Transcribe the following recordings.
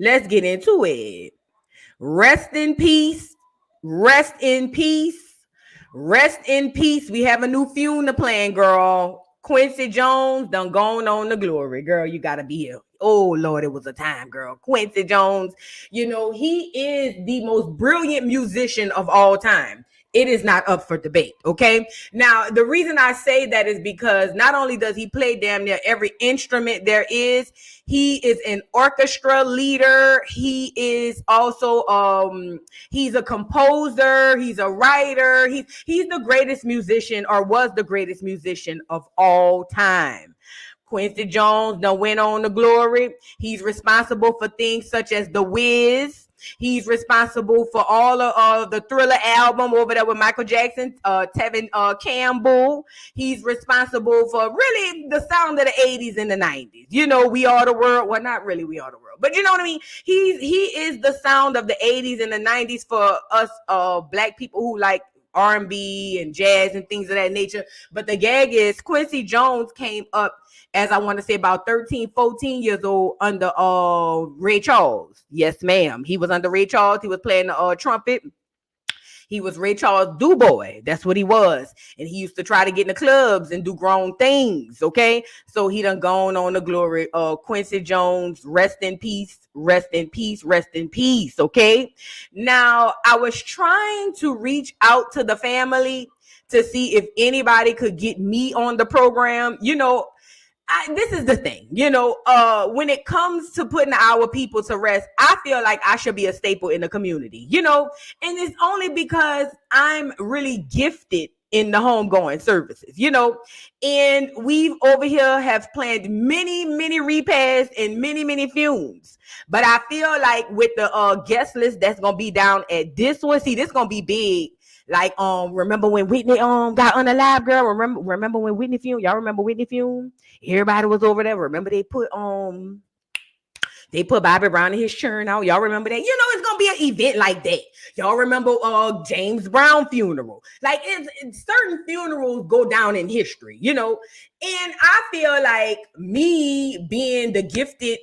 Let's get into it. Rest in peace. Rest in peace. Rest in peace. We have a new funeral plan, girl. Quincy Jones done gone on the glory. Girl, you gotta be here. Oh Lord, it was a time, girl. Quincy Jones, you know, he is the most brilliant musician of all time. It is not up for debate, okay? Now, the reason I say that is because not only does he play damn near every instrument there is, he is an orchestra leader. He is also he's a composer, he's a writer. He's the greatest musician, or was the greatest musician of all time. Quincy Jones done went on to glory. He's responsible for things such as The Wiz. He's responsible for all of the Thriller album over there with Michael Jackson, Tevin Campbell. He's responsible for really the sound of the 80s and the 90s. You know, We Are the World. Well, not really We Are the World, but you know what I mean? He is the sound of the 80s and the 90s for us black people who like R&B and jazz and things of that nature. But the gag is Quincy Jones came up, as I want to say, about 13, 14 years old under Ray Charles. Yes, ma'am. He was under Ray Charles. He was playing the trumpet. He was Ray Charles' do-boy. That's what he was. And he used to try to get in the clubs and do grown things, okay? So he done gone on the glory. Quincy Jones, rest in peace, rest in peace, rest in peace, okay? Now, I was trying to reach out to the family to see if anybody could get me on the program. You know, this is the thing, you know, when it comes to putting our people to rest, I feel like I should be a staple in the community, you know, and it's only because I'm really gifted in the homegoing services, you know, and we've over here have planned many repass and many fumes. But I feel like with the guest list that's going to be down at this one, see, this going to be big. Like, remember when Whitney got on the live, girl? Remember when Whitney fumed? Y'all remember Whitney fumed? Everybody was over there. Remember they put Bobby Brown and his churn out. Y'all remember that? You know, it's gonna be an event like that. Y'all remember James Brown funeral? Like, it's certain funerals go down in history, you know. And I feel like me being the gifted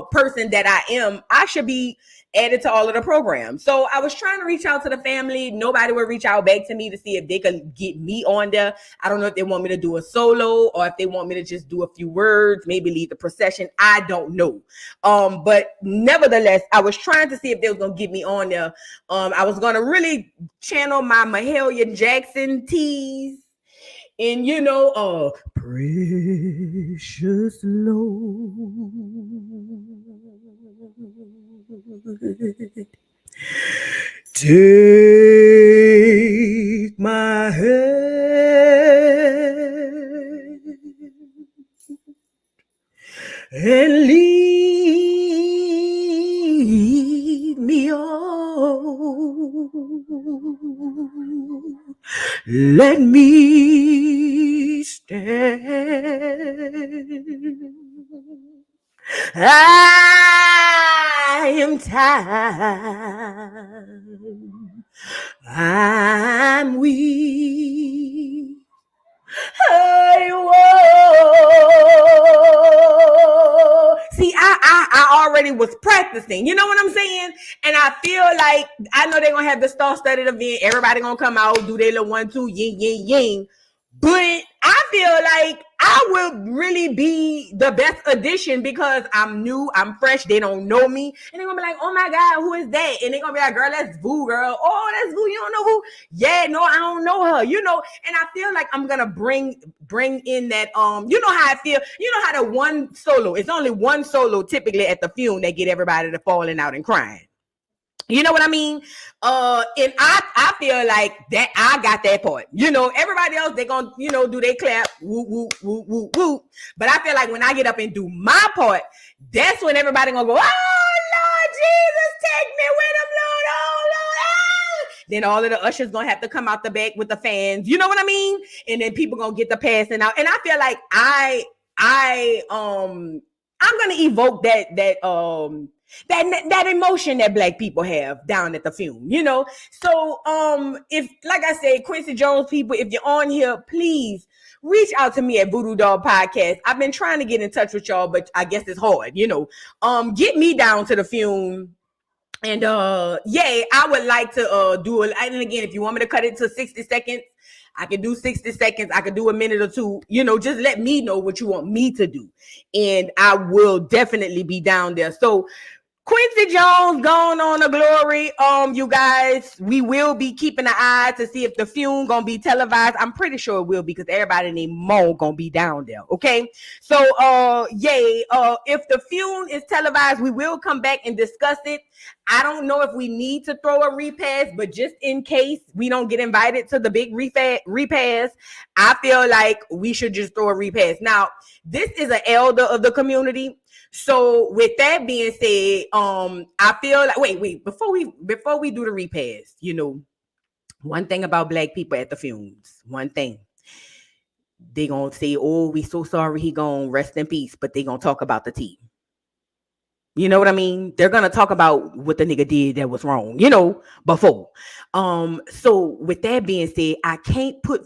person that I am, I should be added to all of the programs. So I was trying to reach out to the family. Nobody would reach out back to me to see if they could get me on there. I don't know if they want me to do a solo or if they want me to just do a few words, maybe lead the procession. I don't know. But nevertheless, I was trying to see if they was going to get me on there. I was going to really channel my Mahalia Jackson tease. And, you know, precious Lord, take my hand and lead me on. Let me stand. I am tired. I'm weak. See, I already was practicing. You know what I'm saying? And I feel like I know they're gonna have the star-studded event. Everybody gonna come out, do their little 1-2, ying, ying, ying. But I feel like I will really be the best addition because I'm new, I'm fresh, they don't know me. And they're gonna be like, oh my God, who is that? And they're gonna be like, girl, that's Vu, girl. Oh, that's Vu, you don't know who? Yeah, no, I don't know her, you know. And I feel like I'm gonna bring in that, you know how I feel, you know how the one solo, it's only one solo typically at the funeral that get everybody to falling out and crying. You know what I mean? And I feel like that I got that part. You know, everybody else, they gonna, you know, do they clap, woo, woo, woo, woo, woo. But I feel like when I get up and do my part, that's when everybody gonna go, oh Lord Jesus, take me with him, Lord, oh Lord, oh. Then all of the ushers gonna have to come out the back with the fans. You know what I mean? And then people gonna get the passing out. And I feel like I'm gonna evoke that That emotion that black people have down at the fume, you know. So if, like I said, Quincy Jones people, if you're on here, please reach out to me at Voodoo Dog Podcast. I've been trying to get in touch with y'all, but I guess it's hard, you know. Get me down to the fume. And I would like to do it. And again, if you want me to cut it to 60 seconds, I can do 60 seconds. I can do a minute or two. You know, just let me know what you want me to do. And I will definitely be down there. So Quincy Jones going on a glory. You guys, we will be keeping an eye to see if the fume gonna be televised. I'm pretty sure it will, because everybody named Mo gonna be down there. Okay, so if the fume is televised, we will come back and discuss it. I don't know if we need to throw a repass, but just in case we don't get invited to the big repass, I feel like we should just throw a repass. Now, this is an elder of the community. So with that being said, I feel like wait, before we do the repass, you know, one thing about black people at the fumes, one thing, they gonna say, oh, we so sorry, he gonna rest in peace, but they gonna talk about the tea. You know what I mean? They're gonna talk about what the nigga did that was wrong, you know, before. So with that being said, I can't put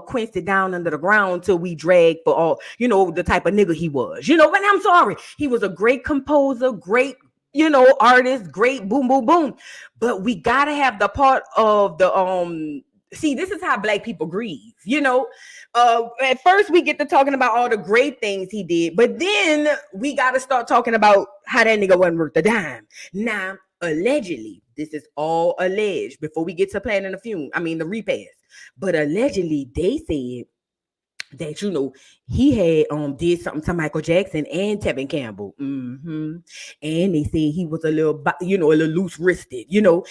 Quincy down under the ground till we drag for all, you know, the type of nigga he was, you know. And I'm sorry, he was a great composer, great, you know, artist, great boom, boom, boom. But we gotta have the part of the see, this is how black people grieve, you know. At first we get to talking about all the great things he did, but then we got to start talking about how that nigga wasn't worth a dime. Now, allegedly, this is all alleged before we get to planning the repass. But allegedly, they said that, you know, he had did something to Michael Jackson and Tevin Campbell. And they say he was a little loose wristed, you know.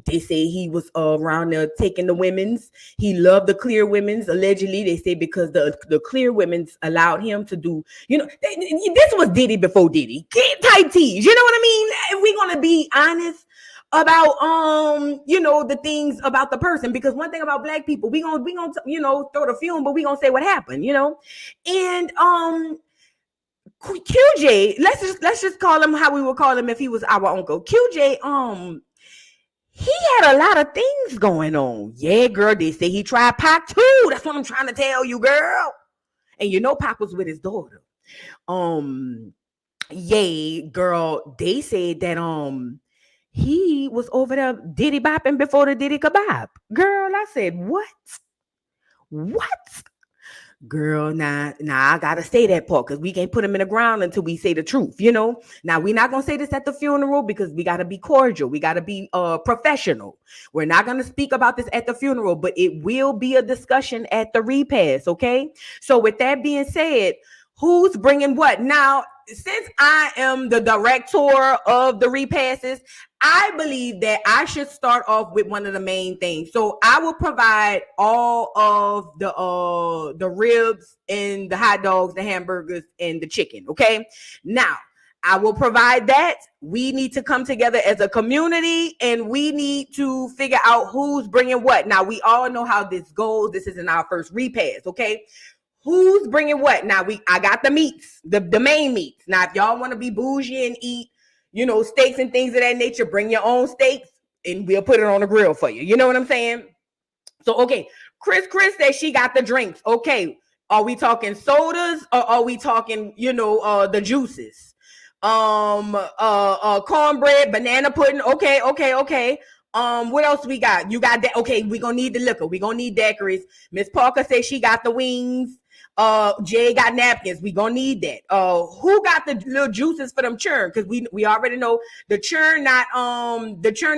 They say he was around there taking the women's. He loved the clear women's, allegedly. They say because the clear women's allowed him to do, you know, this was Diddy before Diddy. Type T's, you know what I mean? If we're gonna be honest about you know, the things about the person, because one thing about black people, we gonna you know, throw the fume, but we gonna say what happened, you know. And QJ, let's just call him how we would call him if he was our uncle. QJ, he had a lot of things going on. Yeah, girl, they say he tried Pac too. That's what I'm trying to tell you, girl. And you know, Pac was with his daughter. Yeah, girl, they said that he was over there Diddy bopping before the Diddy kebab. Girl, I said, what? Girl, nah, I gotta say that part, because we can't put him in the ground until we say the truth, you know. Now, we're not gonna say this at the funeral, because we gotta be cordial. We gotta be professional. We're not gonna speak about this at the funeral, but it will be a discussion at the repass, okay? So with that being said, who's bringing what? Now, since I am the director of the repasses, I believe that I should start off with one of the main things. So I will provide all of the ribs and the hot dogs, the hamburgers, and the chicken. Okay. Now, I will provide that. We need to come together as a community, and we need to figure out who's bringing what. Now, we all know how this goes. This isn't our first repass. Okay. Who's bringing what? Now, I got the meats, the main meats. Now, if y'all want to be bougie and eat, you know, steaks and things of that nature, bring your own steaks and we'll put it on the grill for you. You know what I'm saying? So, okay, Chris says she got the drinks. Okay, are we talking sodas or are we talking, you know, the juices? Cornbread, banana pudding. Okay. What else we got? You got that? Okay, we're gonna need the liquor. We're gonna need daiquiris. Miss Parker says she got the wings. Jay got napkins. We gonna need that. Who got the little juices for them churn? Because we already know the churn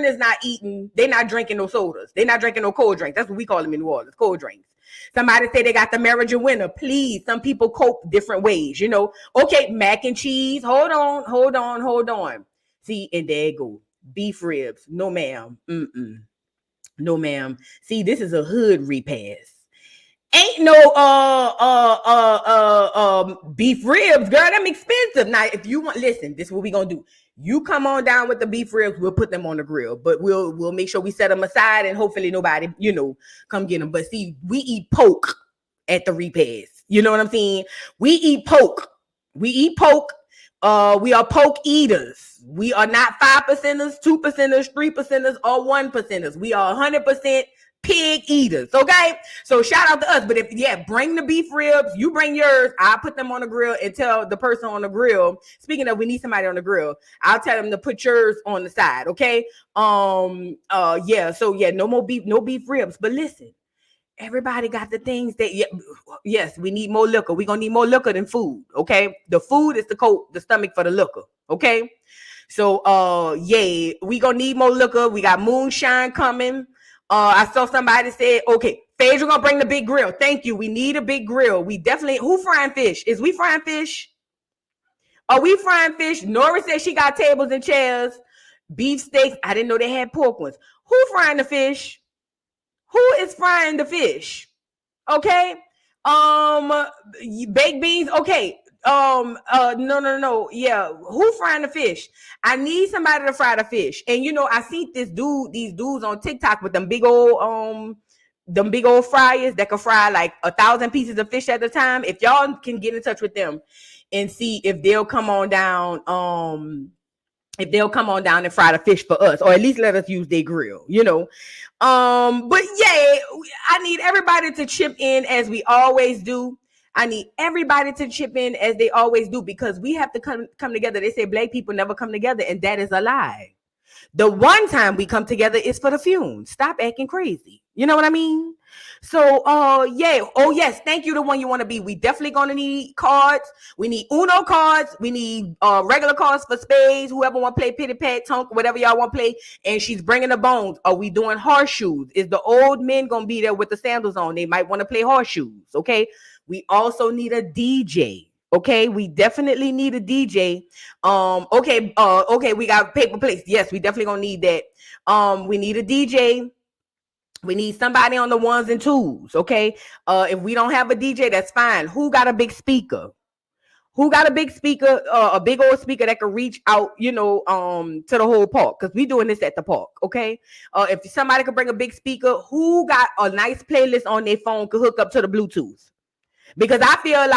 is not eating. They're not drinking no sodas. They're not drinking no cold drinks. That's what we call them in New Orleans, cold drinks. Somebody say they got the marijuana. Please, some people cope different ways, you know. Okay, mac and cheese. Hold on. See, and there you go. Beef ribs. No, ma'am. No, ma'am. See, this is a hood repass. Ain't no beef ribs, girl. Them expensive. Now, if you want, listen, this is what we gonna do. You come on down with the beef ribs, we'll put them on the grill, but we'll make sure we set them aside, and hopefully nobody, you know, come get them. But see, we eat pork at the repass. You know what I'm saying? We eat pork. We are poke eaters. We are not 5%ers, 2%ers, 3%ers, or 1%ers. We are 100% pig eaters. Okay, so shout out to us. But if bring the beef ribs. You bring yours. I'll put them on the grill and tell the person on the grill. Speaking of, we need somebody on the grill. I'll tell them to put yours on the side. Okay. So no more beef, no beef ribs. But listen, everybody got the things that yes, we need more liquor. We're gonna need more liquor than food. Okay, the food is to coat the stomach for the liquor. Okay, so we gonna need more liquor. We got moonshine coming. I saw somebody say, okay, Phaedra gonna bring the big grill. Thank you. We need a big grill. We definitely, who frying fish? Is we frying fish? Are we frying fish? Nora said she got tables and chairs. Beef steaks. I didn't know they had pork ones. Who frying the fish? Who is frying the fish? Okay. Baked beans. Okay. No. Yeah. Who frying the fish? I need somebody to fry the fish. And I see these dudes on TikTok with them big old fryers that can fry like 1,000 pieces of fish at a time. If y'all can get in touch with them and see if they'll come on down, and fry the fish for us, or at least let us use their grill, but I need everybody to chip in as we always do. I need everybody to chip in as they always do, because we have to come together. They say Black people never come together, and that is a lie. The one time we come together is for the fumes. Stop acting crazy. You know what I mean? So, Oh, yes. Thank you, the one you want to be. We definitely going to need cards. We need Uno cards. We need regular cards for spades. Whoever want to play Pitty Pat, Tonk, whatever y'all want to play. And she's bringing the bones. Are we doing horseshoes? Is the old men going to be there with the sandals on? They might want to play horseshoes. Okay. We also need a DJ. Okay, we definitely need a DJ. Okay, we got paper plates. Yes, we definitely gonna need that. We need a DJ. We need somebody on the ones and twos. Okay. If we don't have a DJ, that's fine. Who got a big speaker? Who got a big speaker? A big old speaker that can reach out, to the whole park, because we doing this at the park. Okay. If somebody could bring a big speaker, who got a nice playlist on their phone could hook up to the Bluetooth. Because I feel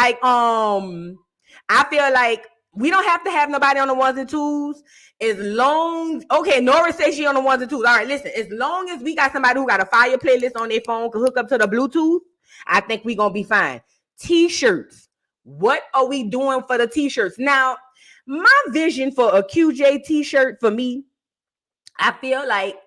like we don't have to have nobody on the ones and twos. Nora says she on the ones and twos. All right, listen, as long as we got somebody who got a fire playlist on their phone, can hook up to the Bluetooth, I think we gonna be fine. T-shirts. What are we doing for the t-shirts? Now, my vision for a QJ t-shirt for me, I feel like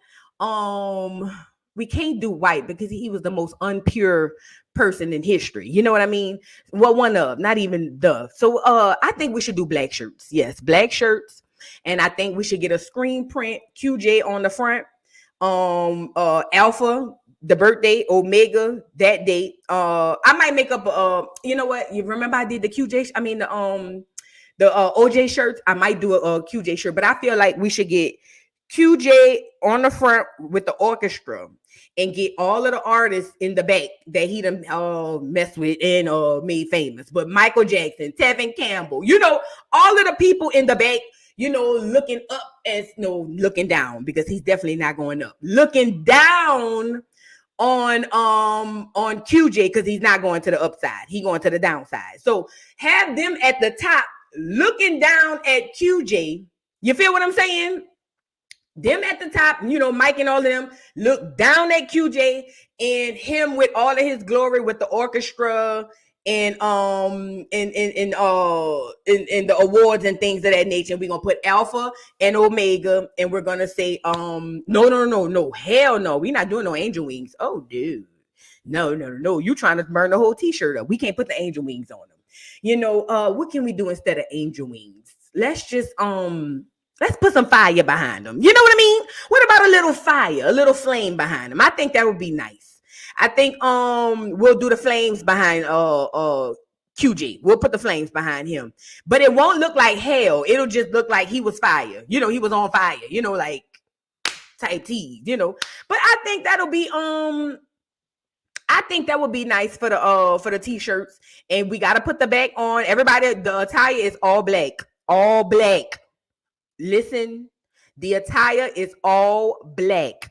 we can't do white because he was the most unpure person in history. You know what I mean? Well, one of, not even the. So I think we should do black shirts. Yes, black shirts. And I think we should get a screen print QJ on the front. Alpha, the birthday, Omega, that date. I might make up you know what? You remember I did the QJ, the OJ shirts. I might do a QJ shirt, but I feel like we should get QJ on the front with the orchestra and get all of the artists in the back that he done messed with and made famous. But Michael Jackson, Tevin Campbell, all of the people in the back, looking up as looking down, because he's definitely not going up. Looking down on QJ, because he's not going to the upside. He's going to the downside. So have them at the top looking down at QJ. You feel what I'm saying? Them at the top, Mike and all of them look down at QJ and him with all of his glory with the orchestra and the awards and things of that nature. We're gonna put Alpha and Omega, and we're gonna say no, hell no, we're not doing no angel wings. Oh dude, no, you trying to burn the whole t-shirt up. We can't put the angel wings on them. What can we do instead of angel wings? Let's just let's put some fire behind them. You know what I mean? What about a little fire, a little flame behind them? I think that would be nice. I think we'll do the flames behind QJ. We'll put the flames behind him. But it won't look like hell. It'll just look like he was fire. He was on fire, like type T, But I think that'll be I think that would be nice for the t-shirts. And we gotta put the back on. Everybody, the attire is all black. All black. Listen, the attire is all black.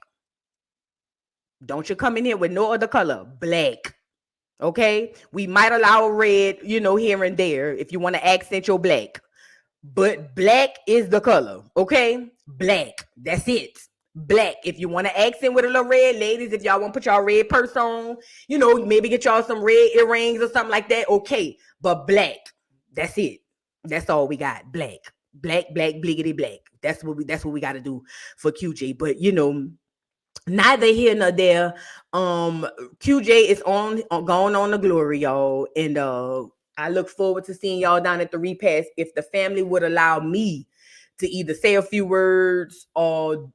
Don't you come in here with no other color. Black. Okay? We might allow red, here and there if you want to accent your black. but black is the color, okay? Black. That's it. Black. If you want to accent with a little red, ladies, if y'all want to put y'all red purse on, maybe get y'all some red earrings or something like that, okay. But black. That's it. That's all we got. Black. Black, bliggity, black. That's what we got to do for QJ. But neither here nor there. QJ is going on the glory, y'all, and I look forward to seeing y'all down at the repass. If the family would allow me to either say a few words or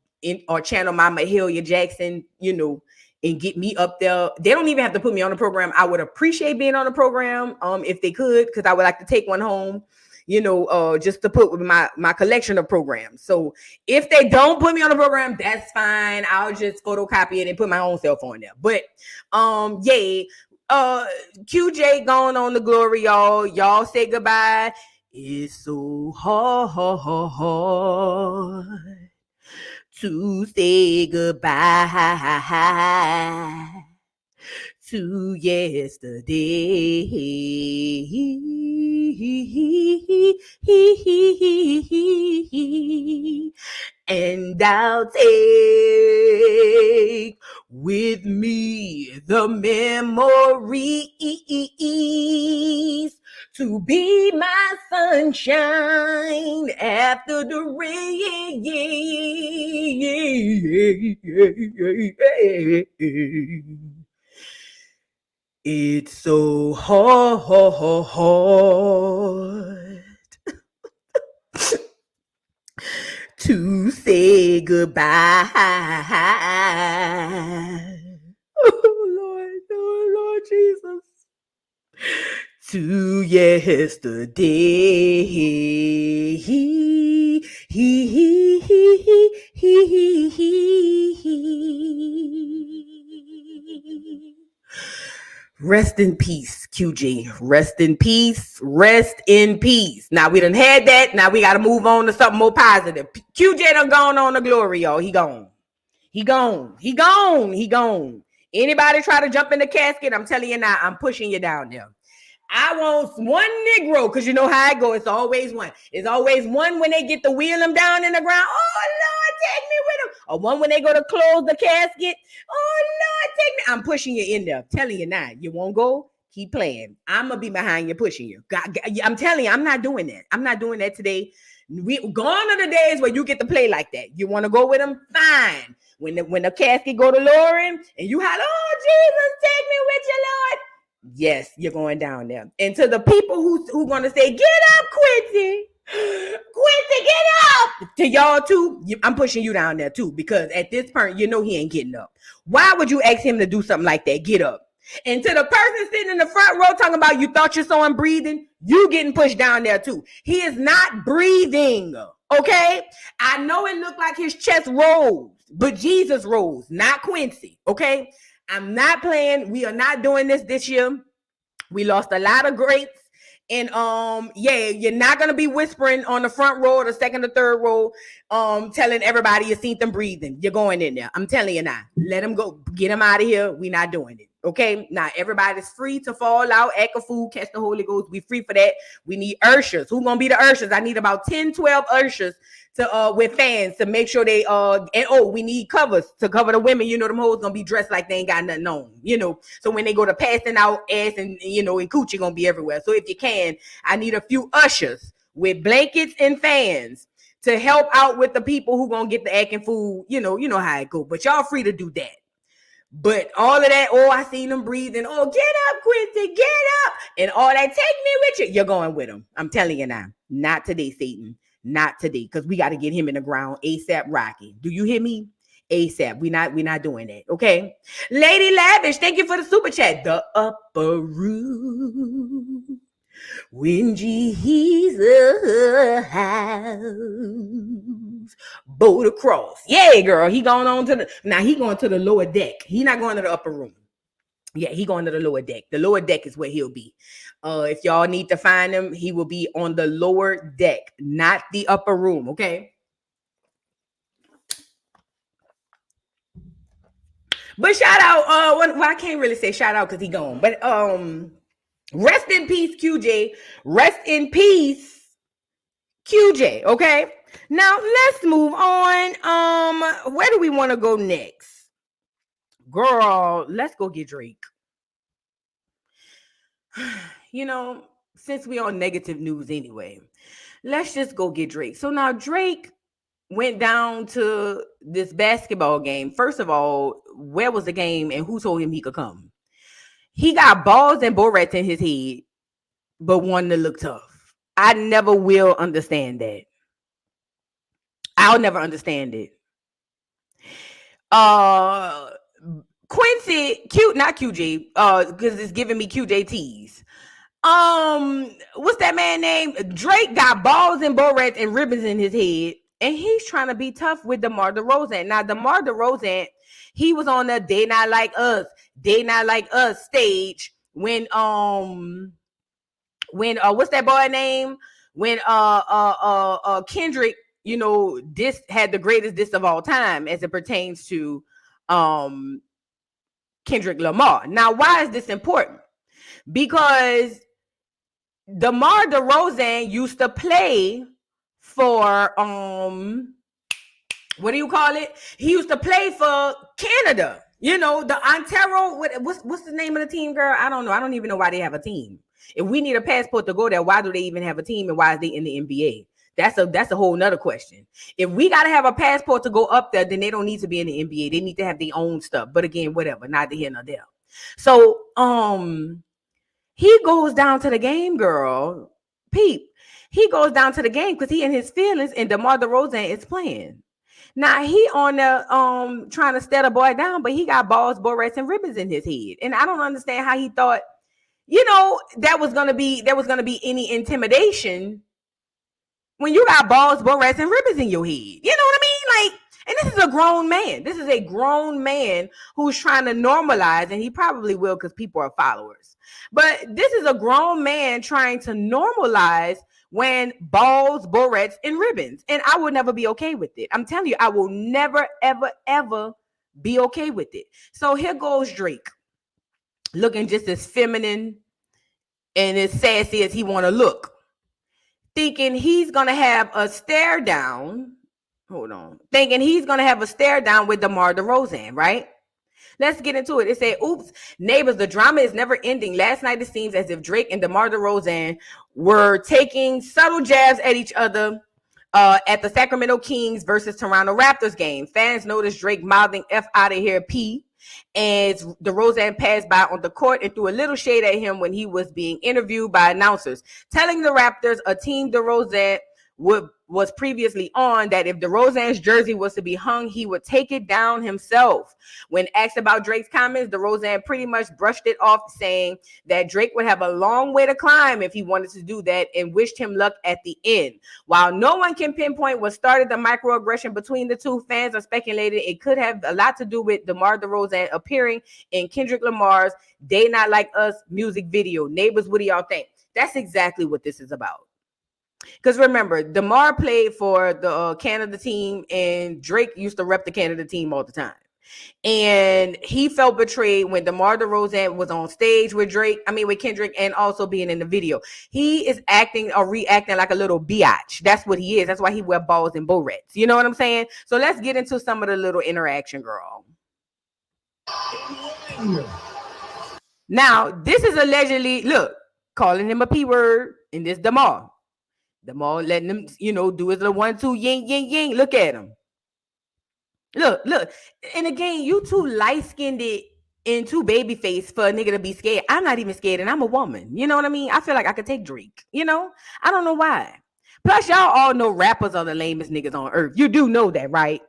channel my Mahalia Jackson, and get me up there. They don't even have to put me on the program. I would appreciate being on the program, if they could, because I would like to take one home, just to put with my collection of programs. So if they don't put me on the program, that's fine. I'll just photocopy it and put my own self on there. But QJ going on the glory, y'all. Y'all say goodbye. It's so hard to say goodbye to yesterday. And I'll take with me the memories to be my sunshine after the rain. It's so hard to say goodbye. Oh Lord Jesus. To yesterday. Rest in peace, QJ. Rest in peace. Rest in peace. Now we done had that. Now we got to move on to something more positive. QJ done gone on the glory, y'all. He gone. He gone. He gone. He gone. Anybody try to jump in the casket, I'm telling you now, I'm pushing you down there. I want one Negro, because you know how it goes. It's always one. It's always one when they get to wheel them down in the ground. Oh, Lord, take me with them. Or one when they go to close the casket. Oh, Lord, take me. I'm pushing you in there. I'm telling you now. You won't go? Keep playing. I'm going to be behind you pushing you. I'm telling you, I'm not doing that. I'm not doing that today. Gone are the days where you get to play like that. You want to go with them? Fine. When the casket go to lowering and you holler, oh, Jesus, take me with you, Lord. Yes, you're going down there. And to the people who going to say, get up, Quincy. Quincy, get up. To y'all too, I'm pushing you down there too, because at this point, he ain't getting up. Why would you ask him to do something like that? Get up. And to the person sitting in the front row talking about you thought you saw him breathing, you getting pushed down there too. He is not breathing, okay? I know it looked like his chest rose, but Jesus rose, not Quincy, okay? I'm not playing. We are not doing this year. We lost a lot of greats. And you're not gonna be whispering on the front row or the second or third row, telling everybody you seen them breathing. You're going in there. I'm telling you now. Let them go. Get them out of here. We're not doing it. Okay. Now everybody's free to fall out, act a fool, catch the Holy Ghost. We free for that. We need ushers. Who gonna be the ushers? I need about 10, 12 ushers to with fans to make sure they we need covers to cover the women. Them hoes gonna be dressed like they ain't got nothing on, so when they go to passing out ass and and coochie gonna be everywhere. So if you can, I need a few ushers with blankets and fans to help out with the people who gonna get the acting food. You know how it go, but y'all free to do that. But all of that, I seen them breathing. Oh, get up, Quincy, get up. And all that, take me with you. You're going with them. I'm telling you now. Not today, Satan. Not today. Because we got to get him in the ground ASAP Rocky. Do you hear me? ASAP. We not doing that. Okay. Lady Lavish, thank you for the super chat. The upper room. When Jesus boat across. Yeah, girl. He going on to he going to the lower deck. He not going to the upper room. Yeah, he going to the lower deck. The lower deck is where he'll be. If y'all need to find him, he will be on the lower deck, not the upper room. Okay. But shout out. I can't really say shout out because he gone. But rest in peace, QJ. Rest in peace, QJ, okay? Now let's move on. Where do we want to go next? Girl, let's go get Drake. You know, since we on negative news anyway, let's just go get Drake. So now Drake went down to this basketball game. First of all, where was the game and who told him he could come? He got balls and barrettes in his head, but wanted to look tough. I never will understand that. I'll never understand it. Quincy, cute, not QJ, because it's giving me QJTs. What's that man name? Drake got balls and barrettes and ribbons in his head, and he's trying to be tough with DeMar DeRozan. Now, DeMar DeRozan, he was on the They Not Like Us stage when what's that boy name? When Kendrick, you know, this had the greatest diss of all time as it pertains to Kendrick Lamar. Now, why is this important? Because DeMar DeRozan used to play for what do you call it? He used to play for Canada. You know, the Ontario. What's the name of the team, girl? I don't know. I don't even know why they have a team. If we need a passport to go there, why do they even have a team, and why is they in the NBA? That's a whole nother question. If we got to have a passport to go up there, then they don't need to be in the NBA. They need to have their own stuff. But again, whatever, neither here nor there. So he goes down to the game, girl. Peep. He goes down to the game because he in his feelings, and DeMar DeRozan is playing. Now he on the trying to stare the boy down, but he got balls, barrettes, and ribbons in his head. And I don't understand how he thought, you know, there was gonna be any intimidation when you got balls, barrettes, and ribbons in your head. You know what I mean? Like, and this is a grown man. This is a grown man who's trying to normalize, and he probably will because people are followers. But this is a grown man trying to normalize when balls, barrettes, and ribbons. And I will never be okay with it. I'm telling you, I will never, ever, ever be okay with it. So here goes Drake, looking just as feminine and as sassy as he want to look, thinking he's going to have a stare down. Hold on. Thinking he's going to have a stare down with DeMar DeRozan, right? Let's get into it. It said, oops, neighbors, the drama is never ending. Last night, it seems as if Drake and DeMar DeRozan were taking subtle jabs at each other at the Sacramento Kings versus Toronto Raptors game. Fans noticed Drake mouthing F out of here, P, as DeRozan passed by on the court and threw a little shade at him when he was being interviewed by announcers, telling the Raptors, a team DeRozan was previously on, that if DeRozan's jersey was to be hung, he would take it down himself. When asked about Drake's comments, DeRozan pretty much brushed it off, saying that Drake would have a long way to climb if he wanted to do that, and wished him luck at the end. While no one can pinpoint what started the microaggression between the two, fans are speculating it could have a lot to do with DeMar DeRozan appearing in Kendrick Lamar's They Not Like Us music video. Neighbors, what do y'all think? That's exactly what this is about. Because remember, DeMar played for the Canada team, and Drake used to rep the Canada team all the time. And he felt betrayed when DeMar DeRozan was on stage with Kendrick, and also being in the video. He is acting or reacting like a little biatch. That's what he is. That's why he wear balls and barrettes. You know what I'm saying? So let's get into some of the little interaction, girl. Now, this is allegedly, look, calling him a P word in this DeMar. DeMar letting him, do his little 1-2 ying ying ying. Look at him. Look. And again, you too light-skinned and too baby face for a nigga to be scared. I'm not even scared, and I'm a woman. You know what I mean? I feel like I could take Drake. I don't know why. Plus, y'all all know rappers are the lamest niggas on earth. You do know that, right?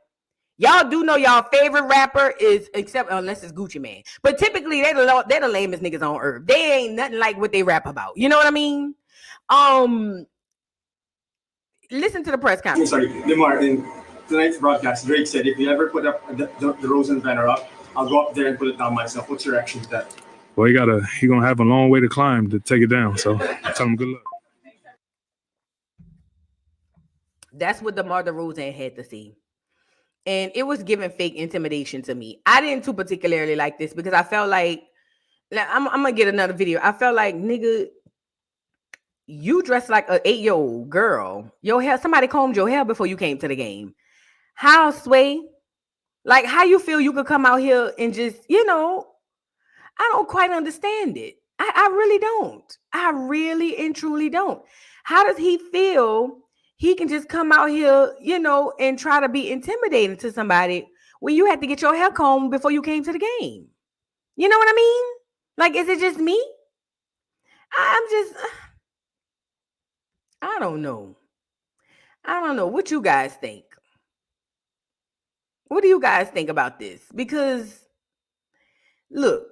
Y'all do know y'all favorite rapper is, except unless it's Gucci Mane. But typically, they're the lamest niggas on earth. They ain't nothing like what they rap about. You know what I mean? Listen to the press conference. Sorry, DeMar, in tonight's broadcast, Drake said, if you ever put up the DeRozan banner up, I'll go up there and put it down myself. What's your reaction to that? Well, he gonna have a long way to climb to take it down. So tell him good luck. That's what DeMar DeRozan had to see. And it was giving fake intimidation to me. I didn't too particularly like this because I felt like I'm gonna get another video. I felt like, nigga, you dressed like an 8-year-old girl. Your hair, somebody combed your hair before you came to the game. How, Sway? Like, how you feel you could come out here and just, I don't quite understand it. I really don't. I really and truly don't. How does he feel he can just come out here, and try to be intimidating to somebody when you had to get your hair combed before you came to the game? You know what I mean? Like, is it just me? I don't know. I don't know. What you guys think? What do you guys think about this? Because, look,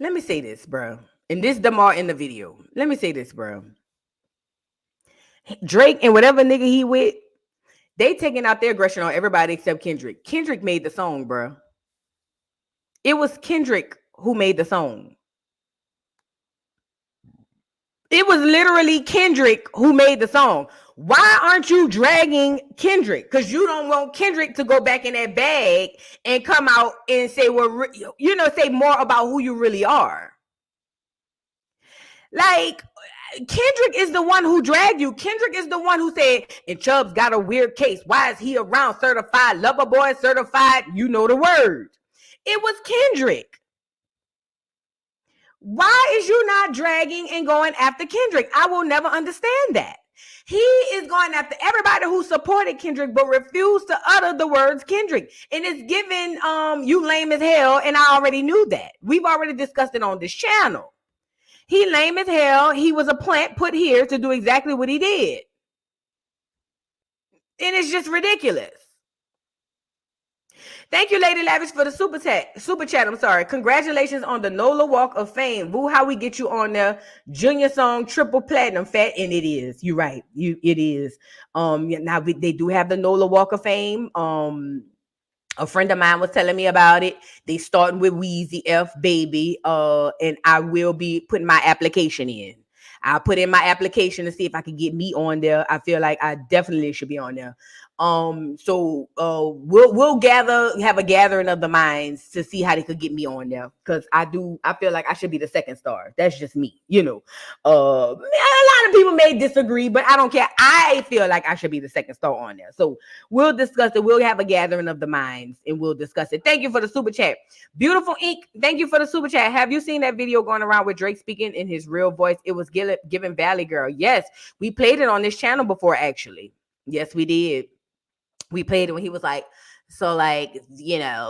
let me say this, bro. And this DeMar in the video. Let me say this, bro. Drake and whatever nigga he with, they taking out their aggression on everybody except Kendrick. Kendrick made the song, bro. It was Kendrick who made the song. It was literally Kendrick who made the song. Why aren't you dragging Kendrick? Because you don't want Kendrick to go back in that bag and come out and say, well, say more about who you really are. Like, Kendrick is the one who dragged you. Kendrick is the one who said, and Chubb's got a weird case. Why is he around? Certified lover boy, certified, you know the word. It was Kendrick. Why is you not dragging and going after Kendrick? I will never understand that. He is going after everybody who supported Kendrick but refused to utter the words Kendrick. And it's given you lame as hell, and I already knew that. We've already discussed it on this channel. He lame as hell. He was a plant put here to do exactly what he did. And it's just ridiculous. Thank you, Lady Lavish, for the super chat. I'm sorry. Congratulations on the NOLA Walk of Fame. Boo, how we get you on there? Junior song, triple platinum, fat, and it is. You're right. It is. Now they do have the NOLA Walk of Fame. A friend of mine was telling me about it. They starting with Weezy F, baby. And I will be putting my application in. I'll put in my application to see if I can get me on there. I feel like I definitely should be on there. So we'll have a gathering of the minds to see how they could get me on there. Cause I feel like I should be the second star. That's just me, a lot of people may disagree, but I don't care. I feel like I should be the second star on there. So we'll discuss it. We'll have a gathering of the minds and we'll discuss it. Thank you for the super chat. Beautiful Ink. Thank you for the super chat. Have you seen that video going around with Drake speaking in his real voice? It was given Valley Girl. Yes, we played it on this channel before, actually. Yes, we did. We played it when he was like, so like,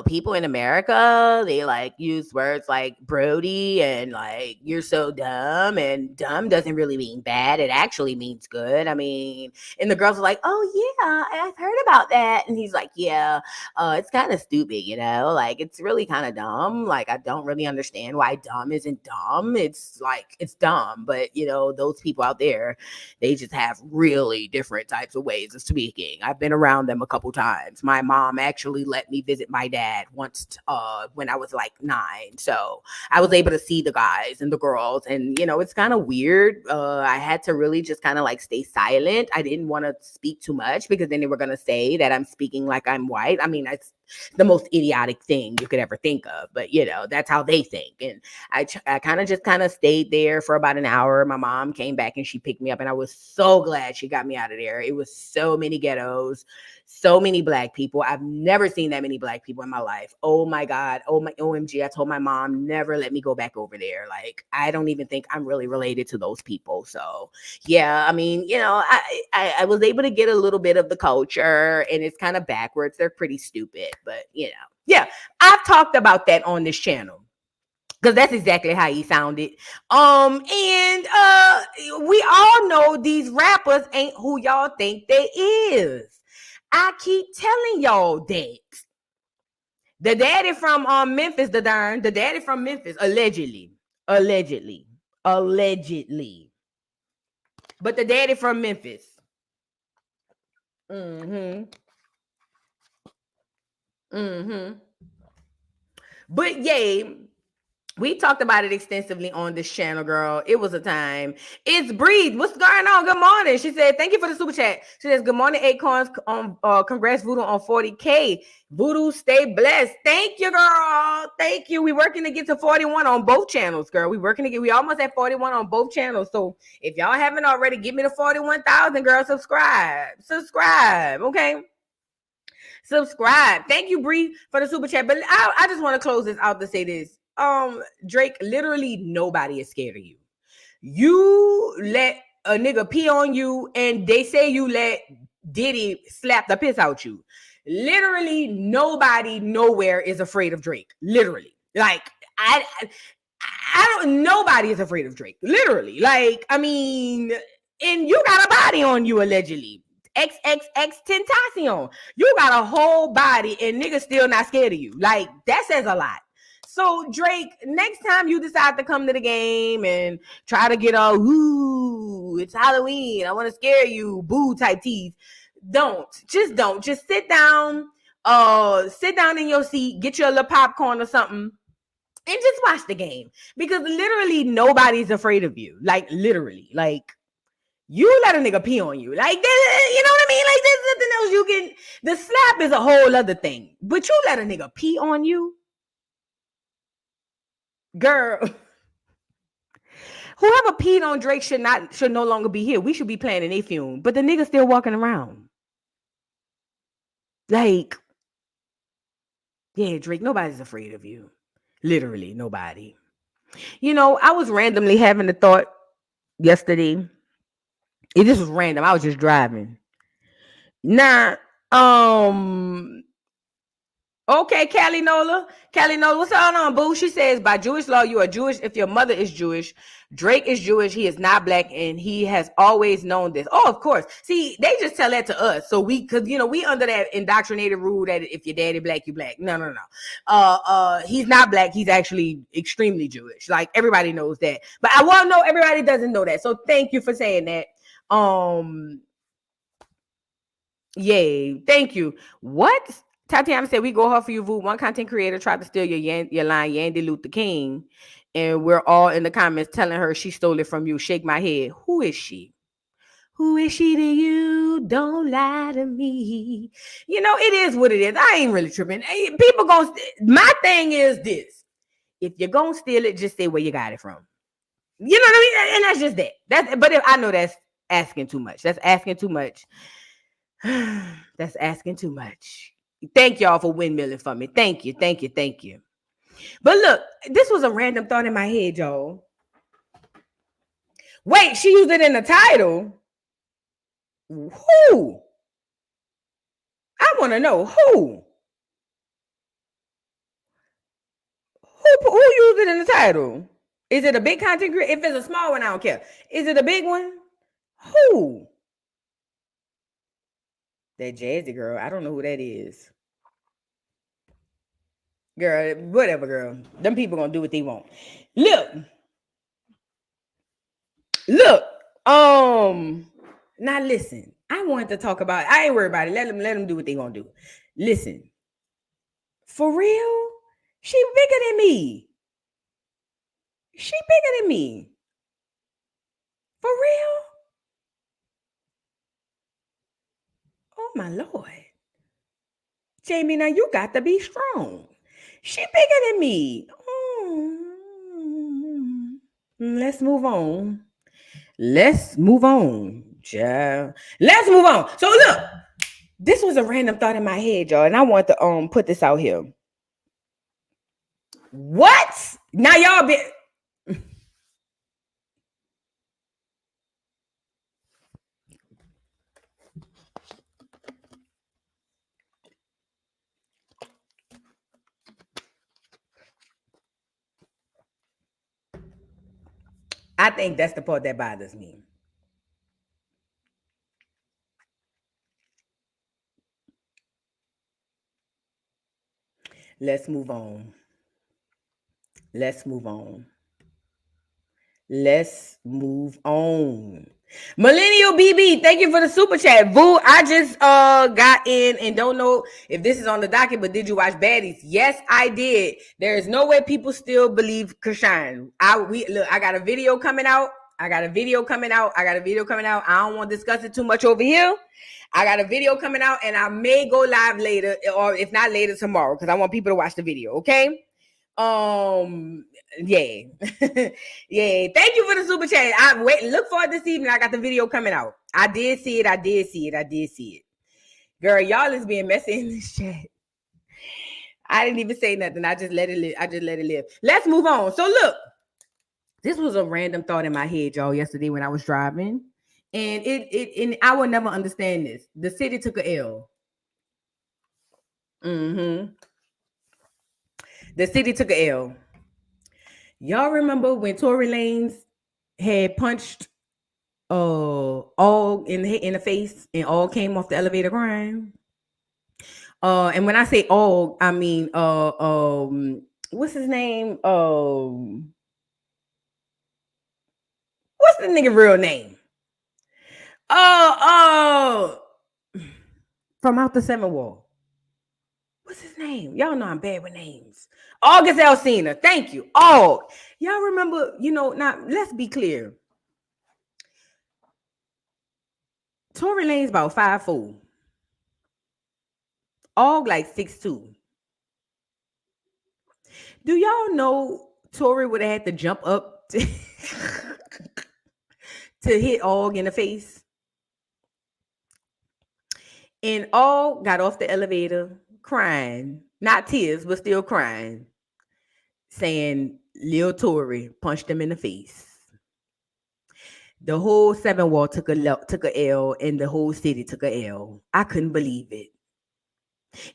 people in America, they like use words like Brody and like, you're so dumb, and dumb doesn't really mean bad. It actually means good. I mean, and the girls are like, oh yeah, I've heard about that. And he's like, yeah, it's kind of stupid, like it's really kind of dumb. Like, I don't really understand why dumb isn't dumb. It's like, it's dumb, but those people out there, they just have really different types of ways of speaking. I've been around them a couple times. My mom actually let me visit my dad once when I was like 9. So I was able to see the guys and the girls, and it's kind of weird. I had to really just kind of like stay silent. I didn't want to speak too much because then they were going to say that I'm speaking like I'm white. I mean, it's the most idiotic thing you could ever think of, but that's how they think. And I kind of stayed there for about an hour. My mom came back and she picked me up, and I was so glad she got me out of there. It was so many ghettos, so many black people. I've never seen that many black people in my life. Oh my God. Oh my OMG. I told my mom, never let me go back over there. Like, I don't even think I'm really related to those people. So yeah, I mean, I was able to get a little bit of the culture, and it's kind of backwards. They're pretty stupid, but yeah, I've talked about that on this channel, because that's exactly how he sounded. And we all know these rappers ain't who y'all think they is. I keep telling y'all that. The daddy from Memphis, the daddy from Memphis, allegedly. But the daddy from Memphis. But yay, We talked about it extensively on this channel, girl. It was a time. It's Breed. What's going on? Good morning. She said, thank you for the super chat. She says, good morning, Acorns. Congrats, Voodoo, on 40K. Voodoo, stay blessed. Thank you, girl. Thank you. We working to get to 41 on both channels, girl. We almost at 41 on both channels. So if y'all haven't already, give me the 41,000, girl. Subscribe. Okay. Subscribe. Thank you, Bree, for the super chat. But I just want to close this out to say this. Drake, literally nobody is scared of you. You let a nigga pee on you, and they say you let Diddy slap the piss out you. Literally nobody nowhere is afraid of Drake. Literally. Like, nobody is afraid of Drake. Literally. Like, I mean, and you got a body on you, allegedly. XXX Tentacion. You got a whole body and niggas still not scared of you. Like, that says a lot. So, Drake, next time you decide to come to the game and try to get all, ooh, it's Halloween, I want to scare you, boo type tease, don't. Just sit down in your seat, get your little popcorn or something, and just watch the game. Because literally nobody's afraid of you. Like, literally. Like, you let a nigga pee on you. Like, you know what I mean? Like, there's nothing else you can. The slap is a whole other thing. But you let a nigga pee on you? Girl. Whoever peed on Drake should no longer be here. We should be playing in a fume. But the nigga still walking around. Like, yeah, Drake, nobody's afraid of you. Literally, nobody. You know, I was randomly having a thought yesterday. This was random. I was just driving. Now, okay, Callie Nola, what's going on, boo? She says, by Jewish law, you are Jewish if your mother is Jewish. Drake is Jewish. He is not black, and he has always known this. Oh, of course. See, they just tell that to us. So because we under that indoctrinated rule that if your daddy black, you black. No. He's not black. He's actually extremely Jewish. Like, everybody knows that. But I want to know everybody doesn't know that. So thank you for saying that. Yay. Thank you. What? Tatiana said, we go hard for you, Vu. One content creator tried to steal your line, Yandy Luther King. And we're all in the comments telling her she stole it from you. Shake my head. Who is she? Who is she to you? Don't lie to me. You know, it is what it is. I ain't really tripping. People my thing is this. If you're going to steal it, just say where you got it from. You know what I mean? And that's just that. But I know that's asking too much. That's asking too much. That's asking too much. Thank y'all for windmilling for me. Thank you. But look, this was a random thought in my head, y'all. Wait, she used it in the title. Who? I want to know who. Who used it in the title? Is it a big content creator? If it's a small one, I don't care. Is it a big one? Who? That Jazzy girl. I don't know who that is. Girl, whatever, girl. Them people gonna do what they want. Look. Now listen. I wanted to talk about. I ain't worried about it. Let them do what they gonna do. Listen. For real, she bigger than me. For real. Oh my Lord. Jamie, now you got to be strong. She bigger than me. Let's move on. Child. Let's move on. So look, this was a random thought in my head, y'all, and I want to put this out here. What? Now y'all be. I think that's the part that bothers me. Let's move on. Millennial BB, thank you for the super chat. Boo, I just got in and don't know if this is on the docket, but did you watch Baddies? Yes, I did. There is no way people still believe Krishan. I got a video coming out. I don't want to discuss it too much over here. I got a video coming out, and I may go live later, or if not later, tomorrow, because I want people to watch the video. Okay. Yeah. Yeah. Thank you for the super chat. Look forward this evening. I got the video coming out. I did see it. Girl, y'all is being messy in this chat. I didn't even say nothing. I just let it live. Let's move on. So look, this was a random thought in my head, y'all, yesterday when I was driving. And and I will never understand this. The city took a L. The city took a L. Y'all remember when Tory Lanez had punched all in the face and all came off the elevator crying? And when I say all, I mean what's his name? What's the nigga real name? From out the Seven Wall. What's his name? Y'all know I'm bad with names. August Alsina. Thank you. Oh, y'all remember, now let's be clear. Tory Lanez about 5'4". Og like 6'2". Do y'all know Tory would have had to jump up to hit Og in the face? And Og got off the elevator crying, not tears, but still crying, saying Lil Tory punched him in the face. The whole Seven Wall took a L, and the whole city took a L. I couldn't believe it.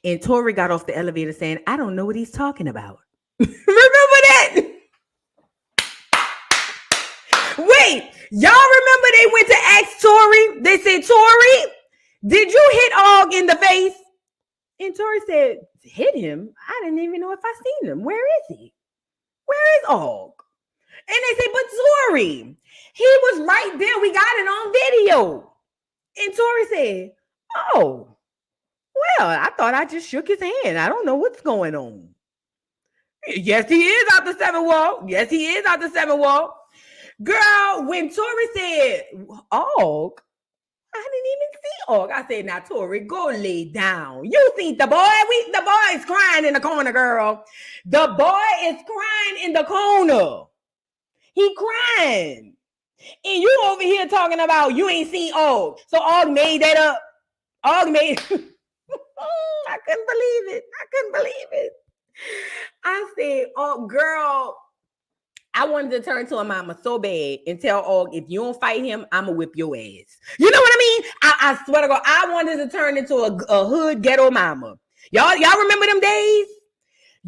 And Tory got off the elevator saying, I don't know what he's talking about. Remember that? Wait, y'all remember they went to ask Tory? They said, Tory, did you hit Og in the face? And Tory said, hit him? I didn't even know if I seen him. Where is he? Where is Og? And they said, but Tory, he was right there. We got it on video. And Tory said, oh, well, I thought I just shook his hand. I don't know what's going on. Yes, he is out the Seven Wall. Girl, when Tory said, Og, I didn't even see Og. I said, now, Tory, go lay down. You seen the boy? The boy is crying in the corner, girl. The boy is crying in the corner. He crying. And you over here talking about you ain't seen Og. So Og made that up. Og made I couldn't believe it. I said, oh, girl, I wanted to turn to a mama so bad and tell Og, if you don't fight him, I'm going to whip your ass. You know what I mean? I swear to God, I wanted to turn into a hood ghetto mama. Y'all remember them days?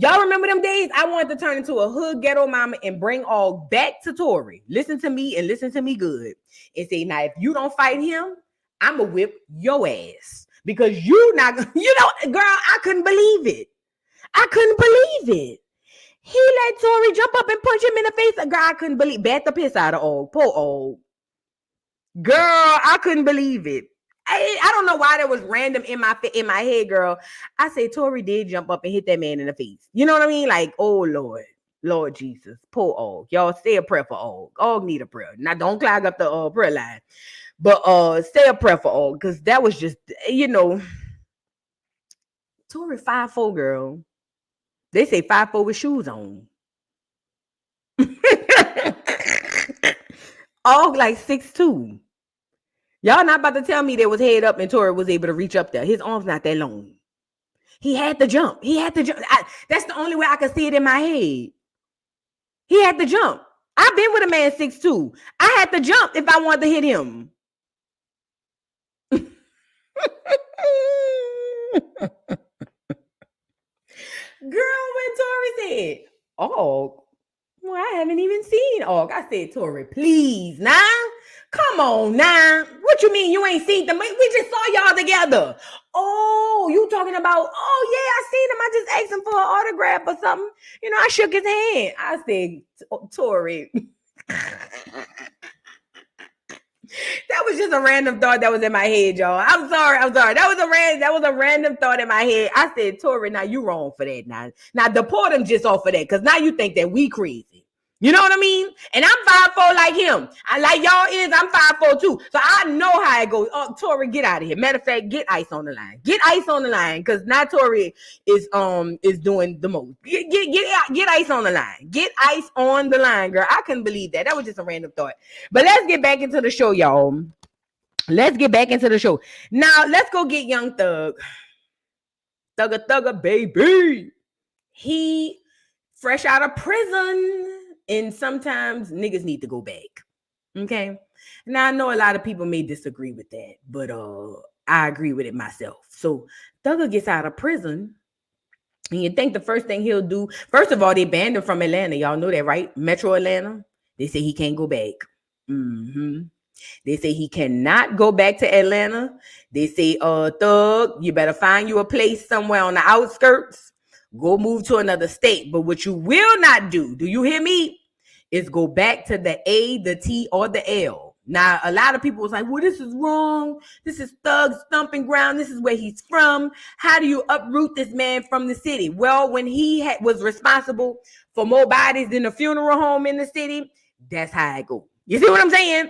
I wanted to turn into a hood ghetto mama and bring Og back to Tory. Listen to me and listen to me good. And say, now, if you don't fight him, I'm going to whip your ass. Because girl, I couldn't believe it. He let Tory jump up and punch him in the face. Girl, I couldn't believe it. Bat the piss out of Og. Poor Og. Girl, I couldn't believe it. I don't know why that was random in my head, girl. I say Tory did jump up and hit that man in the face. You know what I mean? Like, oh, Lord Jesus. Poor Og. Y'all say a prayer for Og. Og need a prayer. Now, don't clog up the prayer line. But say a prayer for Og, because that was just, Tory 5'4", girl. They say 5'4" with shoes on. Og like 6'2". Y'all not about to tell me they was head up and Tory was able to reach up there. His arm's not that long. He had to jump. That's the only way I could see it in my head. He had to jump. I've been with a man 6'2". I had to jump if I wanted to hit him. Girl, when Tory said, Og, well, I haven't even seen Og. I said, Tory, please, now. Come on, now. What you mean you ain't seen them? We just saw y'all together. Oh, you talking about, oh, yeah, I seen him. I just asked him for an autograph or something. I shook his hand. I said, Tory. just a random thought that was in my head, y'all. I'm sorry. That was a random thought in my head. I said, Tori, now you wrong for that. Now deport him just off of that, because now you think that we crazy. You know what I mean? And I'm 5'4" like him. I like y'all is. I'm 5'4" too. So I know how it goes. Oh, Tori, get out of here. Matter of fact, get Ice on the line. Get Ice on the line, because now Tori is doing the most. Get Ice on the line. Get Ice on the line, girl. I couldn't believe that. That was just a random thought. But let's get back into the show, y'all. Let's get back into the show. Now let's go get Young Thug. Thugger, baby. He fresh out of prison. And sometimes niggas need to go back. Okay. Now I know a lot of people may disagree with that, but I agree with it myself. So Thugger gets out of prison, and you think the first thing he'll do, first of all, they banned him from Atlanta. Y'all know that, right? Metro Atlanta. They say he can't go back. They say he cannot go back to Atlanta. They say, Thug, you better find you a place somewhere on the outskirts. Go move to another state. But what you will not do you hear me, is go back to the A, the T, or the L. Now, a lot of people was like, well, this is wrong. This is Thug's stomping ground. This is where he's from. How do you uproot this man from the city? Well, when he was responsible for more bodies than a funeral home in the city, that's how it goes. You see what I'm saying?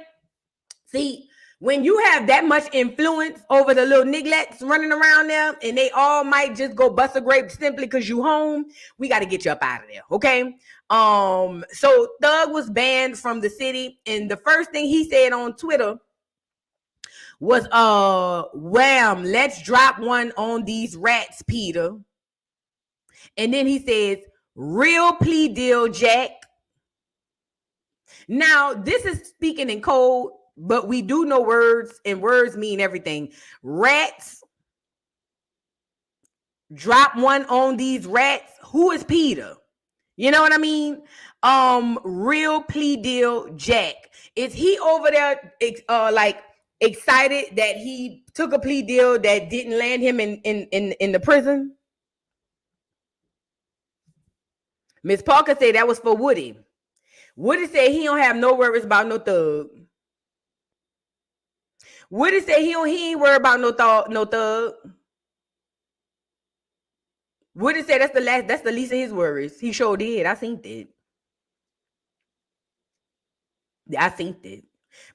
See, when you have that much influence over the little nigglets running around there, and they all might just go bust a grape simply because you home, we got to get you up out of there, okay? So Thug was banned from the city, and the first thing he said on Twitter was, wham, let's drop one on these rats, Peter. And then he says, real plea deal, Jack. Now, this is speaking in code, but we do know words, and words mean everything. Rats. Drop one on these rats. Who is Peter? You know what I mean? Real plea deal, Jack. Is he over there like excited that he took a plea deal that didn't land him in the prison? Miss Parker said that was for Woody. Woody said he don't have no worries about no Thug. Woody said he ain't worried about no Thug. Woody said that's the least of his worries. He sure did. I seen it.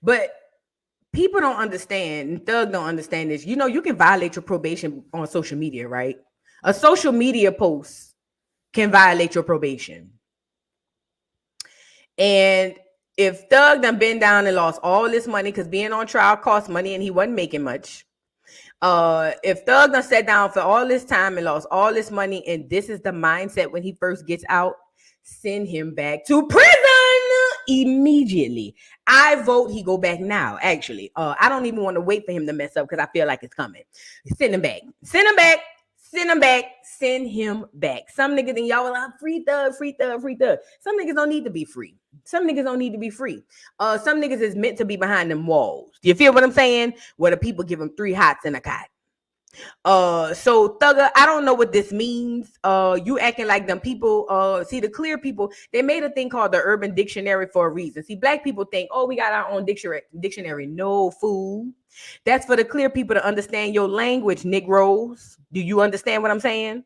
But people don't understand. Thug don't understand this. You know, you can violate your probation on social media, right? A social media post can violate your probation. And if Thug done been down and lost all this money, because being on trial costs money and he wasn't making much. If Thug done sat down for all this time and lost all this money, and this is the mindset when he first gets out, send him back to prison immediately. I vote he go back now, actually. I don't even want to wait for him to mess up because I feel like it's coming. Send him back. Some niggas, and y'all are like, free Thug. Some niggas don't need to be free. Some niggas is meant to be behind them walls. You feel what I'm saying? Where the people give them 3 hots and a cot. So Thugger, I don't know what this means. You acting like them people, see the clear people, they made a thing called the Urban Dictionary for a reason. See, black people think, oh, we got our own dictionary. No, fool. That's for the clear people to understand your language, Negroes. Do you understand what I'm saying?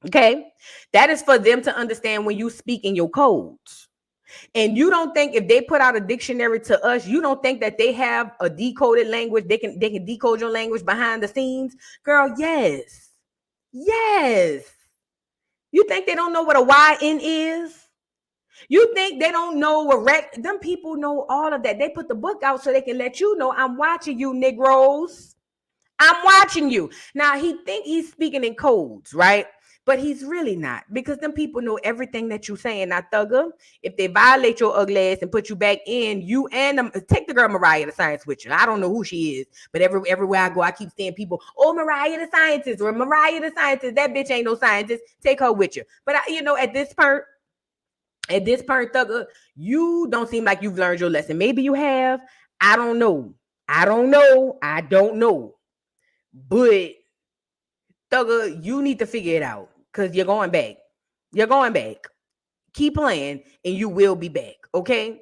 Okay. That is for them to understand when you speak in your codes. And you don't think if they put out a dictionary to us, you don't think that they have a decoded language? They can decode your language behind the scenes? Girl, yes. You think they don't know what a YN is? You think they don't know what them people know all of that. They put the book out so they can let you know, I'm watching you, Negroes. I'm watching you. Now, he think he's speaking in codes, right? But he's really not, because them people know everything that you're saying. Now, Thugger, if they violate your ugly ass and put you back in, you and them, take the girl Mariah the Science with you. I don't know who she is, but everywhere I go, I keep seeing people, oh, Mariah the Scientist, or Mariah the Scientist. That bitch ain't no scientist. Take her with you. But, at this point, Thugger, you don't seem like you've learned your lesson. Maybe you have. I don't know. But, Thugger, you need to figure it out. Because you're going back. Keep playing and you will be back. Okay?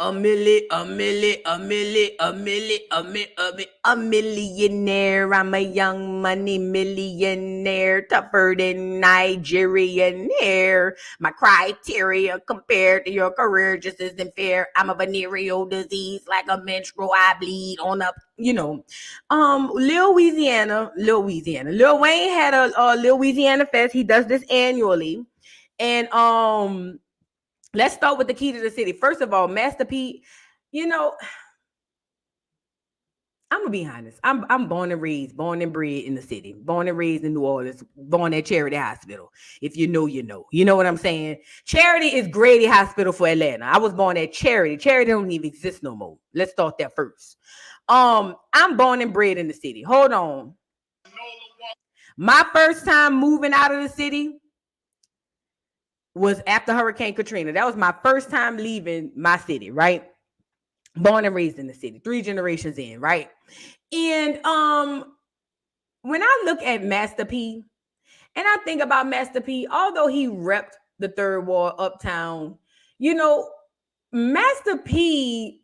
a millionaire. I'm a young money millionaire, tougher than Nigerian hair. My criteria compared to your career just isn't fair. I'm a venereal disease, like a menstrual. I bleed on up, Lil Weezyana. Lil Wayne had a Lil Weezyana fest. He does this annually, and let's start with the key to the city. First of all, Master P, I'm gonna be honest. I'm born and bred in the city, born and raised in New Orleans, born at Charity Hospital. If you know, you know. You know what I'm saying? Charity is Grady Hospital for Atlanta. I was born at Charity. Charity don't even exist no more. Let's start there first. I'm born and bred in the city. Hold on. My first time moving out of the city was after Hurricane Katrina. That was my first time leaving my city, right? Born and raised in the city, 3 generations in, right? And when I look at Master P, and I think about Master P, although he repped the Third Ward Uptown, Master P,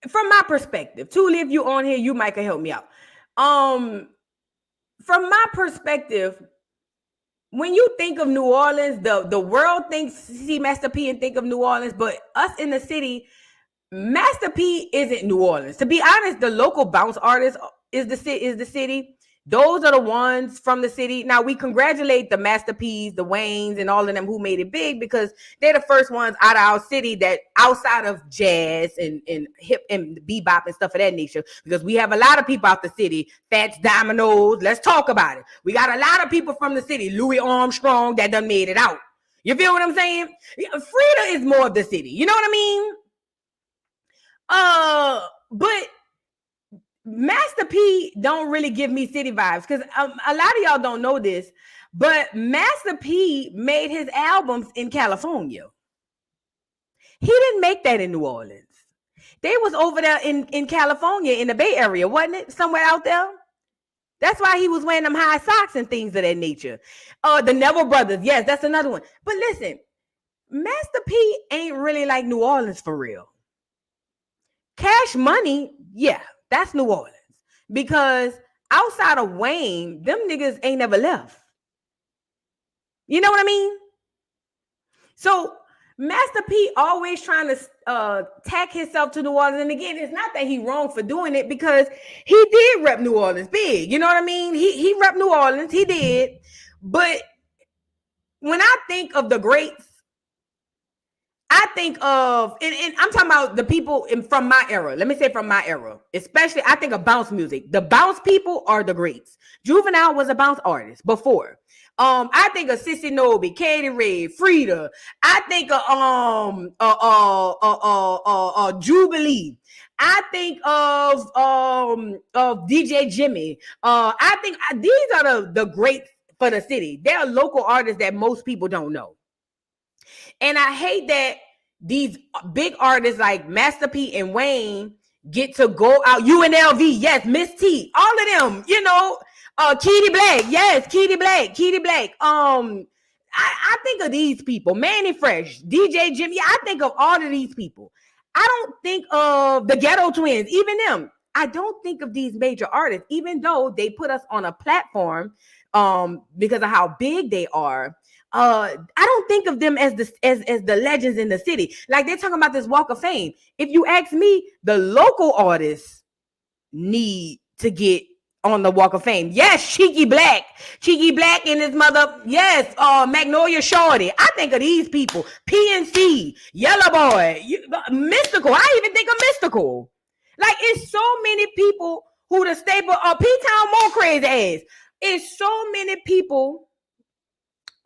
from my perspective, Tuli, if you on here, you might can help me out. From my perspective, when you think of New Orleans, the world see Master P and think of New Orleans, but us in the city, Master P isn't New Orleans. To be honest, the local bounce artist is the city. Those are the ones from the city. Now, we congratulate the Master P's, the Waynes, and all of them who made it big, because they're the first ones out of our city that outside of jazz and hip and bebop and stuff of that nature, because we have a lot of people out the city, Fats Dominoes, let's talk about it. We got a lot of people from the city, Louis Armstrong, that done made it out. You feel what I'm saying? Frida is more of the city. You know what I mean? But Master P don't really give me city vibes, because a lot of y'all don't know this, but Master P made his albums in California. He didn't make that in New Orleans. They was over there in California, in the Bay Area, wasn't it? Somewhere out there. That's why he was wearing them high socks and things of that nature. The Neville Brothers, yes, that's another one. But listen, Master P ain't really like New Orleans for real. Cash Money, yeah, that's New Orleans. Because outside of Wayne, them niggas ain't never left. You know what I mean? So Master P always trying to tack himself to New Orleans. And again, it's not that he wrong for doing it, because he did rep New Orleans big. You know what I mean? He rep New Orleans. He did. But when I think of the greats, I think of, and I'm talking about the people from my era. Let me say from my era. Especially, I think of bounce music. The bounce people are the greats. Juvenile was a bounce artist before. I think of Sissy Nobi, Katie Ray, Frida. I think of Jubilee. I think of DJ Jimmy. I think these are the greats for the city. They're local artists that most people don't know. And I hate that these big artists like Master P and Wayne get to go out. UNLV, yes, Miss T, all of them, Keedy Black, yes, Keedy Black. I think of these people, Manny Fresh, DJ Jimmy. I think of all of these people. I don't think of the Ghetto Twins, even them. I don't think of these major artists, even though they put us on a platform because of how big they are. I don't think of them as the legends in the city. Like, they're talking about this Walk of Fame. If you ask me, the local artists need to get on the Walk of Fame. Yes, Cheeky Black and his mother. Yes, Magnolia Shorty. I think of these people. PNC, Yellow Boy, Mystical. I even think of Mystical. Like, it's so many people who the staple of P-Town more crazy ass. It's so many people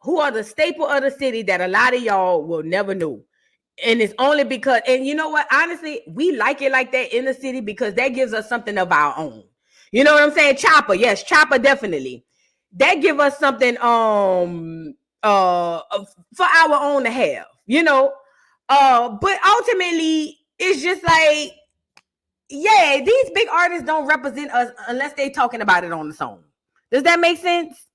who are the staple of the city that a lot of y'all will never know. And it's only because, and you know what? Honestly, we like it like that in the city because that gives us something of our own. You know what I'm saying? Chopper, yes, Chopper, definitely. That give us something for our own to have, But ultimately, it's just like, yeah, these big artists don't represent us unless they talking about it on the song. Does that make sense?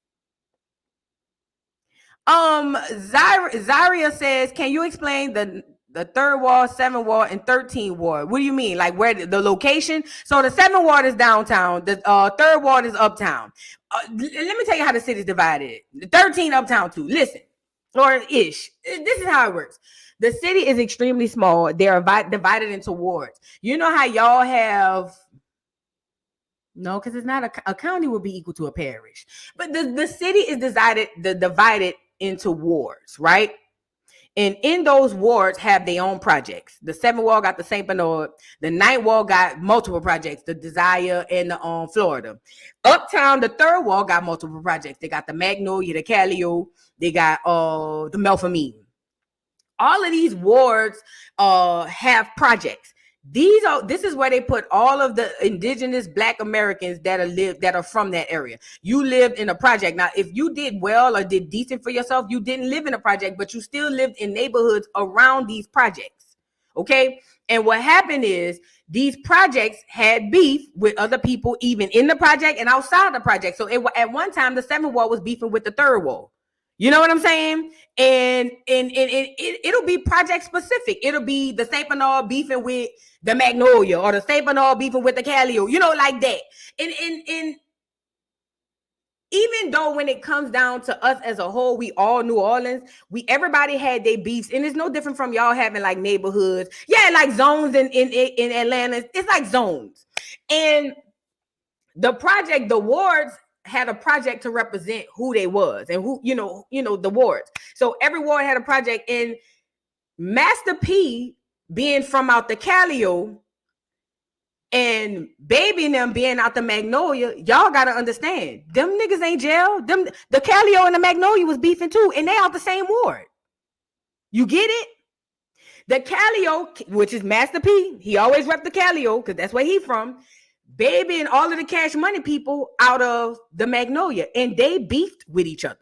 Zaria says, can you explain the the 3rd ward, 7th ward, and 13th ward. What do you mean? Like where the location? So the 7th ward is downtown. The 3rd ward is uptown. Let me tell you how the city's divided. The 13 uptown too. Listen, or ish. This is how it works. The city is extremely small. They are divided into wards. You know how y'all have... No, because it's not a county would be equal to a parish. But the city is divided into wards, right? And in those wards have their own projects. The 7th ward got the St. Bernard. The 9th ward got multiple projects, the Desire and the Florida. Uptown, the 3rd ward got multiple projects. They got the Magnolia, the Callio. They got the Melpomene. All of these wards have projects. This is where they put all of the indigenous Black Americans that are from that area. You lived in a project. Now, if you did well or did decent for yourself, you didn't live in a project, but you still lived in neighborhoods around these projects. Okay. And what happened is these projects had beef with other people, even in the project and outside the project. So at one time, the 7th ward was beefing with the 3rd ward. You know what I'm saying? And it'll be project specific. It'll be the St. Bernard beefing with the Magnolia, or the St. Bernard beefing with the Callio, you know, like that. And even though when it comes down to us as a whole, we all New Orleans, everybody had their beefs, and it's no different from y'all having like neighborhoods. Yeah, like zones in Atlanta. It's like zones. And the wards had a project to represent who they was and who, you know, the wards. So every ward had a project, and Master P being from out the Callio and Baby and them being out the Magnolia, y'all gotta understand, them niggas ain't jail. The Callio and the Magnolia was beefing too, and they out the same ward. You get it? The Callio, which is Master P, he always rep the Callio because that's where he from. Baby and all of the Cash Money people out of the Magnolia, and they beefed with each other.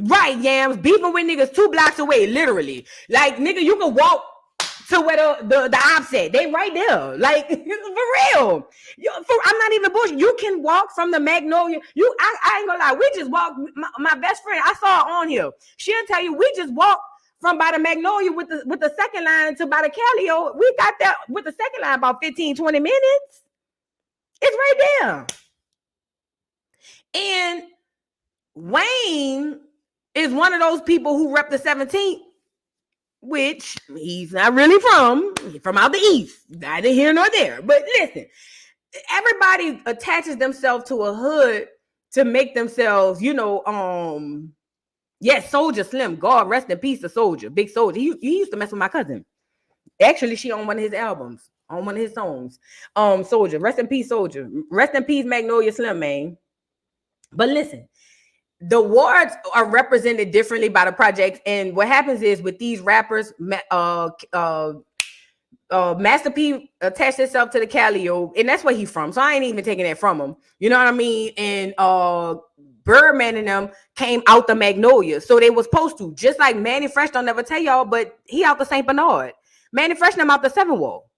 Right, Yams, beefing with niggas 2 blocks away, literally. Like, nigga, you can walk to where the offset. They right there. Like, for real. I'm not even bullshit. You can walk from the Magnolia. I ain't gonna lie. We just walked. My best friend, I saw her on here. She'll tell you, we just walked from by the Magnolia with the second line to by the Callio. We got there with the second line about 15, 20 minutes. It's right there. And Wayne is one of those people who rep the 17th, which he's not really from out the east, neither here nor there. But listen, everybody attaches themselves to a hood to make themselves, yes, Soldier Slim, God rest in peace, the Soldier, Big Soldier. He used to mess with my cousin. Actually, she on one of his albums, on one of his songs. Soldier, rest in peace, Soldier. Rest in peace, Magnolia Slim, man. But listen, the wards are represented differently by the projects, and what happens is with these rappers, Master P attached himself to the Callio, and that's where he's from. So I ain't even taking that from him. You know what I mean? And Birdman and them came out the Magnolia, so they was supposed to. Just like Manny Fresh, don't never tell y'all, but he out the St. Bernard. Manny Fresh them out the 7th wall.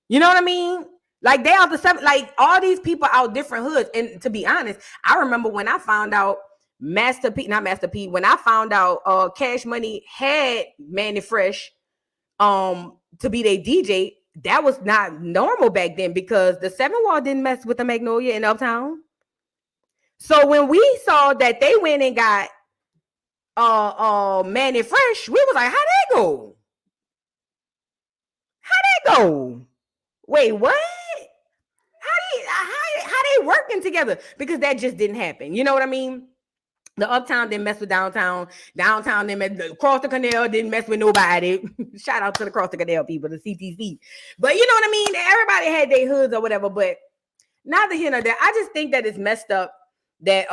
You know what I mean? Like they out the 7th. Like all these people out different hoods. And to be honest, I remember when I found out when I found out Cash Money had Manny Fresh to be their DJ, that was not normal back then because the 7th wall didn't mess with the Magnolia in Uptown. So when we saw that they went and got Manny Fresh, we was like, how'd that go? Wait, what? How they working together? Because that just didn't happen. You know what I mean? The Uptown didn't mess with downtown. Downtown didn't mess. Cross the Canal didn't mess with nobody. Shout out to the Cross the Canal people, the CTC. But you know what I mean? Everybody had their hoods or whatever. But neither here nor there. I just think that it's messed up that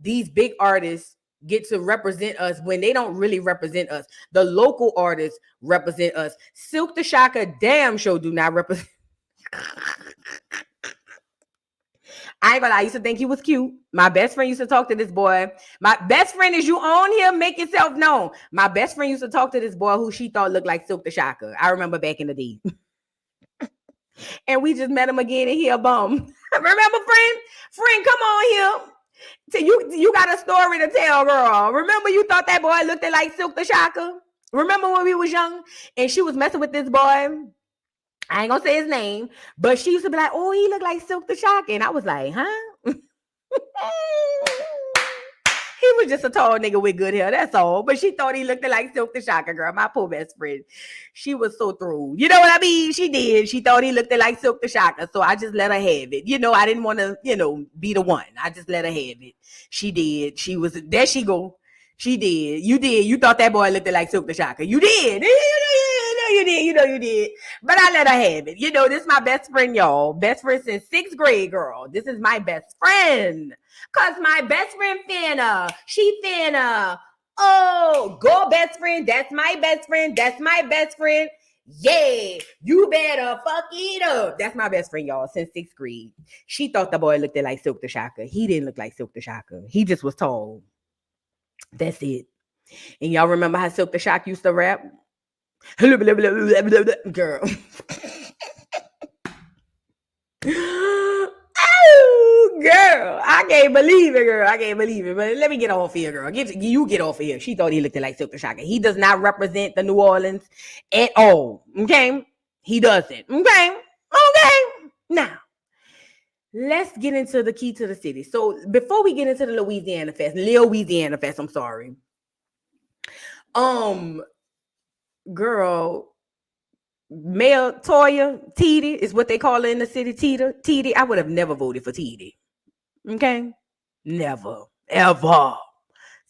these big artists get to represent us when they don't really represent us. The local artists represent us. Silk the Shocker damn sure do not represent. I ain't gonna lie, I used to think he was cute. My best friend used to talk to this boy. My best friend, is you on here? Make yourself known. My best friend used to talk to this boy who she thought looked like Silk the Shocker. I remember back in the day. And we just met him again and he a bum. Remember, friend? Friend, come on here. So you got a story to tell, girl. Remember you thought that boy looked like Silk the Shocker? Remember when we was young and she was messing with this boy? I ain't gonna say his name, but she used to be like, oh, he look like Silk the Shocker. And I was like, huh? He was just a tall nigga with good hair, that's all. But she thought he looked like Silk the Shocker, girl. My poor best friend. She was so through. You know what I mean? She did. She thought he looked like Silk the Shocker. So I just let her have it. You know, I didn't want to, be the one. I just let her have it. She did. She was, there she go. She did. You did. You thought that boy looked like Silk the Shocker. You did. You did. But I let her have it. This is my best friend, y'all. Best friend since 6th grade, girl. This is my best friend. Cause my best friend finna. She finna. Oh, go best friend. That's my best friend. That's my best friend. Yeah, you better fuck it up. That's my best friend, y'all, since 6th grade. She thought the boy looked like Silk the Shocker. He didn't look like Silk the Shocker. He just was tall. That's it. And y'all remember how Silk the Shock used to rap? Girl. Oh, girl. I can't believe it, girl. I can't believe it. But let me get off here, girl. You get off of here. She thought he looked like Silk the Shocker. He does not represent the New Orleans at all. Okay? He doesn't. Okay? Now, let's get into the key to the city. So before we get into the Lil Weezyana Fest, I'm sorry. Girl, Mayor Toya, Titi is what they call her in the city, Titi. I would have never voted for Titi. Okay? Never. Ever.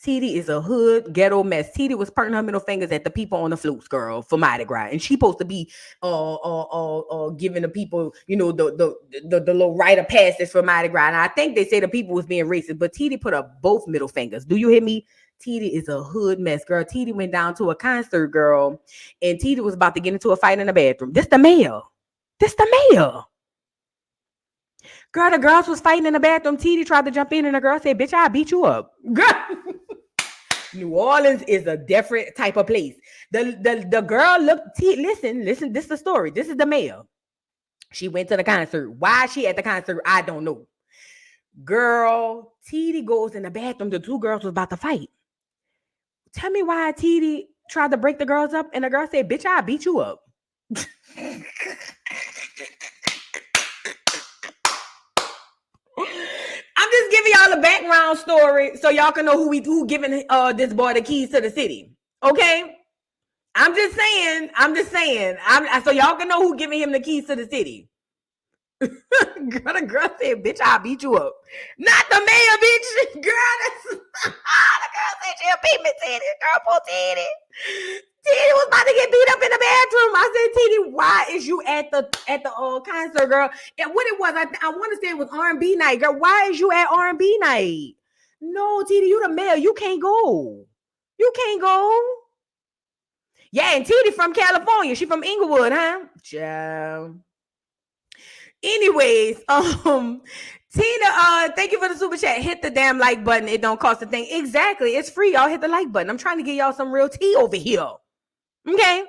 Titi is a hood ghetto mess. Titi was pointing her middle fingers at the people on the floats, girl, for Mardi Gras. And she supposed to be giving the people, the little rite of passage for Mardi Gras. And I think they say the people was being racist, but Titi put up both middle fingers. Do you hear me? Titi is a hood mess, girl. Titi went down to a concert, girl, and Titi was about to get into a fight in the bathroom. This the mayor. Girl, the girls was fighting in the bathroom. Titi tried to jump in, and the girl said, bitch, I'll beat you up. Girl. New Orleans is a different type of place. The girl looked, listen, this is the story. This is the mayor. She went to the concert. Why she at the concert, I don't know. Girl, Titi goes in the bathroom. The two girls was about to fight. Tell me why Titi tried to break the girls up, and the girl said, bitch, I'll beat you up. I'm just giving y'all a background story so y'all can know who giving this boy the keys to the city. Okay? I'm just saying. So y'all can know who giving him the keys to the city. The girl said, bitch, I'll beat you up. Not the mayor, bitch. Girl, the girl said she'll beat me, Titi. Girl, poor Titi. Titi was about to get beat up in the bathroom. I said, Titi, why is you at the concert, girl? And what it was, I want to say it was R&B night, girl. Why is you at R&B night? No, Titi, you the mayor. You can't go. Yeah, and Titi from California. She from Inglewood, huh? Ciao. Anyways, Tina, thank you for the super chat. Hit the damn like button. It don't cost a thing. Exactly. It's free. Y'all hit the like button. I'm trying to get y'all some real tea over here. Okay?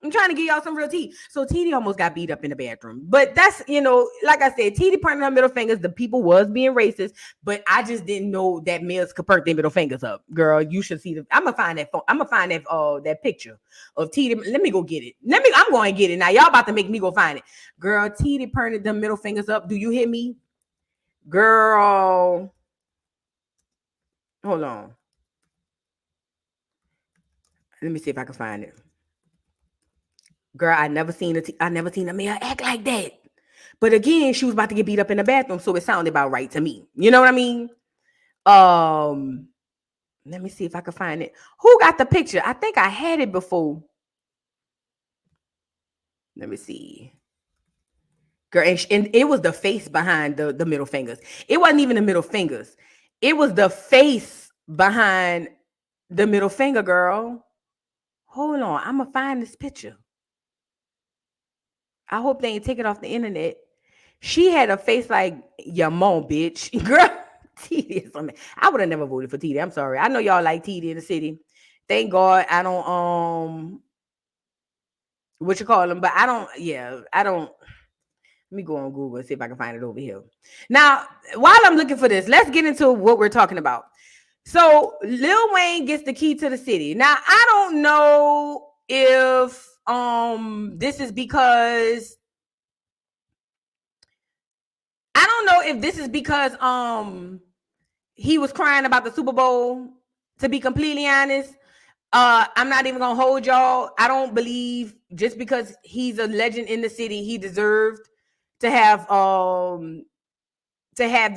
I'm trying to get y'all some real tea. So Titi almost got beat up in the bathroom. But that's, like I said, Titi pointing her middle fingers. The people was being racist, but I just didn't know that males could point their middle fingers up. Girl, you should see I'm gonna find that phone. I'm gonna find that picture of Titi. Let me go get it. I'm going to get it. Now y'all about to make me go find it. Girl, Titi pointed them middle fingers up. Do you hear me? Girl. Hold on. Let me see if I can find it. Girl, I never seen a male act like that. But again, she was about to get beat up in the bathroom, so it sounded about right to me. You know what I mean? Let me see if I can find it. Who got the picture? I think I had it before. Let me see. Girl, and it was the face behind the middle fingers. It wasn't even the middle fingers. It was the face behind the middle finger, girl. Hold on. I'm going to find this picture. I hope they ain't take it off the internet. She had a face like your mom, bitch. Girl, Titi is something. I would have never voted for Titi. I'm sorry. I know y'all like Titi in the city. Thank God I don't, what you call them, but I don't. Let me go on Google and see if I can find it over here. Now, while I'm looking for this, let's get into what we're talking about. So Lil Wayne gets the key to the city. Now, I don't know if this is because he was crying about the Super Bowl, to be completely honest. I'm not even gonna hold y'all. I don't believe just because he's a legend in the city, he deserved to have the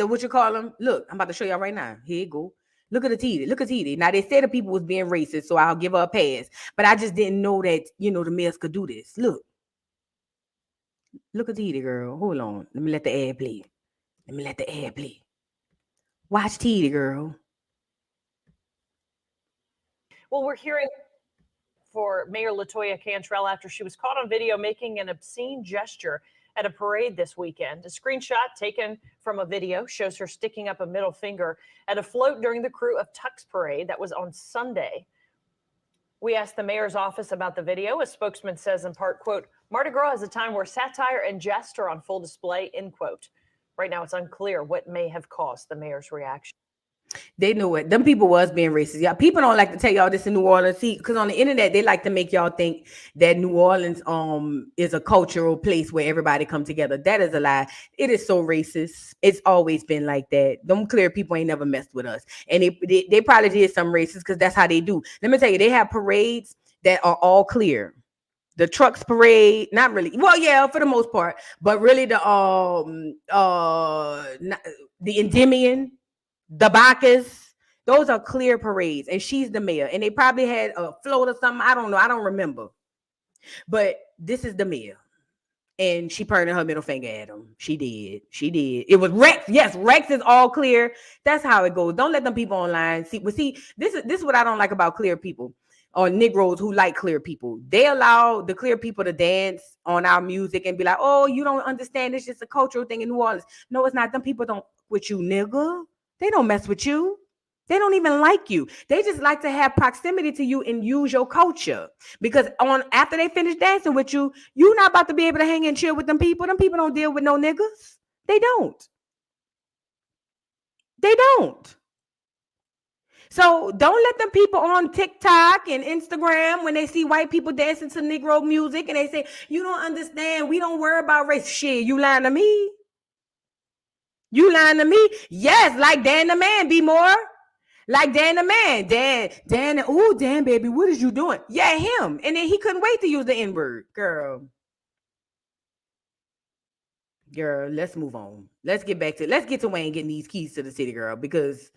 what you call him. Look, I'm about to show y'all right now. Here you go. Look at the TD. Look at TD. Now they said the people was being racist, so I'll give her a pass. But I just didn't know that the males could do this. Look at TD, girl. Hold on. Let me let the ad play. Watch TD, girl. Well, we're hearing for Mayor LaToya Cantrell after she was caught on video making an obscene gesture at a parade this weekend. A screenshot taken from a video shows her sticking up a middle finger at a float during the Crew of Tucks parade that was on Sunday. We asked the mayor's office about the video. A spokesman says in part, quote, Mardi Gras is a time where satire and jest are on full display, end quote. Right now, it's unclear what may have caused the mayor's reaction. They knew it. Them people was being racist. Y'all, people don't like to tell y'all this in New Orleans. See, because on the internet, they like to make y'all think that New Orleans is a cultural place where everybody come together. That is a lie. It is so racist. It's always been like that. Them clear people ain't never messed with us. And they probably did some racist because that's how they do. Let me tell you, they have parades that are all clear. The trucks parade, not really. Well, yeah, for the most part, but really the Endymion, the Bacchus, those are clear parades, and she's the mayor. And they probably had a float or something. I don't know. I don't remember. But this is the mayor. And she pointed her middle finger at him. She did. It was Rex. Yes, Rex is all clear. That's how it goes. Don't let them people online see. This is what I don't like about clear people or Negroes who like clear people. They allow the clear people to dance on our music and be like, oh, you don't understand. It's just a cultural thing in New Orleans. No, it's not. Them people don't with you, nigga. They don't mess with you. They don't even like you. They just like to have proximity to you and use your culture. Because after they finish dancing with you, you're not about to be able to hang and chill with them people. Them people don't deal with no niggas. They don't. So don't let them people on TikTok and Instagram, when they see white people dancing to Negro music and they say, you don't understand. We don't worry about race. Shit, you lying to me? Yes, like Dan the Man, be more. Like Dan the Man. Dan, oh, Dan, baby, what is you doing? Yeah, him. And then he couldn't wait to use the N-word. Girl, let's move on. Let's get to Wayne getting these keys to the city, girl, because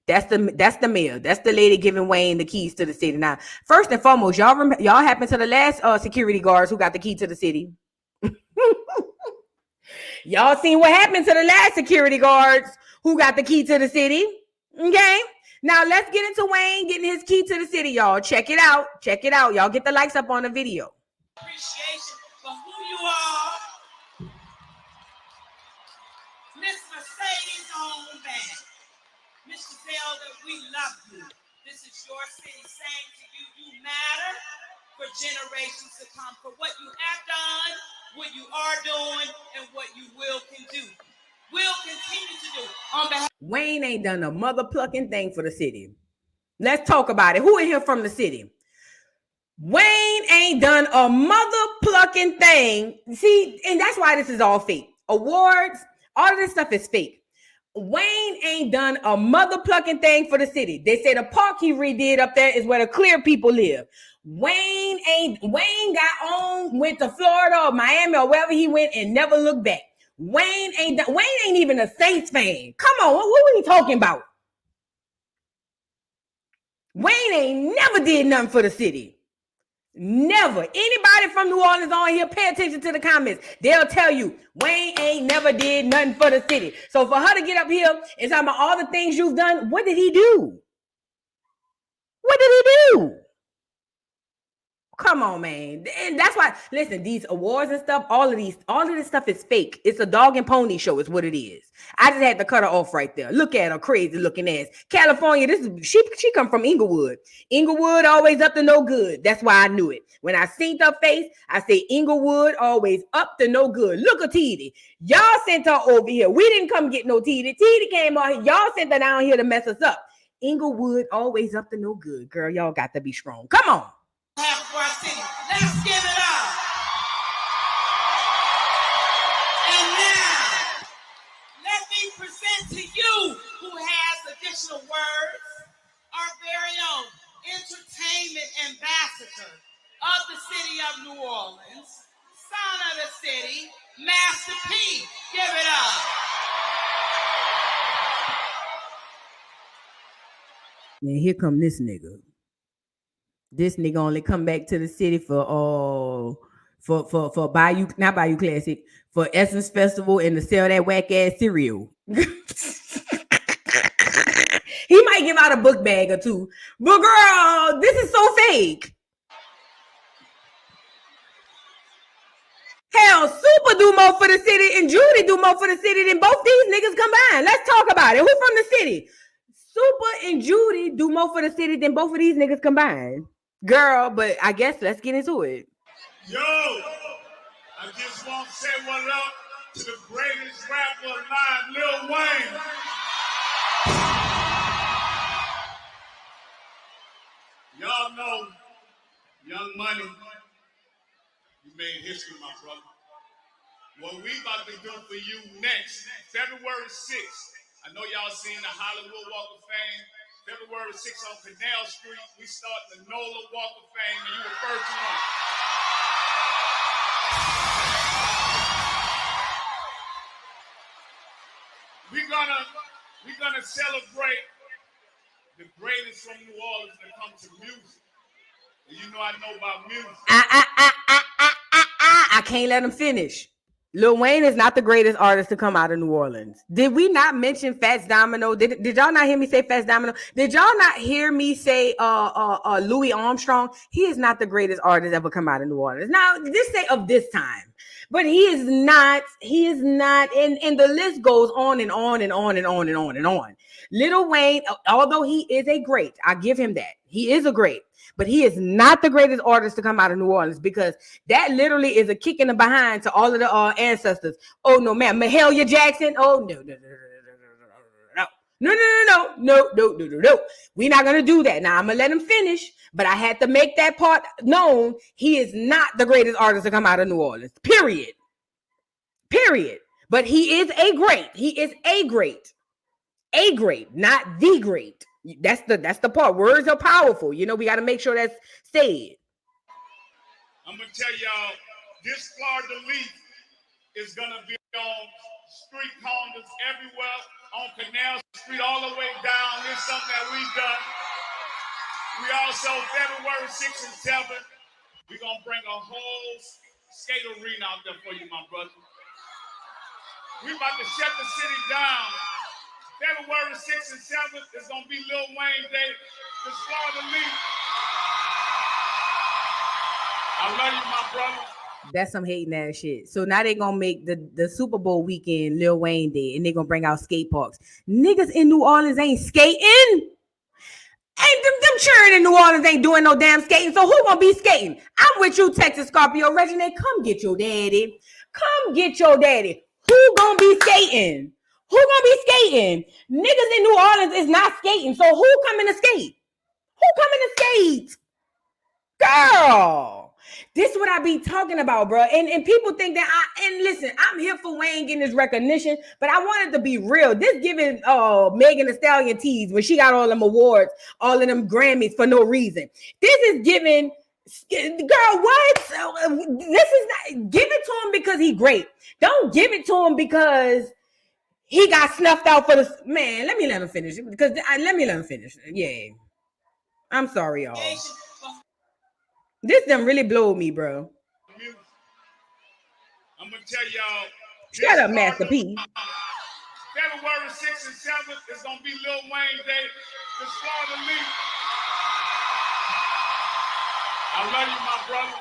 that's the mayor. That's the lady giving Wayne the keys to the city. Now, first and foremost, y'all happen to the last security guards who got the key to the city. Y'all seen what happened to the last security guards who got the key to the city. Okay. Now let's get into Wayne getting his key to the city, y'all. Check it out. Y'all get the likes up on the video. Appreciation for who you are. Miss Mercedes on back. Mr. Zelda, we love you. This is your city saying to you, you matter for generations to come, for what you have done, what you are doing, and what you will continue to do. On behalf Wayne ain't done a mother plucking thing for the city. Let's talk about it. Who in here from the city? Wayne ain't done a mother plucking thing. See, and that's why this is all fake. Awards, all of this stuff is fake. Wayne ain't done a mother plucking thing for the city. They say the park he redid up there is where the clear people live. Wayne went to Florida or Miami or wherever he went and never looked back. Wayne ain't even a Saints fan. Come on, what are we talking about? Wayne ain't never did nothing for the city. Never. Anybody from New Orleans on here, pay attention to the comments. They'll tell you Wayne ain't never did nothing for the city. So for her to get up here and talk about all the things you've done, what did he do? Come on, man. And that's why, listen, these awards and stuff, all of this stuff is fake. It's a dog and pony show is what it is. I just had to cut her off right there. Look at her crazy looking ass. California, she come from Inglewood. Inglewood always up to no good. That's why I knew it. When I seen her face, I say Inglewood always up to no good. Look at Titi. Y'all sent her over here. We didn't come get no Titi. Titi came out here. Y'all sent her down here to mess us up. Inglewood always up to no good. Girl, y'all got to be strong. Come on. Have for our city. Let's give it up. And now, let me present to you who has additional words, our very own entertainment ambassador of the city of New Orleans, son of the city, Master P. Give it up. And here come this nigga. This nigga only come back to the city for Bayou, not Bayou Classic, for Essence Festival and to sell that whack ass cereal. He might give out a book bag or two, but girl, this is so fake. Hell, Super do more for the city and Judy do more for the city than both these niggas combined. Let's talk about it. Who from the city? Super and Judy do more for the city than both of these niggas combined. Girl, but I guess let's get into it. Yo, I just want to say what up to the greatest rapper alive, Lil Wayne. Y'all know Young Money, you made history, my brother. What we about to do for you next, February 6th, I know y'all seen the Hollywood Walk of Fame. February 6th on Canal Street, we start the NOLA Walk of Fame, and you the first one. We're gonna celebrate the greatest from New Orleans when it comes to music. And you know I know about music. I can't let him finish. Lil Wayne is not the greatest artist to come out of New Orleans. Did we not mention Fats Domino? Did y'all not hear me say Fats Domino? Did y'all not hear me say Louis Armstrong? He is not the greatest artist ever come out of New Orleans. Now, this say of this time. But he is not, and the list goes on and on and on and on and on and on. Lil Wayne, although he is a great, I give him that. He is a great, but he is not the greatest artist to come out of New Orleans because that literally is a kick in the behind to all of the ancestors. Oh, no, ma'am. Mahalia Jackson. Oh, no. No. We're not going to do that. Now, I'm going to let him finish, but I had to make that part known. He is not the greatest artist to come out of New Orleans. Period. But he is a great. He is a great. A great, not the great. That's the part. Words are powerful. You know, we got to make sure that's said. I'm going to tell y'all, this Florida Leaf is going to be on street corners everywhere, on Canal Street, all the way down. It's something that we've done. We also, February 6th and 7th, we're going to bring a whole skate arena out there for you, my brother. We about to shut the city down. February 6th and 7th is going to be Lil Wayne Day. The Florida Leaf. I love you, my brother. That's some hating ass shit. So now they gonna make the Super Bowl weekend Lil Wayne Day, and they gonna bring out skate parks. Niggas in New Orleans ain't skating. Ain't them cheering in New Orleans ain't doing no damn skating. So who gonna be skating? I'm with you, Texas Scorpio Regiment. Come get your daddy. Come get your daddy. Who gonna be skating? Who gonna be skating? Niggas in New Orleans is not skating. So who coming to skate? Who coming to skate? Girl, this is what I be talking about, bro. And people think that and listen, I'm here for Wayne getting his recognition, but I wanted to be real. This giving Megan Thee Stallion tease when she got all them awards, all of them Grammys for no reason. This is giving, girl, what? This is not, give it to him because he's great. Don't give it to him because he got snuffed out for the, man, let him finish. Because let me let him finish. Yeah. I'm sorry, y'all. This done really blow me, bro. I'm going to tell y'all. Shut up, Master P. February 6th and 7th is going to be Lil Wayne Day. The Florida Leaf. I love you, my brother.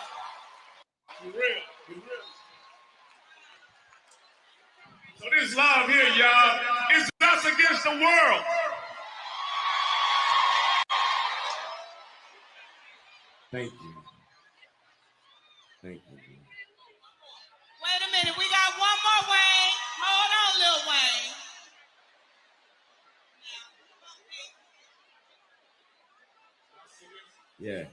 For real. So this love here, y'all, is us against the world. Thank you. Thank you. Wait a minute, we got one more Wayne. Hold on, Lil Wayne. Yeah.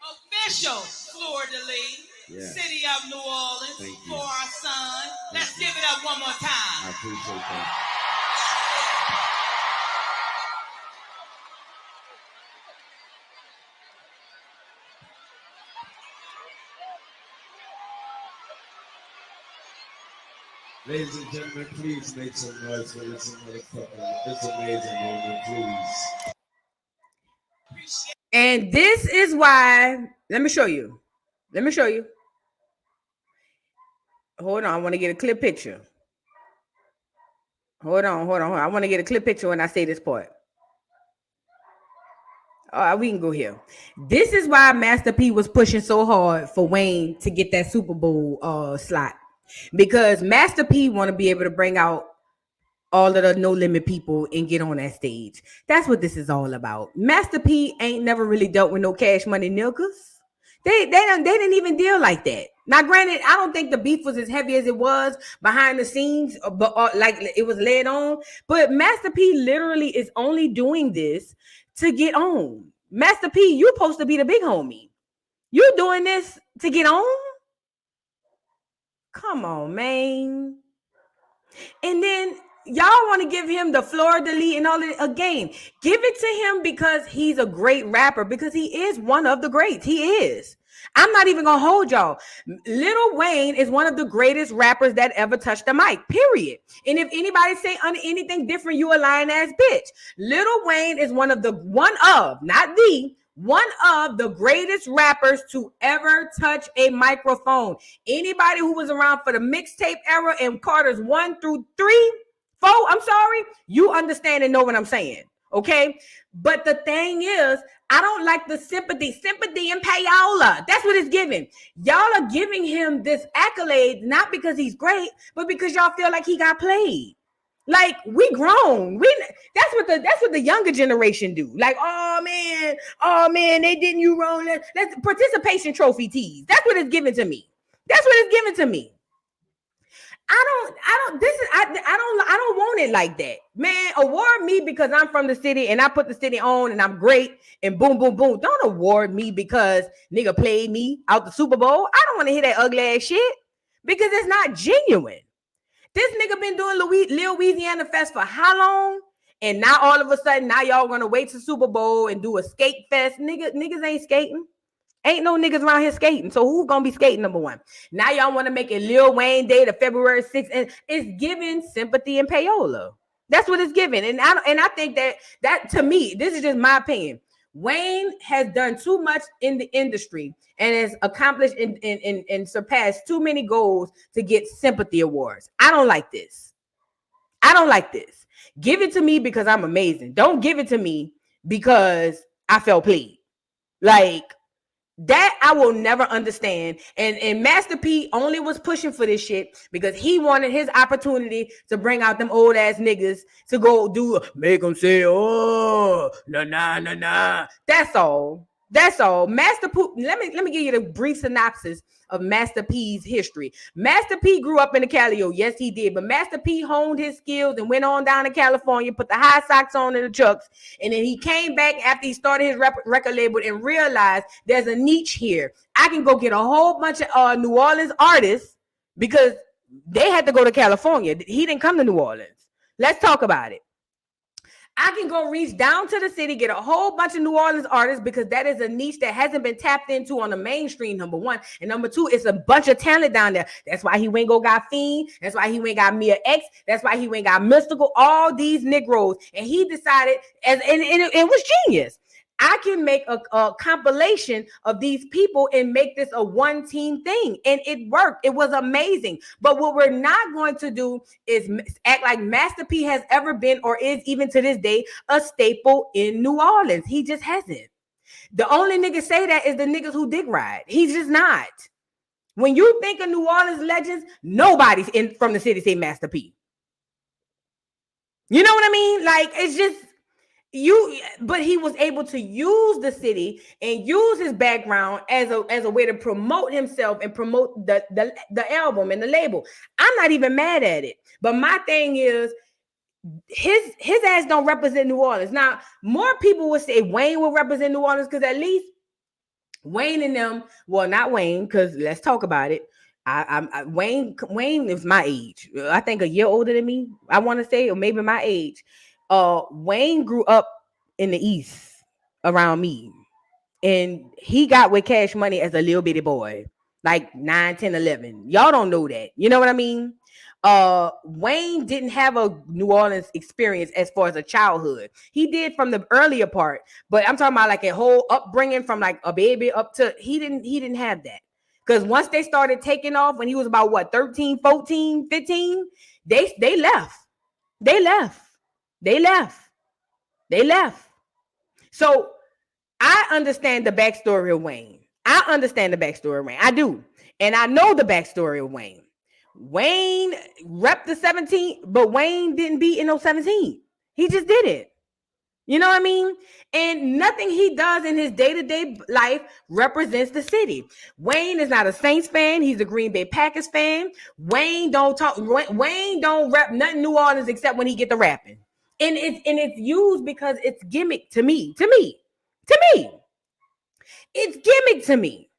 Official fleur-de-lis, city of New Orleans, for our son. Let's give it up one more time. I appreciate that. Ladies and gentlemen, please make some noise for this amazing moment, please. And this is why, let me show you. Hold on, I want to get a clear picture. Hold on. I want to get a clear picture when I say this part. We can go here. This is why Master P was pushing so hard for Wayne to get that Super Bowl slot. Because Master P want to be able to bring out all of the No Limit people and get on that stage. That's what this is all about. Master P ain't never really dealt with no Cash Money niggas. They didn't even deal like that. Now, granted, I don't think the beef was as heavy as it was behind the scenes, but like it was led on. But Master P literally is only doing this to get on. Master P, you supposed to be the big homie. You doing this to get on? Come on, man. And then y'all want to give him the fleur-de-lis and all of it again. Give it to him because he's a great rapper, because he is one of the greats. He is. I'm not even going to hold y'all. Lil Wayne is one of the greatest rappers that ever touched the mic, period. And if anybody say anything different, you a lying ass bitch. Lil Wayne is one of the greatest rappers to ever touch a microphone. Anybody who was around for the mixtape era and Carter's 1 through 3, 4, I'm sorry, you understand and know what I'm saying. Okay, but the thing is, I don't like the sympathy and payola. That's what it's giving. Y'all are giving him this accolade not because he's great, but because y'all feel like he got played. Like, we grown. That's what the younger generation do. Like, oh man, they didn't you wrong. Let's participation trophy tease. That's what it's giving to me. I don't want it like that. Man, award me because I'm from the city and I put the city on and I'm great and boom, boom, boom. Don't award me because nigga played me out the Super Bowl. I don't want to hear that ugly ass shit because it's not genuine. This nigga been doing Lil Weezyana Fest for how long? And now all of a sudden, now y'all gonna wait to Super Bowl and do a skate fest. Niggas ain't skating. Ain't no niggas around here skating. So who's gonna be skating, number one? Now y'all want to make it Lil Wayne Day to February 6th, and it's giving sympathy and payola. That's what it's giving. And I think that to me, this is just my opinion. Wayne has done too much in the industry and has accomplished and surpassed too many goals to get sympathy awards. I don't like this. Give it to me because I'm amazing. Don't give it to me because I felt played. Like, that I will never understand. And Master P only was pushing for this shit because he wanted his opportunity to bring out them old ass niggas to go make them say, oh, nah. That's all. Master P, let me give you the brief synopsis of Master P's history. Master P grew up in the Cali. Yes, he did. But Master P honed his skills and went on down to California, put the high socks on and the chucks. And then he came back after he started his record label and realized there's a niche here. I can go get a whole bunch of New Orleans artists because they had to go to California. He didn't come to New Orleans. Let's talk about it. I can go reach down to the city, get a whole bunch of New Orleans artists because that is a niche that hasn't been tapped into on the mainstream, number one. And number two, it's a bunch of talent down there. That's why he went got Fiend. That's why he went got Mia X. That's why he went got Mystical, all these Negroes. And he decided, and it was genius. I can make a compilation of these people and make this a one team thing. And it worked. It was amazing. But what we're not going to do is act like Master P has ever been or is even to this day a staple in New Orleans. He just hasn't. The only niggas say that is the niggas who dick ride. He's just not. When you think of New Orleans legends, nobody's from the city say Master P. You know what I mean? Like, it's just... but he was able to use the city and use his background as a way to promote himself and promote the album and the label. I'm not even mad at it. But my thing is, his ass don't represent New Orleans. Now, more people would say Wayne will represent New Orleans because at least Wayne and them, well, not Wayne, because let's talk about it. Wayne is my age. I think a year older than me, I want to say, or maybe my age. Wayne grew up in the East around me. And he got with Cash Money as a little bitty boy, like 9, 10, 11. Y'all don't know that. You know what I mean? Wayne didn't have a New Orleans experience as far as a childhood. He did from the earlier part, but I'm talking about like a whole upbringing from like a baby up to he didn't have that. Because once they started taking off when he was about what 13, 14, 15, they left. They left. So I understand the backstory of Wayne. I do. And I know the backstory of Wayne. Wayne repped the 17, but Wayne didn't beat in no 17. He just did it. You know what I mean? And nothing he does in his day-to-day life represents the city. Wayne is not a Saints fan. He's a Green Bay Packers fan. Wayne don't rep nothing New Orleans except when he get the rapping. And it's used because it's gimmick to me. It's gimmick to me.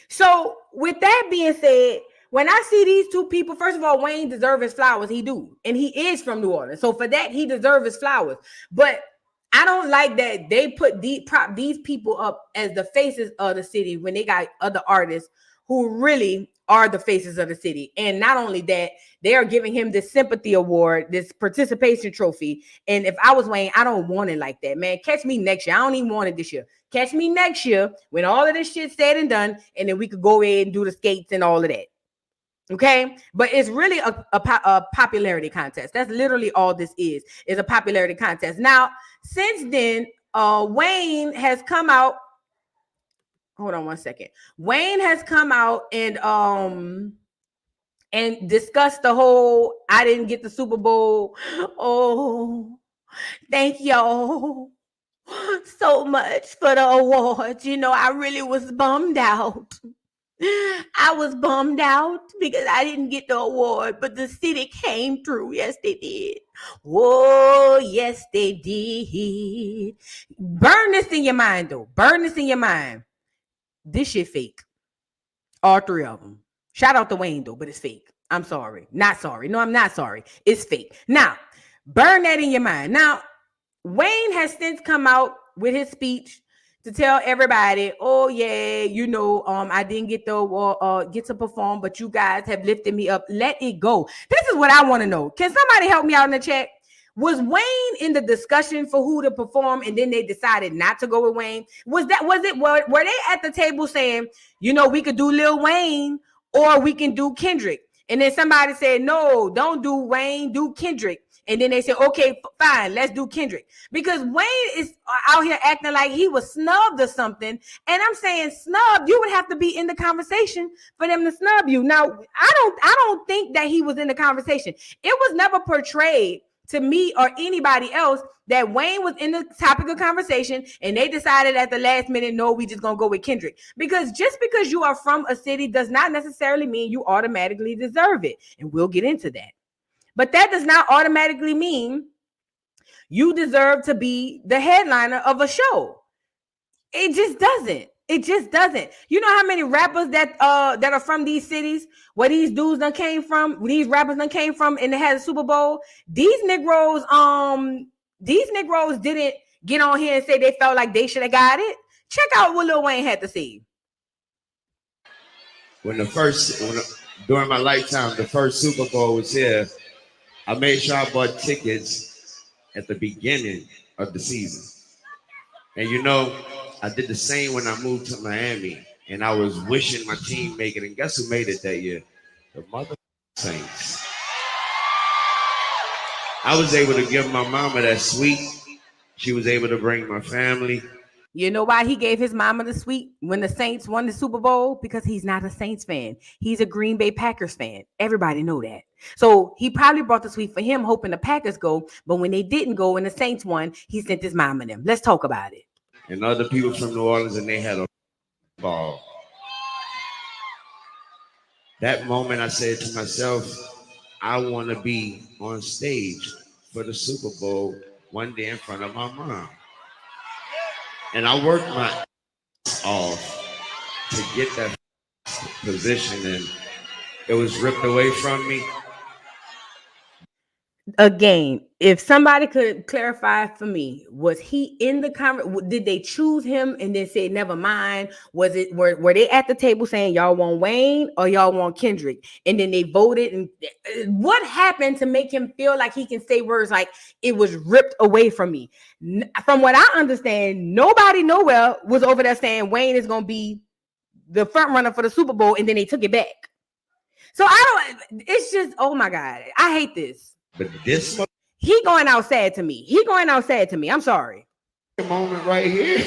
So with that being said, when I see these two people, first of all, Wayne deserves his flowers. He do. And he is from New Orleans. So for that, he deserves his flowers. But I don't like that they put these people up as the faces of the city when they got other artists who really are the faces of the city. And not only that, they are giving him this sympathy award, this participation trophy. And if I was Wayne, I don't want it like that, man. Catch me next year. I don't even want it this year. Catch me next year when all of this shit's said and done, and then we could go ahead and do the skates and all of that. Okay, but it's really a popularity contest. That's literally all this is a popularity contest. Now, since then, Wayne has come out. Hold on one second. Wayne has come out and discussed the whole I didn't get the Super Bowl. Oh, thank y'all so much for the award. You know, I really was bummed out. I was bummed out because I didn't get the award, but the city came through. Yes, they did. Oh, yes, they did. Burn this in your mind, though. Burn this in your mind. This shit fake. All three of them. Shout out to Wayne, though, but it's fake. I'm sorry. Not sorry. No, I'm not sorry. It's fake. Now, burn that in your mind. Now, Wayne has since come out with his speech to tell everybody, oh yeah, you know, I didn't get to perform, but you guys have lifted me up. Let it go. This is what I want to know. Can somebody help me out in the chat? Was Wayne in the discussion for who to perform, and then they decided not to go with Wayne? Were they at the table saying, you know, we could do Lil Wayne or we can do Kendrick? And then somebody said, no, don't do Wayne, do Kendrick. And then they said, okay, fine, let's do Kendrick. Because Wayne is out here acting like he was snubbed or something. And I'm saying, snub, you would have to be in the conversation for them to snub you. Now, I don't think that he was in the conversation. It was never portrayed to me or anybody else that Wayne was in the topic of conversation and they decided at the last minute, no, we just gonna go with Kendrick. Because just because you are from a city does not necessarily mean you automatically deserve it. And we'll get into that. But that does not automatically mean you deserve to be the headliner of a show. It just doesn't. You know how many rappers that are from these cities where these dudes done came from, these rappers done came from, and they had a Super Bowl? These Negroes didn't get on here and say they felt like they should have got it. Check out what Lil Wayne had to say. During my lifetime, the first Super Bowl was here. I made sure I bought tickets at the beginning of the season. And you know, I did the same when I moved to Miami. And I was wishing my team make it. And guess who made it that year? The mother Saints. I was able to give my mama that suite. She was able to bring my family. You know why he gave his mama the suite when the Saints won the Super Bowl? Because he's not a Saints fan. He's a Green Bay Packers fan. Everybody know that. So he probably brought the suite for him, hoping the Packers go. But when they didn't go and the Saints won, he sent his mama them. Let's talk about it. And other people from New Orleans, and they had a ball. That moment I said to myself, I want to be on stage for the Super Bowl one day in front of my mom. And I worked my ass off to get that position, and it was ripped away from me. Again, if somebody could clarify for me, was he in the conversation? Did they choose him and then say never mind? Was it were they at the table saying y'all want Wayne or y'all want Kendrick, and then they voted? And what happened to make him feel like he can say words like it was ripped away from me? From what I understand, nobody nowhere was over there saying Wayne is going to be the front runner for the Super Bowl, and then they took it back. So I don't. It's just, oh my God, I hate this. But this He going out sad to me. He going out sad to me. I'm sorry. moment right here.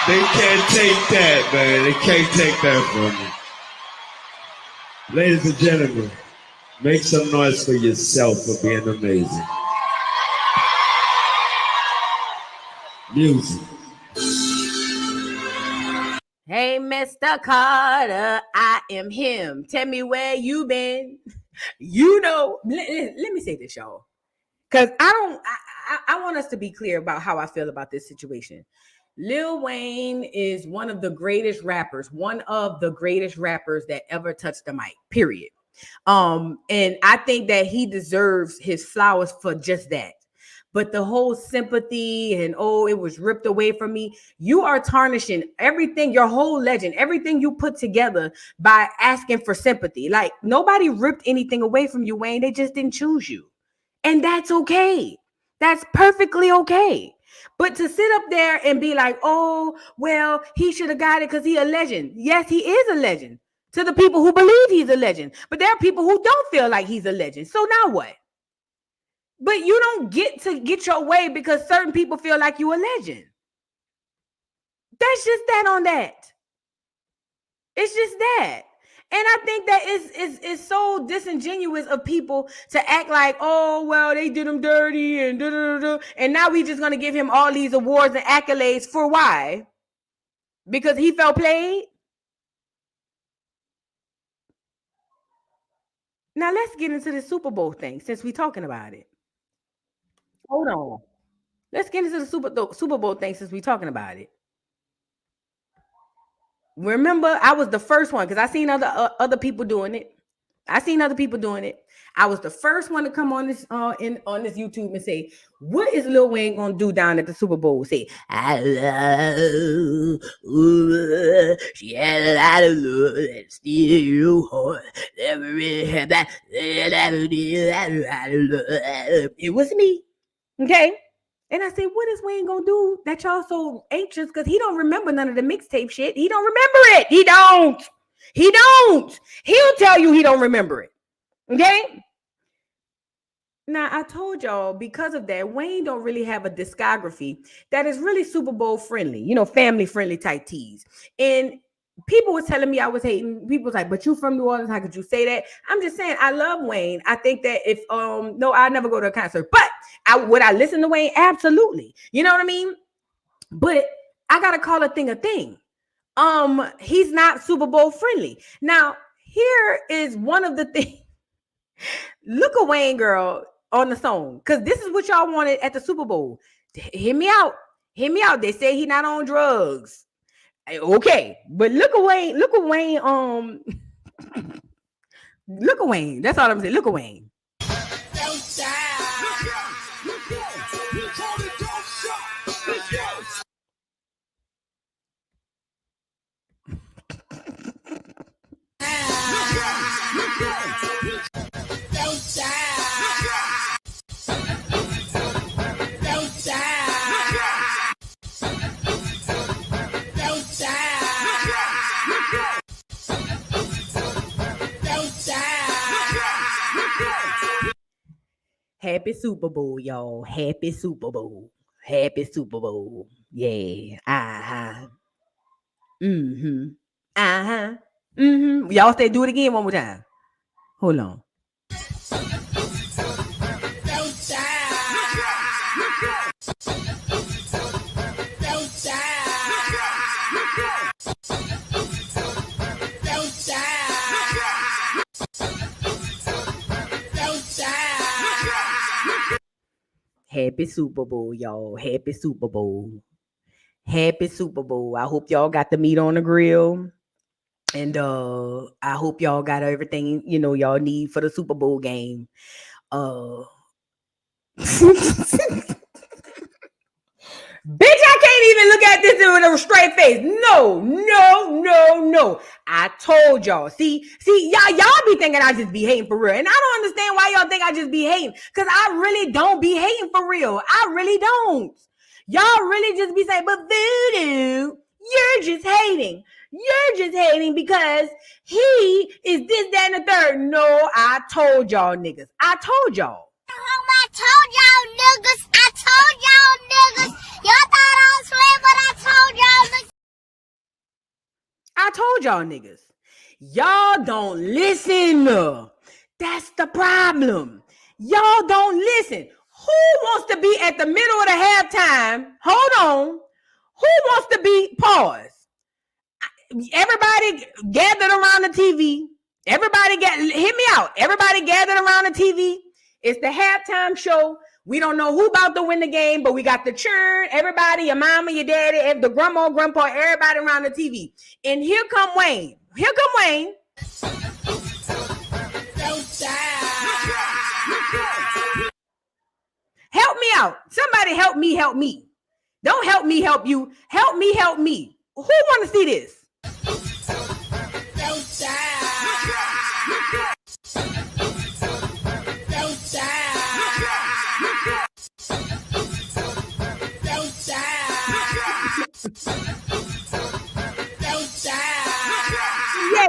They can't take that, man. They can't take that from me. Ladies and gentlemen, make some noise for yourself for being amazing. Music. Hey, Mr. Carter, I am him. Tell me where you been. You know, let me say this, y'all. Because I want us to be clear about how I feel about this situation. Lil Wayne is one of the greatest rappers that ever touched the mic, period. And I think that he deserves his flowers for just that. But the whole sympathy and, oh, it was ripped away from me. You are tarnishing everything, your whole legend, everything you put together by asking for sympathy. Like, nobody ripped anything away from you, Wayne. They just didn't choose you. And that's okay. That's perfectly okay. But to sit up there and be like, oh, well, he should have got it because he's a legend. Yes, he is a legend to the people who believe he's a legend. But there are people who don't feel like he's a legend. So now what? But you don't get to get your way because certain people feel like you're a legend. That's just that on that. It's just that. And I think that is so disingenuous of people to act like, oh, well, they did him dirty and da-da-da-da. And now we just going to give him all these awards and accolades for why? Because he felt played? Now let's get into the Super Bowl thing since we're talking about it. Hold on. Let's get into the Super Bowl thing since we're talking about it. Remember, I was the first one because I seen other people doing it. I was the first one to come on this on this YouTube and say, "What is Lil Wayne gonna do down at the Super Bowl?" Say, "I love, she had a lot of love and steal your heart. Never really had that. It was me." Okay. And I said, what is Wayne gonna do that y'all so anxious? Because he don't remember none of the mixtape shit. He don't remember it. He don't. He'll tell you he don't remember it. Okay. Now, I told y'all because of that, Wayne don't really have a discography that is really Super Bowl friendly, family friendly type teas. And people were telling me I was hating. People was like, but you from New Orleans, how could you say that? I'm just saying, I love Wayne. I think that if, no, I never go to a concert, but would I listen to Wayne? Absolutely. You know what I mean? But I got to call a thing a thing. He's not Super Bowl friendly. Now, here is one of the things. Look at Wayne, girl, on the song, because this is what y'all wanted at the Super Bowl. Hear me out. They say he not on drugs. Okay, but look at Wayne. Look at Wayne. That's all I'm saying. Look at Wayne. Happy Super Bowl, y'all. Happy Super Bowl. Yeah. Y'all say do it again one more time. Hold on. Happy Super Bowl, y'all. Happy Super Bowl. Happy Super Bowl. I hope y'all got the meat on the grill. And I hope y'all got everything, y'all need for the Super Bowl game. Bitch, I can't even look at this with a straight face. No. I told y'all. See, y'all be thinking I just be hating for real. And I don't understand why y'all think I just be hating. Because I really don't be hating for real. I really don't. Y'all really just be saying, but Voodoo, you're just hating. You're just hating because he is this, that, and the third. No, I told y'all niggas. I told y'all. I told y'all niggas. Y'all thought I was playing, but I told y'all niggas. Y'all don't listen. That's the problem. Y'all don't listen. Who wants to be at the middle of the halftime? Hold on. Who wants to be pause? Everybody gathered around the TV. Hit me out. Everybody gathered around the TV. It's the halftime show. We don't know who about to win the game, but we got the churn. Everybody, your mama, your daddy, the grandma, grandpa, everybody around the TV. And here come Wayne. Help me out. Somebody help me. Don't help me help you. Help me. Who want to see this?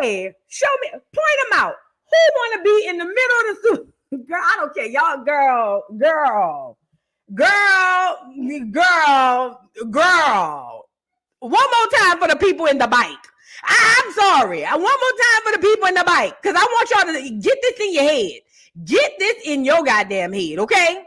Yeah, show me, point them out. Who want to be in the middle of the suit? Girl, I don't care. Y'all, girl. One more time for the people in the bike. I'm sorry. One more time for the people in the bike. Because I want y'all to get this in your head. Get this in your goddamn head, okay?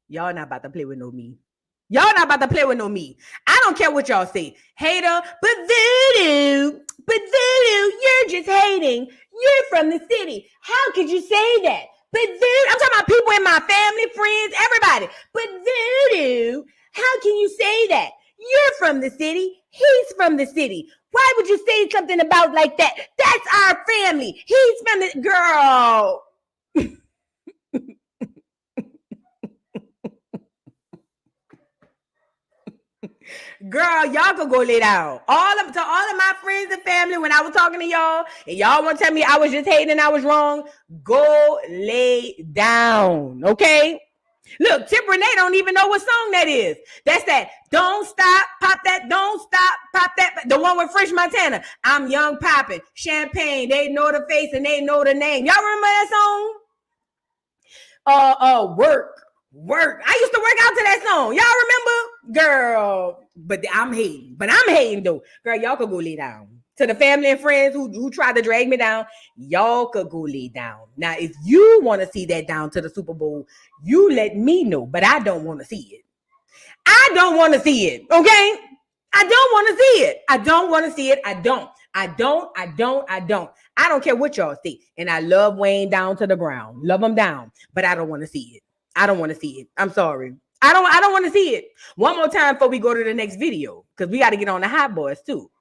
Y'all not about to play with no me. I don't care what y'all say. Hater, but Voodoo, you're just hating. You're from the city. How could you say that? But Voodoo, I'm talking about people in my family, friends, everybody. But Voodoo, how can you say that? You're from the city. He's from the city. Why would you say something about like that? That's our family. He's from the girl. Girl, y'all could go lay down. All of my friends and family, when I was talking to y'all, and y'all want to tell me I was just hating and I was wrong, go lay down, okay? Look, Tip Renee don't even know what song that is. That's that. Don't stop, pop that. Don't stop, pop that. The one with French Montana. I'm young poppin', champagne. They know the face and they know the name. Y'all remember that song? Work. I used to work out to that song. Y'all remember? Girl, but I'm hating though. Girl, y'all could go lay down. To the family and friends who tried to drag me down, y'all could go lay down. Now, if you want to see that down to the Super Bowl, you let me know, but I don't want to see it. I don't want to see it, okay? I don't want to see it. I don't want to see it. I don't care what y'all see. And I love Wayne down to the ground. Love him down, but I don't want to see it. I don't want to see it. I'm sorry. I don't want to see it. One more time before we go to the next video, because we got to get on the Hotboys too.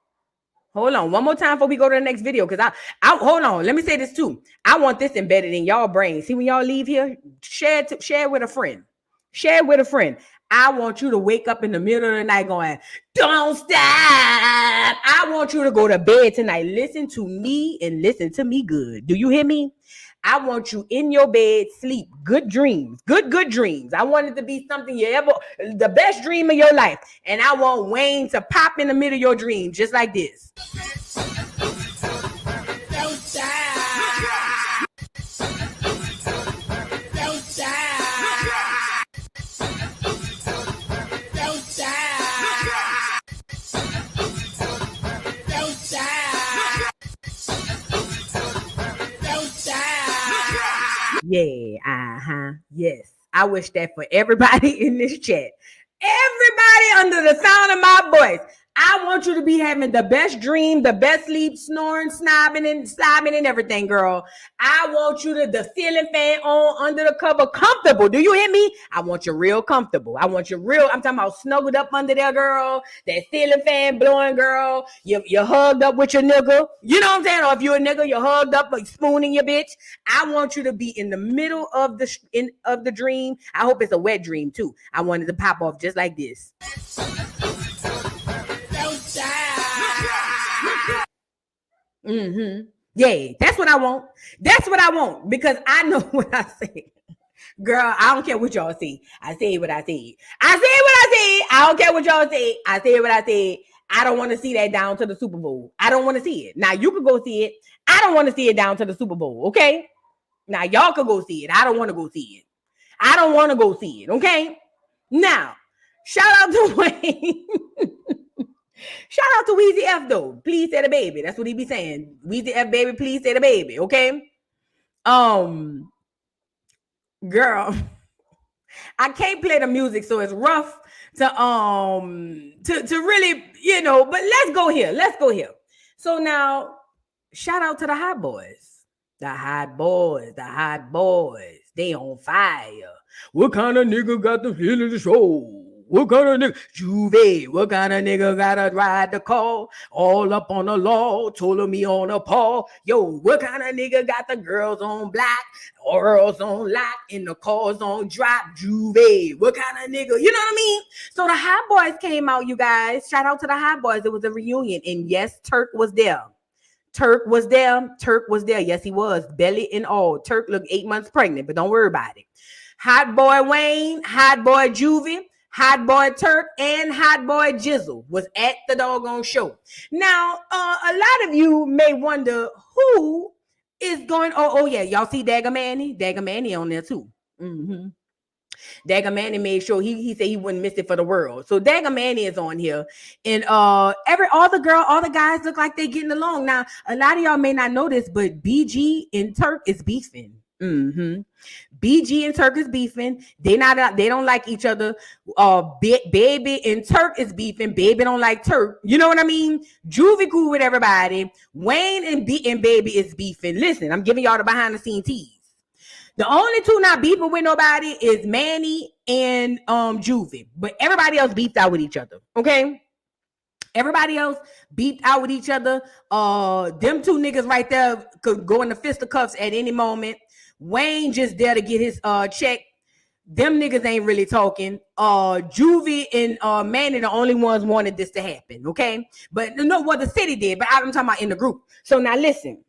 Hold on. One more time before we go to the next video, because I hold on. Let me say this too. I want this embedded in y'all brain. See, when y'all leave here, share with a friend. Share with a friend. I want you to wake up in the middle of the night going, don't stop. I want you to go to bed tonight. Listen to me and listen to me good. Do you hear me? I want you in your bed, sleep, good dreams, good dreams. I want it to be something the best dream of your life. And I want Wayne to pop in the middle of your dream, just like this. Don't stop. Don't stop. Don't stop. Don't stop. Don't stop. Yeah, yes, I wish that for everybody in this chat. Everybody under the sound of my voice. I want you to be having the best dream, the best sleep, snoring, snobbing, and slobbing and everything, girl. I want you to the ceiling fan on under the cover, comfortable. Do you hear me? I want you real comfortable. I want you real. I'm talking about snuggled up under there, girl. That ceiling fan blowing, girl. You're hugged up with your nigga. You know what I'm saying? Or if you're a nigga, you're hugged up, like spooning your bitch. I want you to be in the middle of the dream. I hope it's a wet dream too. I want it to pop off just like this. Yeah, that's what I want. That's what I want because I know what I say. Girl, I don't care what y'all say. I say what I say. I say what I say. I don't care what y'all say. I say what I say. I don't want to see that down to the Super Bowl. I don't want to see it. Now you can go see it. I don't want to see it down to the Super Bowl. Okay. Now y'all can go see it. I don't want to go see it. I don't want to go see it. Okay. Now, shout out to Wayne. Shout out to Weezy F though. Please say the baby. That's what he be saying. Weezy F baby, please say the baby. Okay. Girl, I can't play the music, so it's rough to really, you know, but let's go here. Let's go here. So now, shout out to the Hot Boys. The Hot Boys, the Hot Boys. They on fire. What kind of nigga got the feeling to show? What kind of nigga? Juve. What kind of nigga gotta ride the call? All up on the law, told me on a paw. Yo, what kind of nigga got the girls on black, girls on lock, and the cars on drop? Juve. What kind of nigga? You know what I mean? So the Hot Boys came out, you guys. Shout out to the Hot Boys. It was a reunion, and yes, Turk was there. Turk was there. Turk was there. Yes, he was. Belly and all. Turk looked 8 months pregnant, but don't worry about it. Hot Boy Wayne, Hot Boy Juvie, Hot Boy Turk, and Hot Boy Jizzle was at the doggone show. Now, a lot of you may wonder who is going. Oh yeah, y'all see Dagger Manny? Dagger Manny on there too. Dagger Manny made sure he said he wouldn't miss it for the world. So Dagger Manny is on here, and all the guys look like they're getting along. Now, a lot of y'all may not know this, but BG and Turk is beefing. BG and Turk is beefing. They don't like each other. Baby and Turk is beefing. Baby don't like Turk. You know what I mean? Juvie cool with everybody. Wayne and Baby is beefing. Listen, I'm giving y'all the behind the scene tease. The only two not beefing with nobody is Manny and Juvie, but everybody else beefed out with each other. Okay. Everybody else beefed out with each other. Them two niggas right there could go in the fisticuffs at any moment. Wayne just there to get his check. Them niggas ain't really talking. Juvie and Manny the only ones wanted this to happen, okay? But no, what the city did, but I'm talking about in the group. So now listen.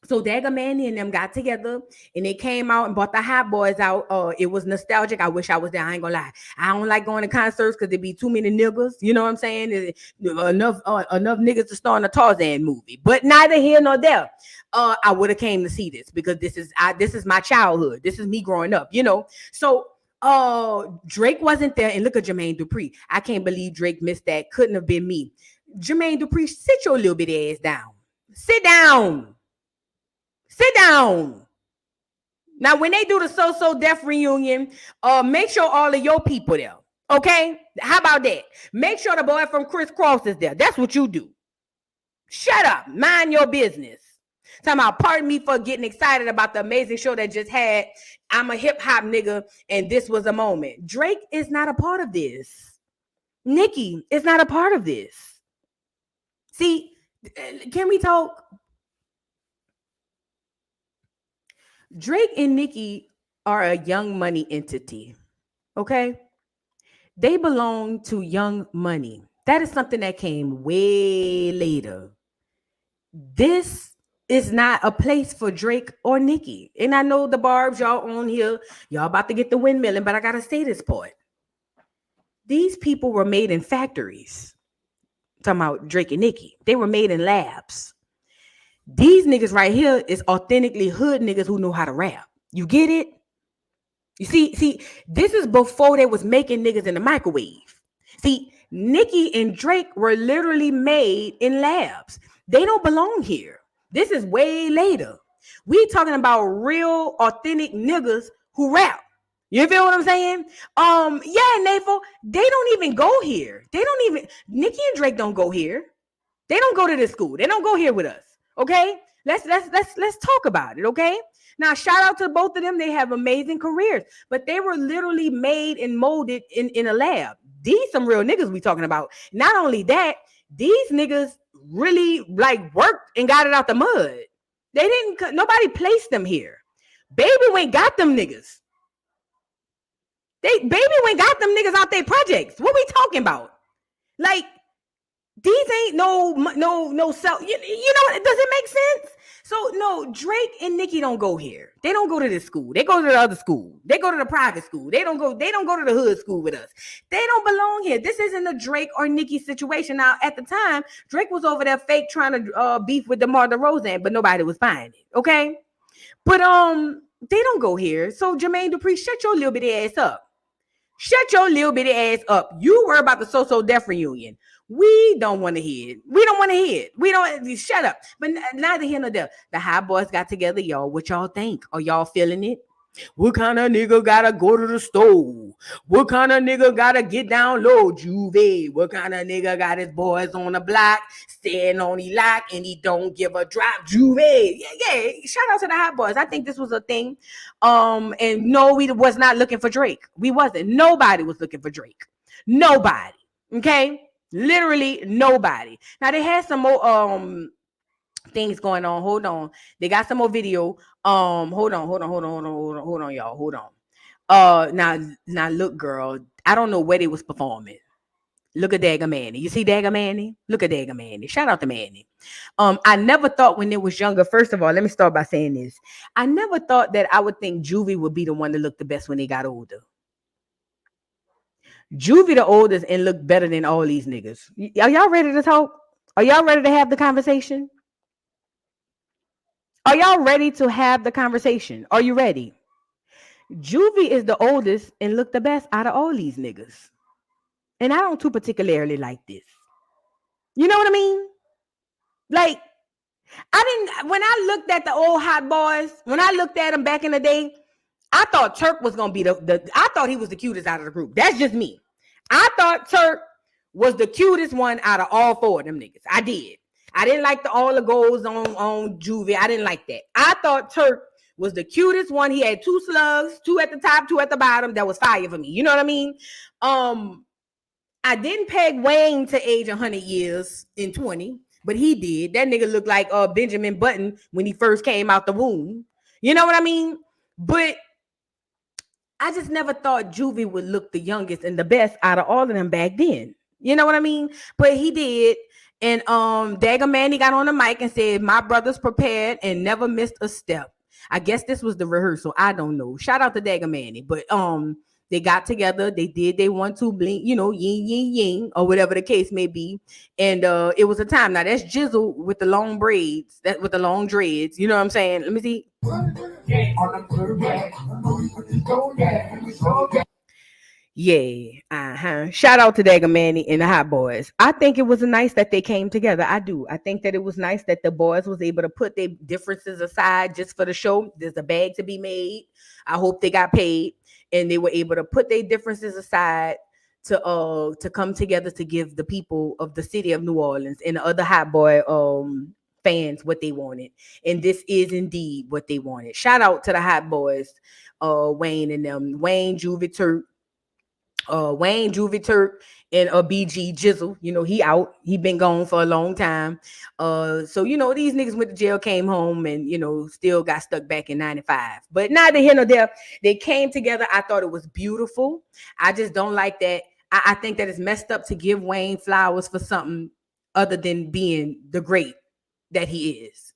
So Dagger Manny and them got together and they came out and brought the Hot Boys out. It was nostalgic. I wish I was there. I ain't gonna lie. I don't like going to concerts because there be too many niggas. You know what I'm saying? Enough niggas to star in a Tarzan movie. But neither here nor there. I would have came to see this because this is my childhood. This is me growing up, you know. So Drake wasn't there. And look at Jermaine Dupri. I can't believe Drake missed that. Couldn't have been me. Jermaine Dupri, sit your little bit ass down. Sit down. Sit down. Now, when they do the So Def reunion, make sure all of your people there. Okay? How about that? Make sure the boy from Criss Cross is there. That's what you do. Shut up. Mind your business. Talking about, pardon me for getting excited about the amazing show that just had. I'm a hip hop nigga, and this was a moment. Drake is not a part of this. Nicki is not a part of this. See, can we talk? Drake and Nicki are a Young Money entity, okay? They belong to Young Money. That is something that came way later. This is not a place for Drake or Nicki. And I know the barbs y'all on here, y'all about to get the windmilling, but I got to say this part. These people were made in factories. I'm talking about Drake and Nicki. They were made in labs. These niggas right here is authentically hood niggas who know how to rap. You get it? You see, this is before they was making niggas in the microwave. See, Nicki and Drake were literally made in labs. They don't belong here. This is way later. We talking about real authentic niggas who rap. You feel what I'm saying? Yeah, Nathal, they don't even go here. They don't even, Nicki and Drake don't go here. They don't go to this school. They don't go here with us. Okay? Let's talk about it, okay? Now, shout out to both of them. They have amazing careers, but they were literally made and molded in a lab. These some real niggas we talking about. Not only that, these niggas really like worked and got it out the mud. They didn't, nobody placed them here. Baby Wayne got them niggas. Baby Wayne got them niggas out their projects. What we talking about? Like, these ain't no self. You know what? Does it make sense? So no, Drake and Nicki don't go here. They don't go to this school. They go to the other school. They go to the private school. They don't go to the hood school with us. They don't belong here. This isn't a Drake or Nicki situation. Now, at the time, Drake was over there fake trying to beef with DeMar DeRozan, but nobody was buying it. Okay, but they don't go here. So Jermaine Dupri, shut your little bitty ass up. Shut your little bitty ass up. You worry about the So Def reunion. We don't want to hear it. We don't want to hear it. We don't. Shut up. But neither here nor there. The Hotboys got together, y'all. What y'all think? Are y'all feeling it? What kind of nigga gotta go to the store? What kind of nigga gotta get down low, Juve? What kind of nigga got his boys on the block, staying on the lock, and he don't give a drop, Juve? Yeah. Shout out to the Hotboys. I think this was a thing. And no, we was not looking for Drake. We wasn't. Nobody was looking for Drake. Nobody. Okay. Literally nobody. Now they had some more things going on. Hold on. They got some more video. Hold on, y'all. Hold on. Now look, girl. I don't know where they was performing. Look at Dagger Manny. You see Dagger Manny? Look at Dagger Manny. Shout out to Manny. I never thought when they was younger. First of all, let me start by saying this. I never thought that I would think Juvie would be the one to look the best when they got older. Juvie the oldest and look better than all these niggas. Are y'all ready to talk? Are y'all ready to have the conversation? Are y'all ready to have the conversation? Are you ready? Juvie is the oldest and look the best out of all these niggas. And I don't too particularly like this. You know what I mean? Like, when I looked at the old Hotboys, when I looked at them back in the day, I thought Turk was going to be I thought he was the cutest out of the group. That's just me. I thought Turk was the cutest one out of all four of them niggas. I did. I didn't like all the goals on Juvie. I didn't like that. I thought Turk was the cutest one. He had 2 slugs, 2 at the top, 2 at the bottom. That was fire for me. You know what I mean? I didn't peg Wayne to age 100 years in 20, but he did. That nigga looked like Benjamin Button when he first came out the womb. You know what I mean? But I just never thought Juvie would look the youngest and the best out of all of them back then. You know what I mean? But he did. And Dagger Manny got on the mic and said, "My brother's prepared and never missed a step." I guess this was the rehearsal. I don't know. Shout out to Dagger Manny. But they got together. They did they 1-2 blink, yin, yin, yin, or whatever the case may be. And it was a time. Now that's Jizzle with the long braids, that with the long dreads. You know what I'm saying? Let me see. Yeah. Shout out to Dagger Manny and the Hotboys. I think it was nice that they came together. I do. I think that it was nice that the boys was able to put their differences aside just for the show. There's a bag to be made. I hope they got paid. And they were able to put their differences aside to come together to give the people of the city of New Orleans and the other Hotboy fans what they wanted. And this is indeed what they wanted. Shout out to the Hotboys, Wayne and them. Wayne, Juvie Turk, and BG Jizzle. You know, he out. He been gone for a long time. So, you know, these niggas went to jail, came home, and, you know, still got stuck back in 95. But neither here nor there. They came together. I thought it was beautiful. I just don't like that. I think that it's messed up to give Wayne flowers for something other than being the great that he is.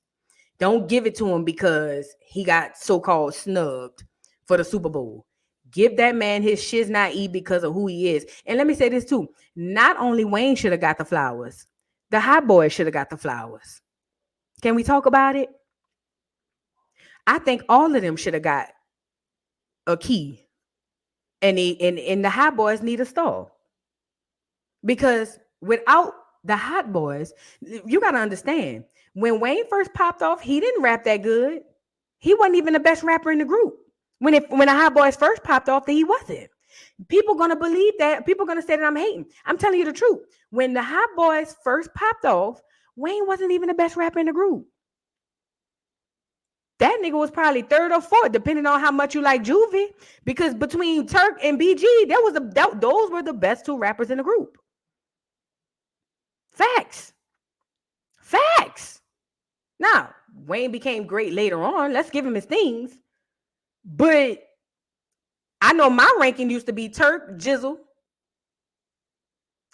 Don't give it to him because he got so-called snubbed for the Super Bowl. Give that man his shiz not eat because of who he is. And let me say this too. Not only Wayne should have got the flowers, the Hotboys should have got the flowers. Can we talk about it? I think all of them should have got a key. And the Hotboys need a star. Because without the Hotboys, you got to understand, when Wayne first popped off, he didn't rap that good. He wasn't even the best rapper in the group. When the Hot Boys first popped off, that he wasn't. People gonna believe that. People gonna say that I'm hating. I'm telling you the truth. When the Hot Boys first popped off, Wayne wasn't even the best rapper in the group. That nigga was probably third or fourth, depending on how much you like Juvie. Because between Turk and BG, those were the best two rappers in the group. Facts. Now, Wayne became great later on. Let's give him his things. But I know my ranking used to be Turk, Jizzle.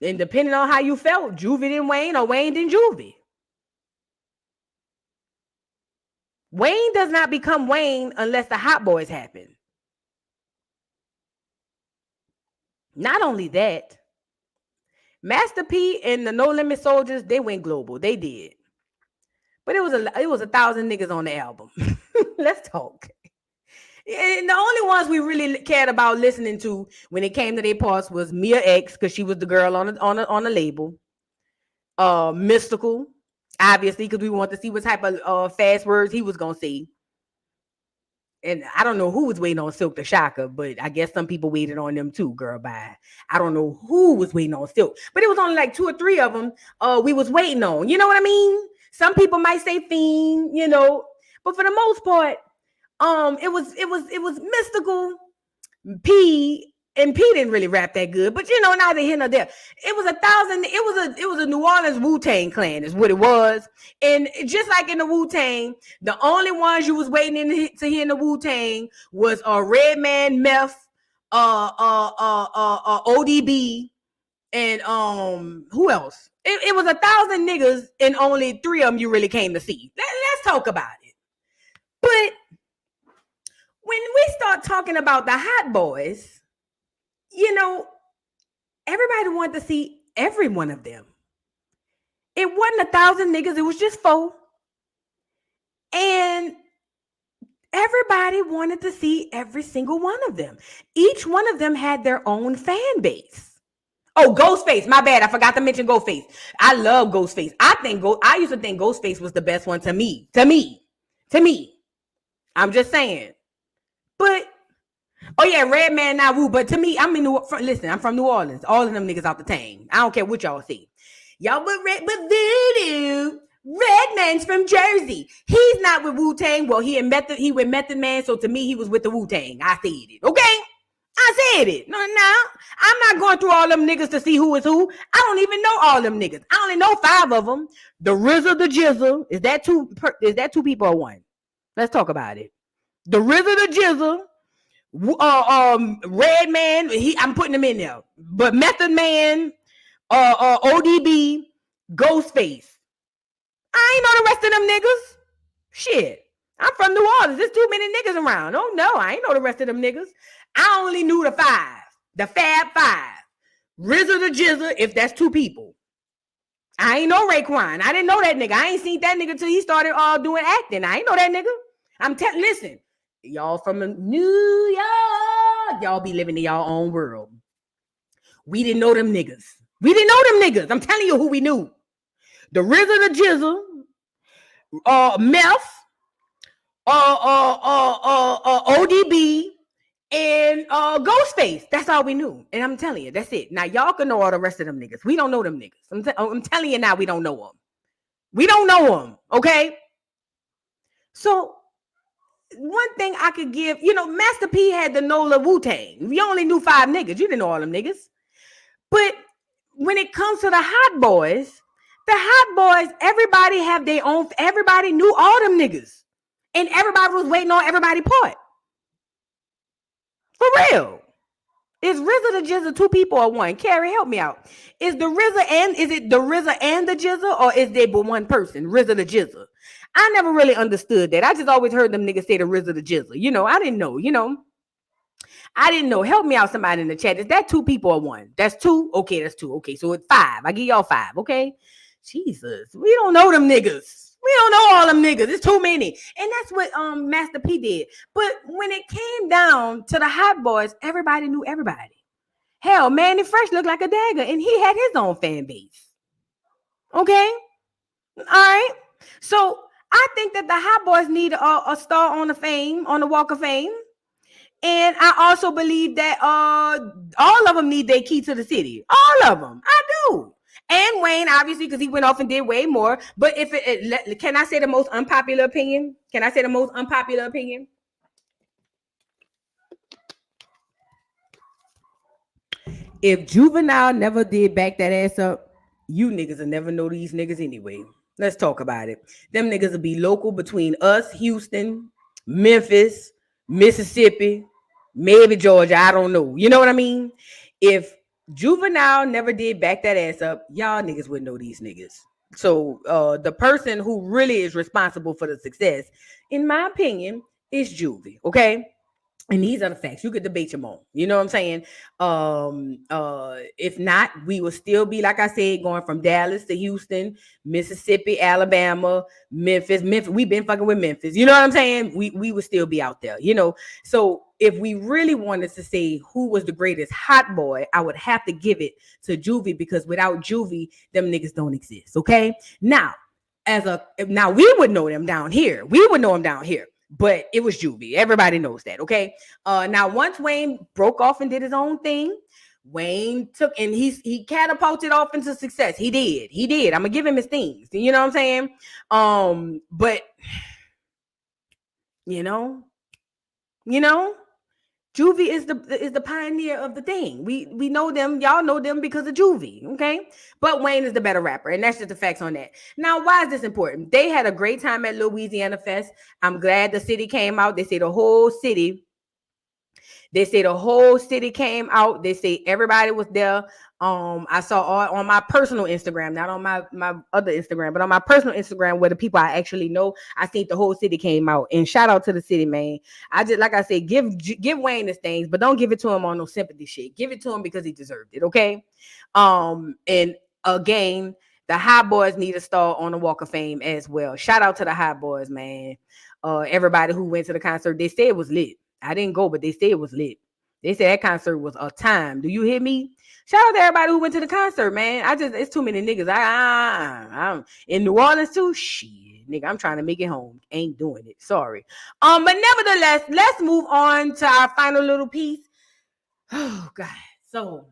And depending on how you felt, Juvie then Wayne or Wayne then Juvie. Wayne does not become Wayne unless the Hot Boys happen. Not only that, Master P and the No Limit Soldiers, they went global. They did. But it was 1,000 niggas on the album. Let's talk. And the only ones we really cared about listening to when it came to their parts was Mia X, because she was the girl on the label. Mystical, obviously, because we wanted to see what type of fast words he was gonna say. And I don't know who was waiting on Silk the Shocker, but I guess some people waited on them too, girl. Bye. I don't know who was waiting on Silk, but it was only like 2 or 3 of them we was waiting on. You know what I mean? Some people might say Fiend, you know, but for the most part, it was Mystical, P, and P didn't really rap that good, but you know, neither here nor there. It was 1,000. It was a New Orleans Wu-Tang clan, is what it was. And just like in the Wu-Tang, the only ones you was waiting to hear in the Wu-Tang was Redman, Meth, ODB, and who else? It was 1,000 niggas, and only 3 of them you really came to see. Let's talk about it. But when we start talking about the Hot Boys, you know, everybody wanted to see every one of them. It wasn't 1,000 niggas, it was just 4. And everybody wanted to see every single one of them. Each one of them had their own fan base. Oh, Ghostface, my bad. I forgot to mention Ghostface. I love Ghostface. I used to think Ghostface was the best one to me. I'm just saying. But oh yeah, Redman now woo. But to me, I'm from New Orleans. All of them niggas out the tang. I don't care what y'all see. Y'all but Voodoo. Redman's from Jersey. He's not with Wu-Tang. Well, he with Method Man. So to me, he was with the Wu-Tang. I said it. Okay? I said it. No, I'm not going through all them niggas to see who is who. I don't even know all them niggas. I only know 5 of them. The RZA, the Jizzle. Is that 2 people or 1? Let's talk about it. The RZA, the Jizzle. Redman. I'm putting them in there. But Method Man, ODB, Ghostface. I ain't know the rest of them niggas. Shit. I'm from New Orleans. There's too many niggas around. Oh no, I ain't know the rest of them niggas. I only knew the 5. The Fab 5. RZA the Jizza, if that's 2 people. I ain't know Raekwon. I didn't know that nigga. I ain't seen that nigga till he started doing acting. I ain't know that nigga. Listen, y'all from New York, y'all be living in y'all own world. We didn't know them niggas. I'm telling you who we knew. The RZA the Jizzle, Meth, ODB, and Ghostface. That's all we knew. And I'm telling you, that's it. Now y'all can know all the rest of them niggas. We don't know them niggas. I'm telling you now, we don't know them. We don't know them. Okay. So one thing I could give, Master P had the NOLA Wu-Tang. We only knew 5 niggas. You didn't know all them niggas. But when it comes to the Hot Boys, everybody have their own. Everybody knew all them niggas, and everybody was waiting on everybody part. For real. Is RZA the Jizza 2 people or 1? Carrie, help me out. Is it the RZA and the Jizza, or is they but 1 person? RZA the Jizza. I never really understood that. I just always heard them niggas say the RZA the Jizza. I didn't know. I didn't know. Help me out, somebody in the chat. Is that 2 people or 1? That's 2. Okay, that's 2. Okay, so it's 5. I give y'all 5. Okay. Jesus, we don't know them niggas. We don't know all them niggas. It's too many. And that's what Master P did. But when it came down to the Hot Boys, everybody knew everybody. Hell, Manny Fresh looked like a dagger, and he had his own fan base. Okay? All right. So I think that the Hot Boys need a star on the Walk of Fame. And I also believe that all of them need their key to the city. All of them. I do. And Wayne, obviously, because he went off and did way more. But if can I say the most unpopular opinion? Can I say the most unpopular opinion? If Juvenile never did back that ass up, you niggas will never know these niggas anyway. Let's talk about it. Them niggas will be local between us, Houston, Memphis, Mississippi, maybe Georgia. I don't know. You know what I mean? If Juvenile never did back that ass up, y'all niggas wouldn't know these niggas. So the person who really is responsible for the success, in my opinion, is Juvie. Okay. And these are the facts. You could debate them on. You know what I'm saying? If not, we will still be, like I said, going from Dallas to Houston, Mississippi, Alabama, Memphis. We've been fucking with Memphis. You know what I'm saying? We would still be out there, you know. So if we really wanted to say who was the greatest hot boy, I would have to give it to Juvie, because without Juvie, them niggas don't exist. Okay. Now we would know them down here. We would know them down here. But it was Juvie. Everybody knows that, okay? Now, once Wayne broke off and did his own thing, Wayne took, and he catapulted off into success. He did. I'm gonna give him his things. You know what I'm saying? But you know, Juvie is the pioneer of the thing. We know them, y'all know them because of Juvie, okay? But Wayne is the better rapper, and that's just the facts on that. Now, why is this important? They had a great time at Lil Weezyana Fest. I'm glad the city came out. They say the whole city came out. They say everybody was there. I saw on my personal Instagram, not on my other Instagram, but on my personal Instagram, where the people I actually know, I think the whole city came out. And shout out to the city, man. I just, like I said, give Wayne his things, but don't give it to him on no sympathy shit. Give it to him because he deserved it, okay? And again, the Hotboys need a star on the Walk of Fame as well. Shout out to the Hotboys, man. Everybody who went to the concert, they said it was lit. I didn't go, but they said it was lit. They said that concert was a time. Do you hear me? Shout out to everybody who went to the concert, man. It's too many niggas. I'm in New Orleans too. Shit, nigga, I'm trying to make it home. Ain't doing it. Sorry. But nevertheless, let's move on to our final little piece. Oh God. So,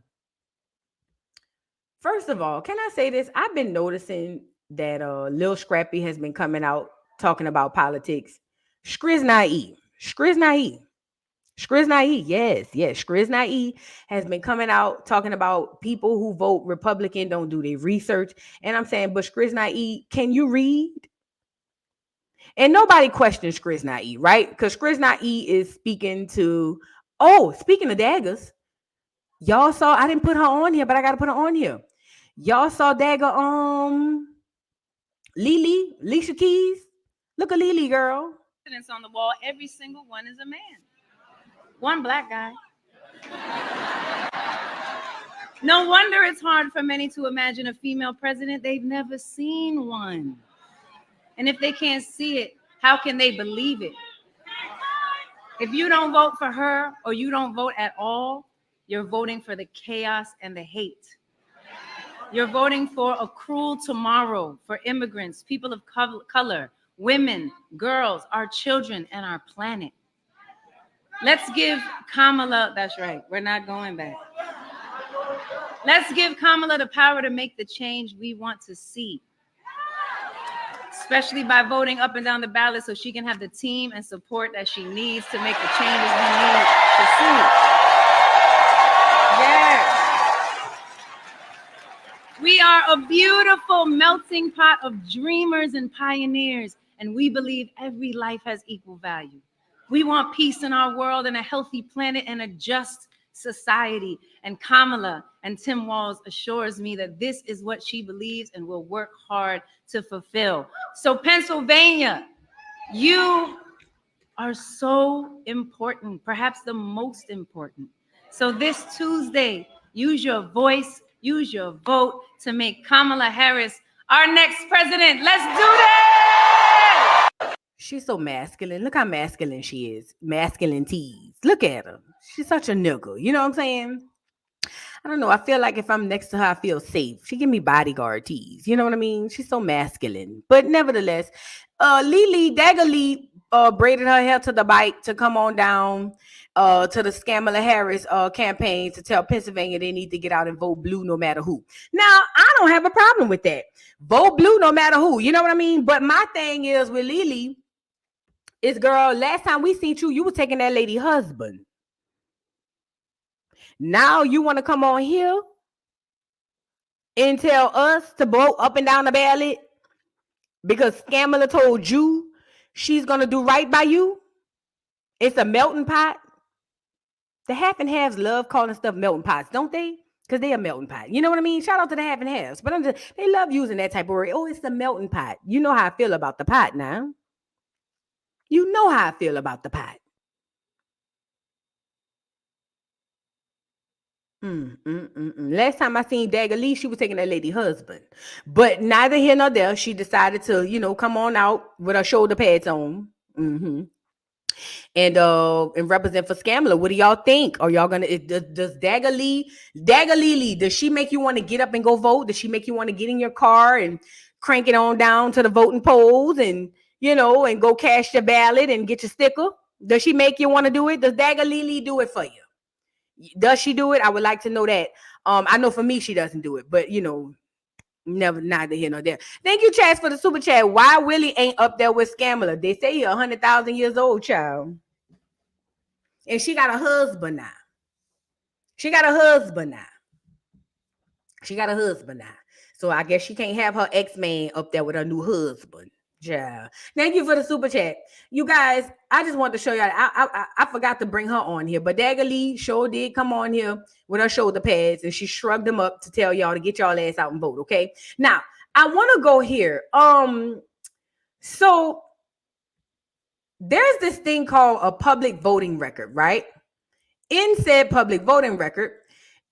first of all, can I say this? I've been noticing that Lil Scrappy has been coming out talking about politics. Skriz Naive. Yes. Skriz Naive has been coming out talking about people who vote Republican don't do their research. And I'm saying, but Skriz Naive, can you read? And nobody questions Skriz Naive, right? Because Skriz Naive is speaking of daggers. Y'all saw, I didn't put her on here, but I got to put her on here. Y'all saw Dagger, Leisha Keys. Look at Lily, girl. On the wall, every single one is a man. One black guy. No wonder it's hard for many to imagine a female president. They've never seen one. And if they can't see it, how can they believe it? If you don't vote for her or you don't vote at all, you're voting for the chaos and the hate. You're voting for a cruel tomorrow for immigrants, people of color, women, girls, our children, and our planet. Let's give Kamala, that's right, we're not going back. Let's give Kamala the power to make the change we want to see, especially by voting up and down the ballot so she can have the team and support that she needs to make the changes we need to see. Yes. We are a beautiful melting pot of dreamers and pioneers, and we believe every life has equal value. We want peace in our world and a healthy planet and a just society. And Kamala and Tim Walz assures me that this is what she believes and will work hard to fulfill. So Pennsylvania, you are so important, perhaps the most important. So this Tuesday, use your voice, use your vote to make Kamala Harris our next president. Let's do this! She's so masculine. Look how masculine she is. Masculine tease. Look at her. She's such a nigga. You know what I'm saying? I don't know. I feel like if I'm next to her, I feel safe. She give me bodyguard tease. You know what I mean? She's so masculine. But nevertheless, Dagger Lee braided her hair to the bike to come on down to the Kamala Harris campaign to tell Pennsylvania they need to get out and vote blue no matter who. Now, I don't have a problem with that. Vote blue no matter who. You know what I mean? But my thing is with Lily is, girl, last time we seen you was taking that lady husband. Now you want to come on here and tell us to vote up and down the ballot because Kamala told you she's going to do right by you? It's a melting pot. The half and halves love calling stuff melting pots, don't they? Because they a melting pot. You know what I mean? Shout out to the half and halves. But they love using that type of word. Oh, it's the melting pot. You know how I feel about the pot now. You know how I feel about the pot. Last time I seen Dagger Lee, she was taking that lady husband. But neither here nor there, she decided to, come on out with her shoulder pads on. And represent for Kamala. What do y'all think? Are y'all gonna does Dagger Lee, does she make you want to get up and go vote? Does she make you want to get in your car and crank it on down to the voting polls and and go cash your ballot and get your sticker? Does she make you want to do it? Does Dagger Lee do it for you? Does she do it? I would like to know that. I know for me she doesn't do it, but neither here nor there. Thank you, Chaz, for the super chat. Why Willie ain't up there with Kamala? They say he's 100,000 years old, child. And she got a husband now. She got a husband now. So I guess she can't have her ex-man up there with her new husband. Yeah. Thank you for the super chat. You guys, I just wanted to show y'all. I forgot to bring her on here, but Dagger Lee sure did come on here with her shoulder pads and she shrugged them up to tell y'all to get y'all ass out and vote. Okay. Now I want to go here. So there's this thing called a public voting record, right? In said public voting record,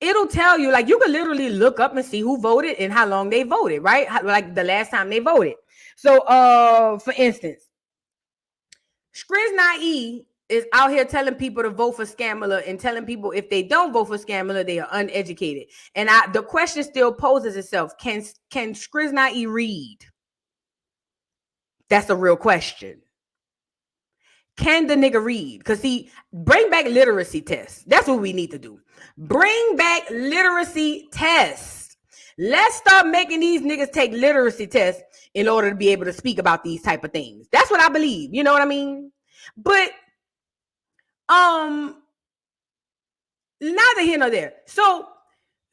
it'll tell you, like, you can literally look up and see who voted and how long they voted, right? Like the last time they voted. So, for instance, Skriz Na'e is out here telling people to vote for Kamala and telling people if they don't vote for Kamala, they are uneducated. And the question still poses itself: Can Skriz Na'e read? That's a real question. Can the nigga read? Because bring back literacy tests. That's what we need to do. Bring back literacy tests. Let's start making these niggas take literacy tests in order to be able to speak about these type of things. That's what I believe. You know what I mean? But neither here nor there. So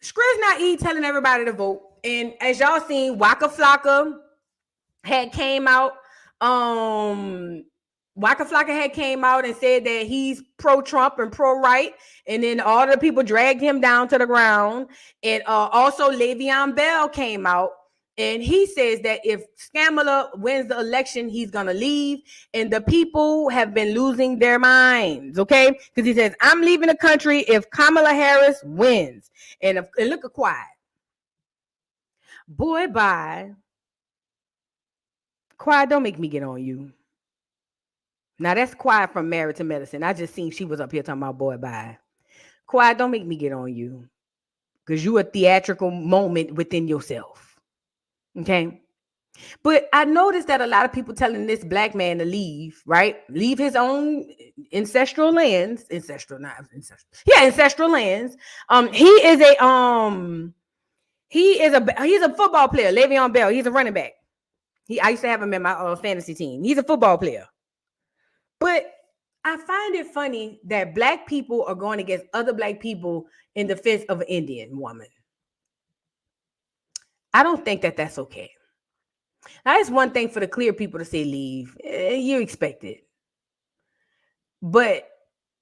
Skriz Na'e telling everybody to vote. And as y'all seen, Waka Flocka had came out. Waka Flocka had came out and said that he's pro-Trump and pro-right. And then all the people dragged him down to the ground. And also Le'Veon Bell came out. And he says that if Kamala wins the election, he's going to leave. And the people have been losing their minds, okay? Because he says, I'm leaving the country if Kamala Harris wins. And look at quiet. Boy, bye. Quiet, don't make me get on you. Now, that's Quiet from Married to Medicine. I just seen she was up here talking about boy, bye. Quiet, don't make me get on you. Because you a theatrical moment within yourself. Okay, but I noticed that a lot of people telling this black man to leave, right? Leave his own ancestral lands. Ancestral lands. He's a football player. Le'Veon Bell. He's a running back. I used to have him in my fantasy team. He's a football player. But I find it funny that black people are going against other black people in defense of an Indian woman. I don't think that that's okay. Now, it's one thing for the clear people to say leave. You expect it. But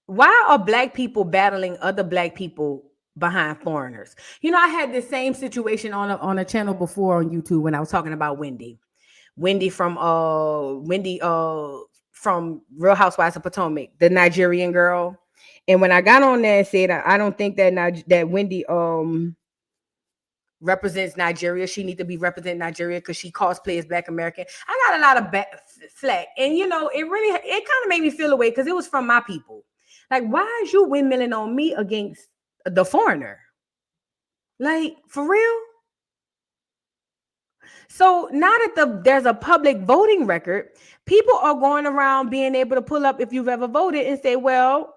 why are black people battling other black people behind foreigners? I had the same situation on a channel before on YouTube when I was talking about Wendy. Wendy from Real Housewives of Potomac, the Nigerian girl. And when I got on there and said, I don't think that Wendy represents Nigeria. She needs to be representing Nigeria because she cosplays Black American. I got a lot of flack. And, it kind of made me feel away because it was from my people. Like, why is you windmilling on me against the foreigner? Like, for real? So now that there's a public voting record, people are going around being able to pull up if you've ever voted and say, well,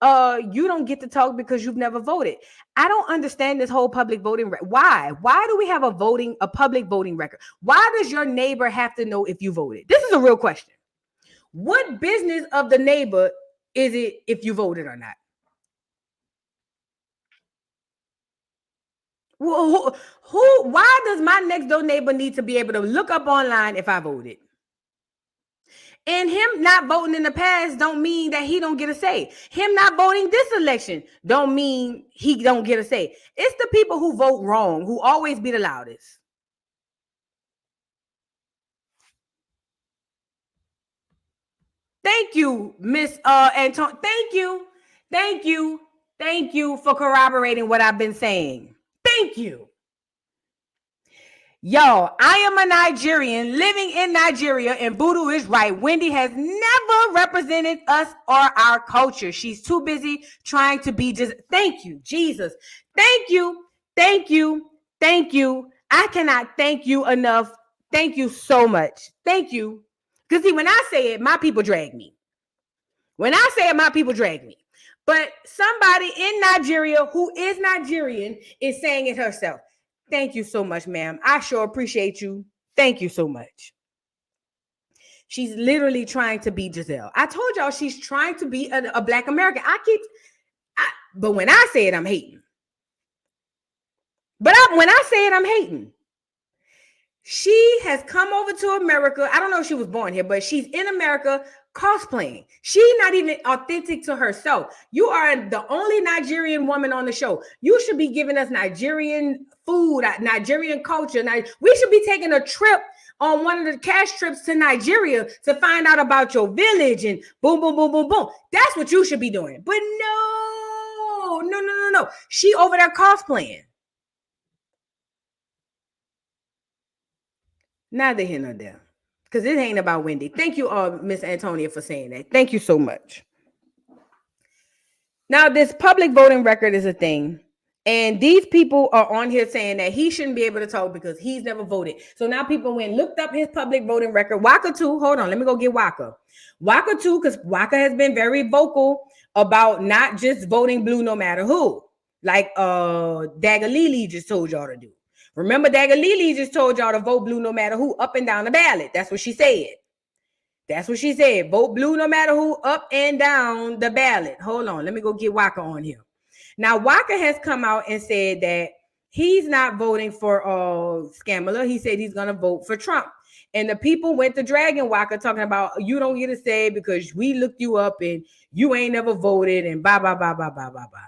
you don't get to talk because you've never voted. I don't understand this whole public voting record. Why do we have a public voting record? Why does your neighbor have to know if you voted? This is a real question. What business of the neighbor is it if you voted or not? Why does my next door neighbor need to be able to look up online if I voted? And him not voting in the past don't mean that he don't get a say. Him not voting this election don't mean he don't get a say. It's the people who vote wrong who always be the loudest. Thank you, Miss Anton. Thank you for corroborating what I've been saying. Thank you. Yo, I am a Nigerian living in Nigeria, and Voodoo is right. Wendy has never represented us or our culture. She's too busy trying to be just. Thank you, Jesus. Thank you. I cannot thank you enough. Thank you so much. Thank you. Because see, when I say it, my people drag me. But somebody in Nigeria who is Nigerian is saying it herself. Thank you so much, ma'am. I sure appreciate you. Thank you so much. She's literally trying to be Giselle. I told y'all she's trying to be a Black American. But when I say it, I'm hating. When I say it, I'm hating. She has come over to America. I don't know if she was born here, but she's in America cosplaying. She's not even authentic to herself. You are the only Nigerian woman on the show. You should be giving us Nigerian food, Nigerian culture. We should be taking a trip on one of the cash trips to Nigeria to find out about your village and boom, boom, boom, boom, boom. That's what you should be doing. But no. She over there cosplaying. Neither here nor there. Because it ain't about Wendy. Thank you, Miss Antonia, for saying that. Thank you so much. Now, this public voting record is a thing. And these people are on here saying that he shouldn't be able to talk because he's never voted. So now people went and looked up his public voting record. Waka too. Hold on. Let me go get Waka. Waka too, because Waka has been very vocal about not just voting blue no matter who. Like Dagalili just told y'all to do. Remember, Dagalili just told y'all to vote blue no matter who, up and down the ballot. That's what she said. Vote blue no matter who, up and down the ballot. Hold on. Let me go get Waka on here. Now, Waka has come out and said that he's not voting for Kamala. He said he's going to vote for Trump. And the people went to dragging Waka talking about, you don't get to say because we looked you up and you ain't never voted and blah, blah, blah, blah, blah, blah, blah.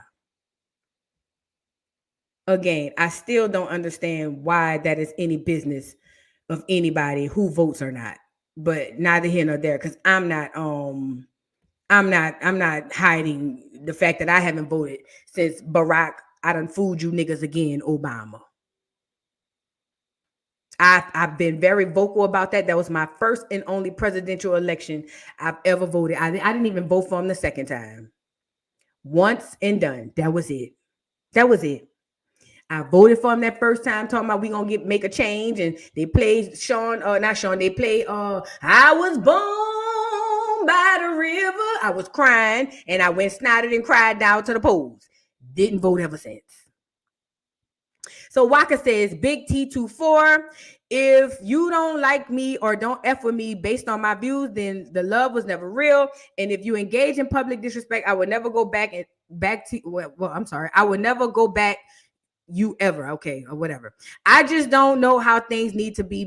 Again, I still don't understand why that is any business of anybody who votes or not. But neither here nor there, because I'm not hiding the fact that I haven't voted since Barack. I done fooled you niggas again, Obama. I've been very vocal about that. That was my first and only presidential election I've ever voted. I didn't even vote for him the second time. Once and done. That was it. I voted for him that first time, talking about we gonna make a change, and they played they played I was born by the river. I was crying, and I went snotted and cried down to the polls. Didn't vote ever since. So Waka says, Big T24, if you don't like me or don't F with me based on my views, then the love was never real. And if you engage in public disrespect, I would never go back I would never go back you ever. Okay, or whatever. I just don't know how things need to be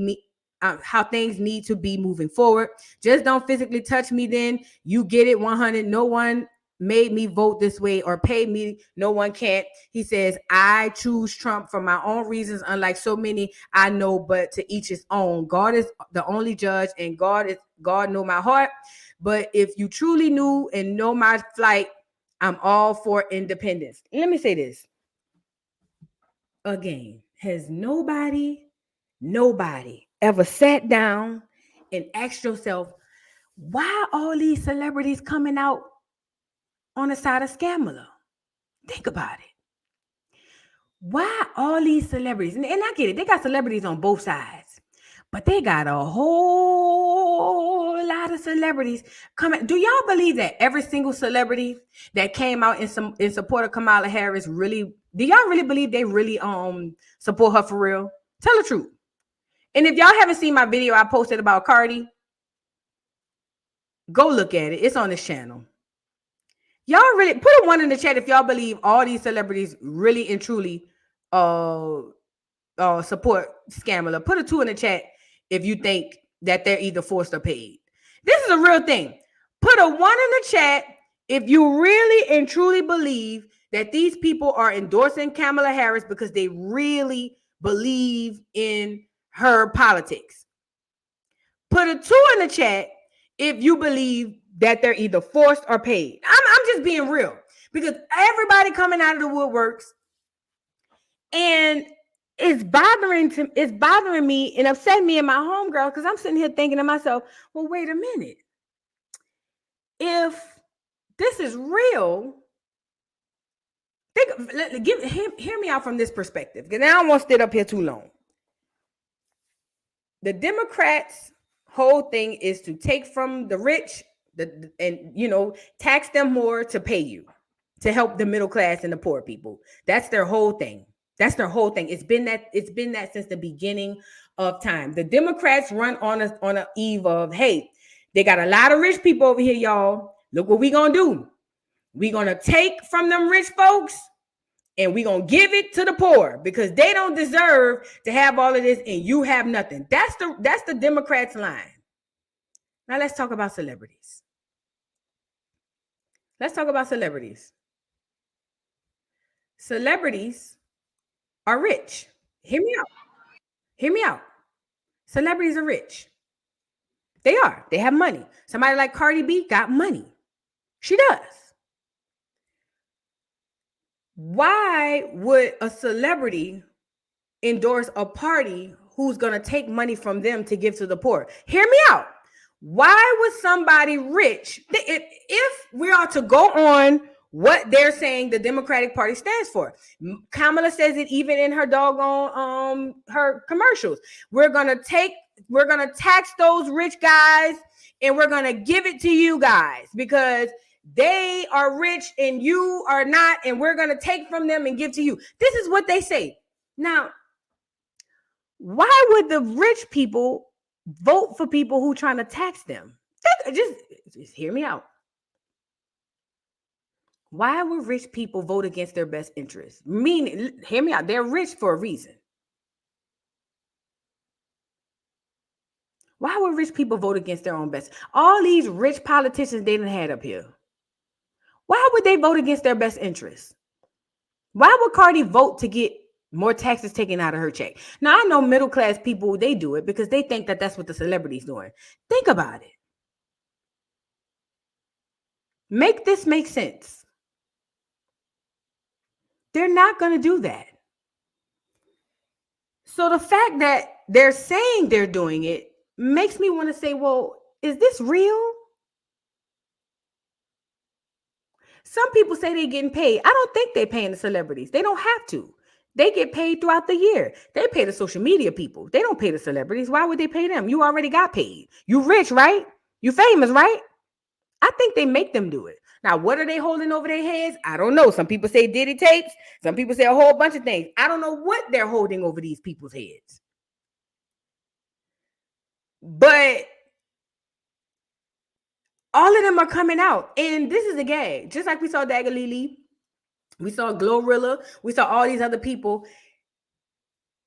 moving forward. Just don't physically touch me then. You get it 100. No one made me vote this way or pay me. No one can't. He says, I choose Trump for my own reasons, unlike so many I know, but to each his own. God is the only judge, and God know my heart. But if you truly knew and know my plight, I'm all for independence. Let me say this. Again, has nobody ever sat down and asked yourself, why all these celebrities coming out on the side of Kamala? Think about it. Why all these celebrities? And I get it. They got celebrities on both sides. But they got a whole lot of celebrities coming. Do y'all believe that every single celebrity that came out in support of Kamala Harris really? Do y'all really believe they really support her for real? Tell the truth. And if y'all haven't seen my video I posted about Cardi, go look at it. It's on this channel. Y'all really put a 1 in the chat if y'all believe all these celebrities really and truly support Kamala. Put a 2 in the chat if you think that they're either forced or paid. This is a real thing. Put a 1 in the chat if you really and truly believe that these people are endorsing Kamala Harris because they really believe in her politics. Put a 2 in the chat if you believe that they're either forced or paid. I'm just being real because everybody coming out of the woodworks, and it's bothering me and upsetting me and my homegirl because I'm sitting here thinking to myself, well, wait a minute. If this is real, hear me out from this perspective, because I don't want to sit up here too long. The Democrats' whole thing is to take from the rich and tax them more to pay you, to help the middle class and the poor people. That's their whole thing. That's their whole thing. It's been that since the beginning of time. The Democrats run on a eve of, hey, they got a lot of rich people over here, y'all. Look what we gonna do. We gonna take from them rich folks and we gonna give it to the poor because they don't deserve to have all of this and you have nothing. That's the Democrats' line. Now let's talk about celebrities. Celebrities are rich. Hear me out. Celebrities are rich. They are. They have money. Somebody like Cardi B got money. She does. Why would a celebrity endorse a party who's going to take money from them to give to the poor? Hear me out. Why would somebody rich, if we are to go on what they're saying the Democratic Party stands for? Kamala says it even in her doggone her commercials. We're gonna tax those rich guys and we're gonna give it to you guys because they are rich and you are not, and we're gonna take from them and give to you. This is what they say. Now, why would the rich people vote for people who trying to tax them? Just hear me out. Why would rich people vote against their best interests? Meaning, hear me out. They're rich for a reason. Why would rich people vote against their own best? All these rich politicians they done had up here. Why would they vote against their best interests? Why would Cardi vote to get more taxes taken out of her check? Now, I know middle class people, they do it because they think that that's what the celebrity's doing. Think about it. Make this make sense. They're not going to do that. So the fact that they're saying they're doing it makes me want to say, well, is this real? Some people say they're getting paid. I don't think they're paying the celebrities. They don't have to. They get paid throughout the year. They pay the social media people. They don't pay the celebrities. Why would they pay them? You already got paid. You rich, right? You famous, right? I think they make them do it. Now, what are they holding over their heads? I don't know. Some people say Diddy tapes. Some people say a whole bunch of things. I don't know what they're holding over these people's heads. But all of them are coming out. And this is a gag. Just like we saw Dagalili, we saw Glorilla, we saw all these other people.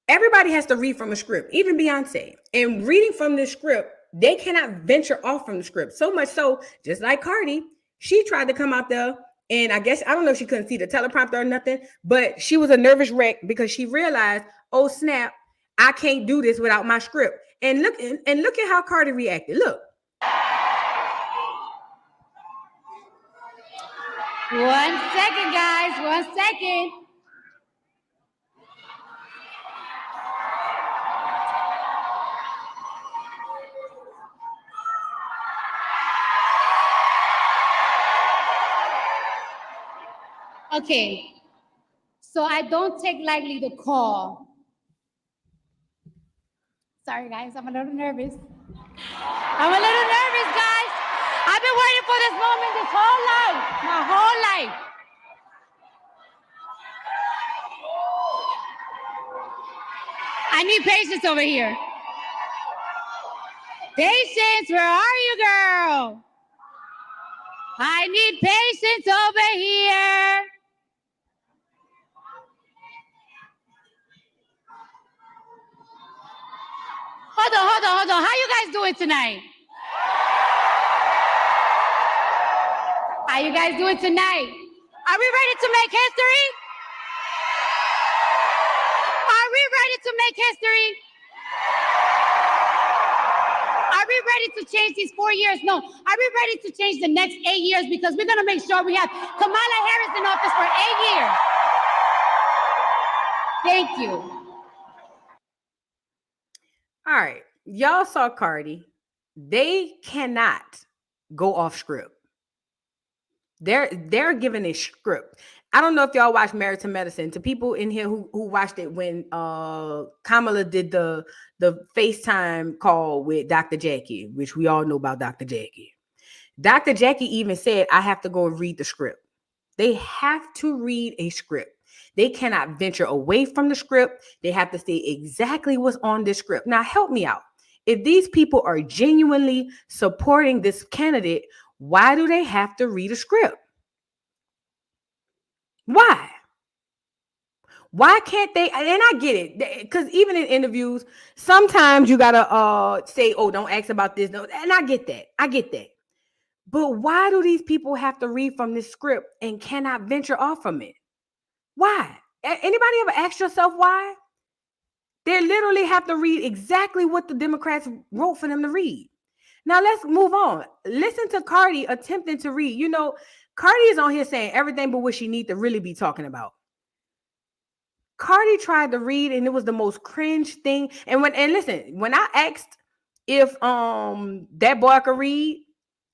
Everybody has to read from a script, even Beyonce. And reading from this script, they cannot venture off from the script. So much so, just like Cardi, she tried to come out there, and I guess, I don't know if she couldn't see the teleprompter or nothing, but she was a nervous wreck because she realized, oh snap, I can't do this without my script. And look at how Cardi reacted. Look. 1 second, guys. 1 second. Okay, so I don't take lightly the call Sorry, guys, I'm a little nervous. I'm a little nervous, guys. I've been waiting for this moment this whole life, my whole life. I need patience over here. Patience, where are you, girl? I need patience over here. Hold on. How you guys doing tonight? How you guys doing tonight? Are we ready to make history? Are we ready to make history? Are we ready to change these 4 years? No. Are we ready to change the next 8 years? Because we're going to make sure we have Kamala Harris in office for 8 years. Thank you. All right. Y'all saw Cardi. They cannot go off script. They're given a script. I don't know if y'all watched Married to Medicine. To people in here who watched it when Kamala did the FaceTime call with Dr. Jackie, which we all know about Dr. Jackie. Dr. Jackie even said, I have to go and read the script. They have to read a script. They cannot venture away from the script. They have to say exactly what's on this script. Now, help me out. If these people are genuinely supporting this candidate, why do they have to read a script? Why? Why can't they? And I get it, because even in interviews, sometimes you gotta say, "Oh, don't ask about this." No, and I get that. But why do these people have to read from this script and cannot venture off from it? Why? Anybody ever asked yourself why? They literally have to read exactly what the Democrats wrote for them to read. Now let's move on. Listen to Cardi attempting to read. You know, Cardi is on here saying everything but what she needs to really be talking about. Cardi tried to read and it was the most cringe thing. And listen, when I asked if that boy could read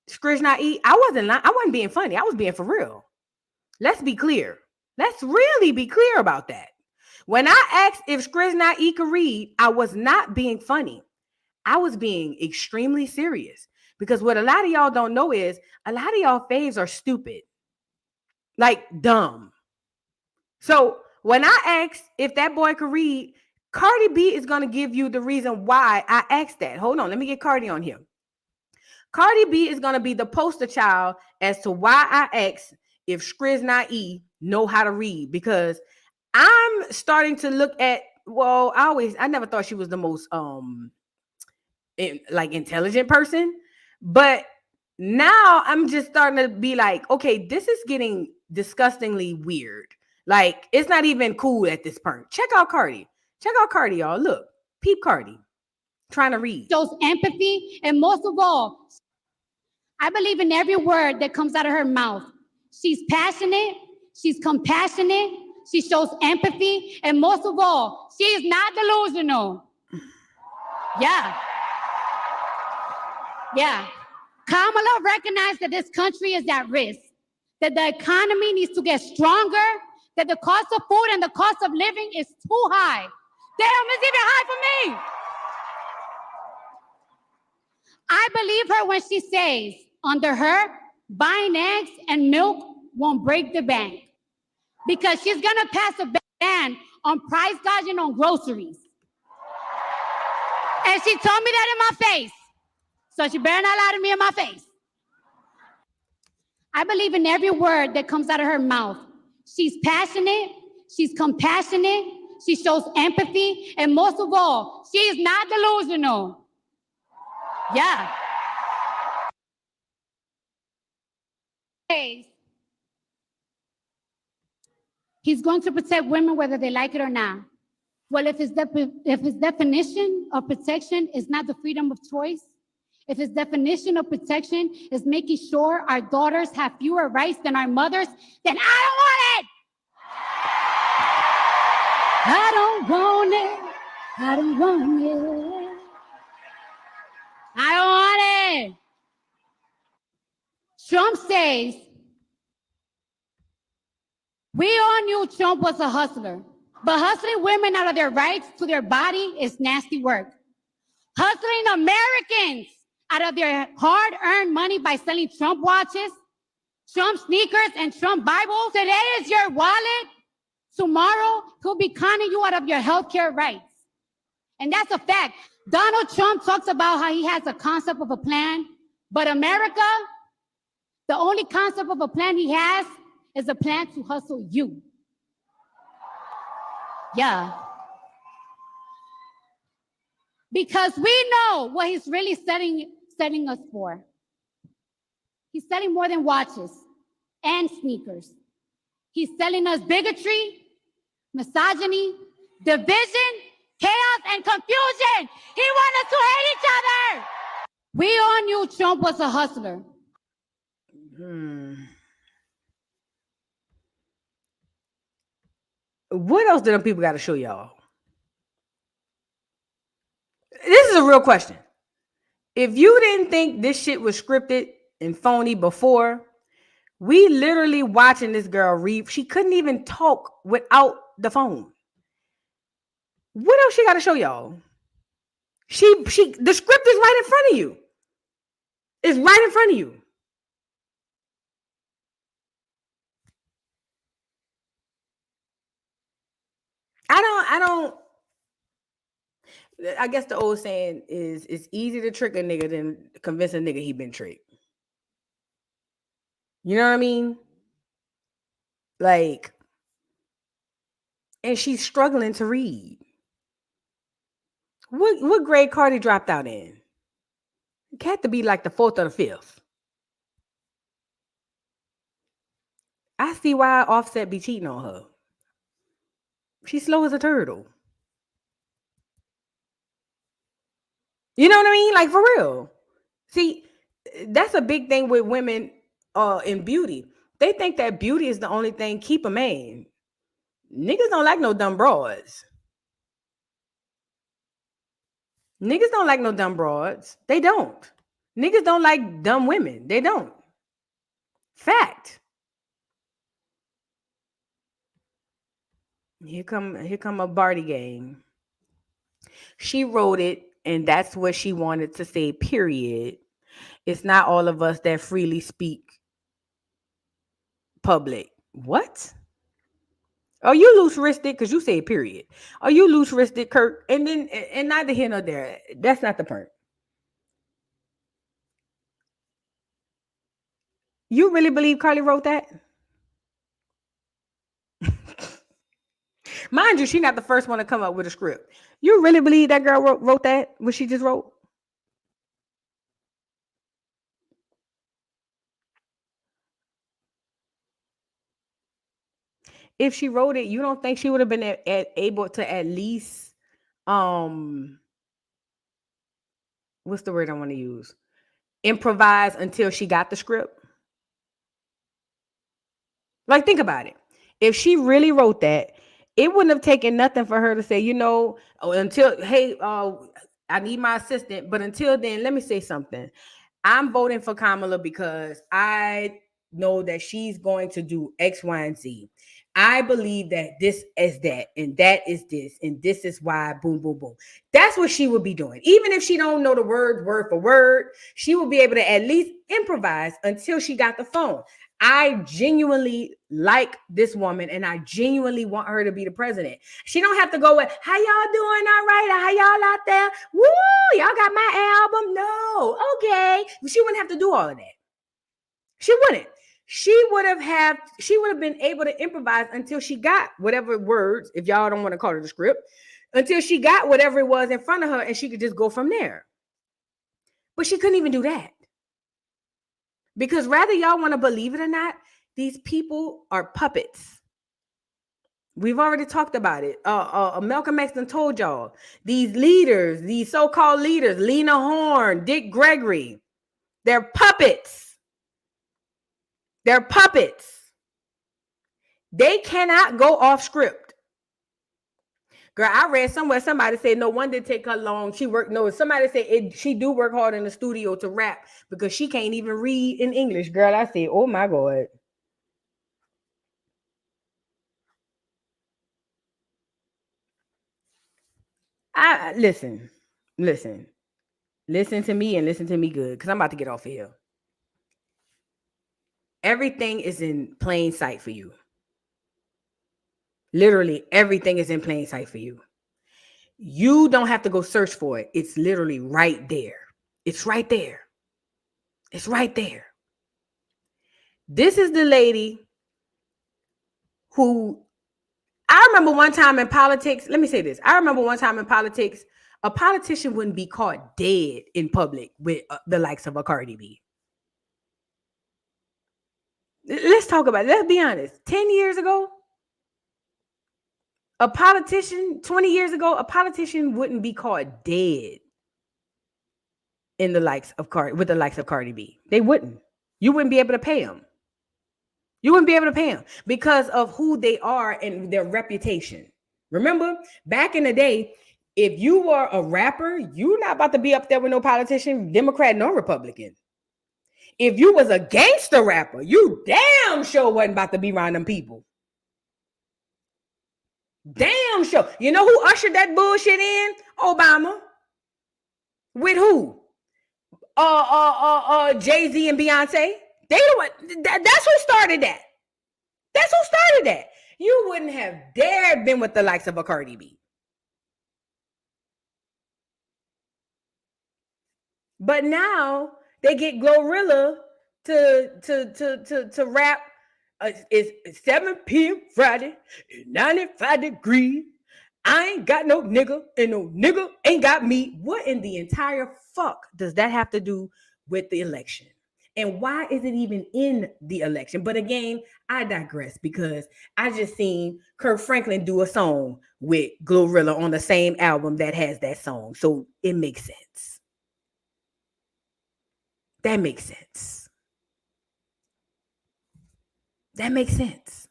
Skrish Not Eat, I wasn't being funny. I was being for real. Let's be clear. Let's really be clear about that. When I asked if Skrish Not Eat could read, I was not being funny. I was being extremely serious, because what a lot of y'all don't know is a lot of y'all faves are stupid, like dumb. So when I asked if that boy could read, Cardi B is going to give you the reason why I asked that. Hold on, let me get Cardi on here. Cardi B is going to be the poster child as to why I asked if Skrish Not Eat know how to read, because I'm starting to look at, well, I never thought she was the most intelligent person, but now I'm just starting to be like, okay, this is getting disgustingly weird. Like, it's not even cool at this point. Check out Cardi, y'all. Look, peep Cardi trying to read. Shows empathy, and most of all, I believe in every word that comes out of her mouth. She's passionate, she's compassionate, she shows empathy, and most of all, she is not delusional. Yeah. Kamala recognized that this country is at risk, that the economy needs to get stronger, that the cost of food and the cost of living is too high. Damn, it's even high for me. I believe her when she says, under her, buying eggs and milk won't break the bank, because she's gonna pass a ban on price gouging on groceries. And she told me that in my face. So she better not lie to me in my face. I believe in every word that comes out of her mouth. She's passionate, she's compassionate, she shows empathy, and most of all, she is not delusional. Yeah. He's going to protect women whether they like it or not. Well, if his definition of protection is not the freedom of choice, if his definition of protection is making sure our daughters have fewer rights than our mothers, then I don't want it. I don't want it. I don't want it. I don't want it. Trump says, we all knew Trump was a hustler, but hustling women out of their rights to their body is nasty work. hustling Americans out of their hard-earned money by selling Trump watches, Trump sneakers, and Trump Bibles. Today is your wallet. Tomorrow, he'll be conning you out of your healthcare rights. And that's a fact. Donald Trump talks about how he has a concept of a plan, but America, the only concept of a plan he has is a plan to hustle you. Yeah. Because we know what he's really setting us for. He's selling more than watches and sneakers. He's selling us bigotry, misogyny, division, chaos, and confusion. He wants us to hate each other. We all knew Trump was a hustler. What else do them people got to show y'all? This is a real question. If you didn't think this shit was scripted and phony before, we literally watching this girl read. She couldn't even talk without the phone. What else she got to show y'all? The script is right in front of you. It's right in front of you. I guess the old saying is it's easy to trick a nigga than convince a nigga he been tricked. You know what I mean? Like, and she's struggling to read. What grade Cardi dropped out in? It had to be like the 4th or the 5th. I see why Offset be cheating on her. She's slow as a turtle. You know what I mean? Like, for real. See, that's a big thing with women in beauty. They think that beauty is the only thing keep a man. Niggas don't like no dumb broads. Niggas don't like no dumb broads. They don't. Niggas don't like dumb women. They don't. Fact. Here come a Barty game. She wrote it, and that's what she wanted to say, period. It's not all of us that freely speak public. What? Are you loose-wristed? Because you say period. Are you loose-wristed, Kirk? And neither here nor there. That's not the point. You really believe Carly wrote that? Mind you, she's not the first one to come up with a script. You really believe that girl wrote that? What she just wrote? If she wrote it, you don't think she would have been able to at least what's the word I want to use? Improvise until she got the script? Like, think about it. If she really wrote that, it wouldn't have taken nothing for her to say, until, hey, I need my assistant. But until then, let me say something. I'm voting for Kamala because I know that she's going to do X, Y, and Z. I believe that this is that, and that is this, and this is why, boom, boom, boom. That's what she would be doing. Even if she don't know the word for word, she will be able to at least improvise until she got the phone. I genuinely like this woman, and I genuinely want her to be the president. She don't have to go with, how y'all doing? All right. How y'all out there? Woo, y'all got my album? No. Okay. She wouldn't have to do all of that. She wouldn't. She would have been able to improvise until she got whatever words, if y'all don't want to call it a script, until she got whatever it was in front of her, and she could just go from there. But she couldn't even do that. Because whether y'all want to believe it or not, these people are puppets. We've already talked about it. Malcolm X done told y'all, these leaders, these so-called leaders, Lena Horne, Dick Gregory, they're puppets. They're puppets. They cannot go off script. Girl, I read somewhere somebody said no wonder it take her long. Somebody said she do work hard in the studio to rap because she can't even read in English. Girl, I said, oh my God. Listen. Listen to me and listen to me good, because I'm about to get off of here. Everything is in plain sight for you. Literally, everything is in plain sight for you. You don't have to go search for it. It's literally right there. It's right there. It's right there. This is the lady who, I remember one time in politics, let me say this. I remember one time in politics, a politician wouldn't be caught dead in public with the likes of a Cardi B. Let's talk about it. Let's be honest. 10 years ago, a politician, 20 years ago, a politician wouldn't be caught dead in the likes of with the likes of Cardi B. They wouldn't. You wouldn't be able to pay them. You wouldn't be able to pay them because of who they are and their reputation. Remember, back in the day, if you were a rapper, you're not about to be up there with no politician, Democrat nor Republican. If you was a gangster rapper, you damn sure wasn't about to be around them people. Damn sure. You know who ushered that bullshit in? Obama. With who? Jay-Z and Beyonce. They the one. That's who started that. That's who started that. You wouldn't have dared been with the likes of a Cardi B. But now they get Glorilla to rap. It's 7 p.m. Friday, 95 degrees. I ain't got no nigga, and no nigga ain't got me. What in the entire fuck does that have to do with the election? And why is it even in the election? But again, I digress because I just seen Kirk Franklin do a song with Glorilla on the same album that has that song. So it makes sense. That makes sense. That makes sense.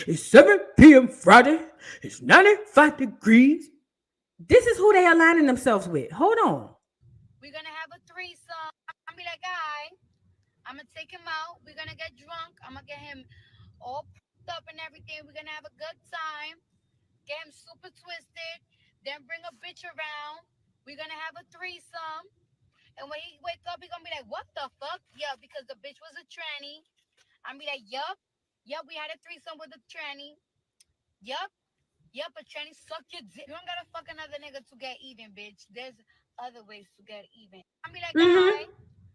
It's 7 p.m. Friday. It's 95 degrees. This is who they are aligning themselves with. Hold on. We're going to have a threesome. I'm going to be that guy. I'm going to take him out. We're going to get drunk. I'm going to get him all pumped up and everything. We're going to have a good time. Get him super twisted. Then bring a bitch around. We're going to have a threesome. And when he wake up, he's going to be like, what the fuck? Yeah, because the bitch was a tranny. I'm going to be like, yup. Yup, we had a threesome with a tranny. Yup. Yup, a tranny suck your dick. You don't got to fuck another nigga to get even, bitch. There's other ways to get even. I'm going to be like,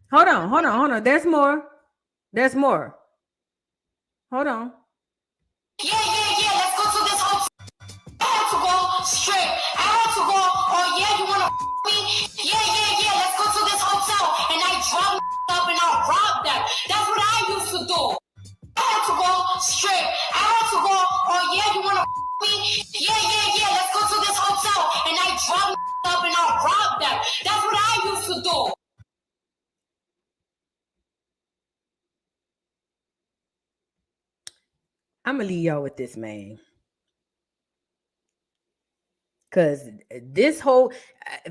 Hold on. There's more. Hold on. Yeah. Let's go to this hotel. I want to go straight. I want to go. Oh yeah, you want to me? Yeah. Let's go to this hotel and I drop up and I'll rob them. That's what I used to do. I want to go straight. I want to go. Oh yeah, you want to me? Yeah. Let's go to this hotel and I drop up and I'll rob them. That's what I used to do. I'm going to leave y'all with this, man. Because this whole,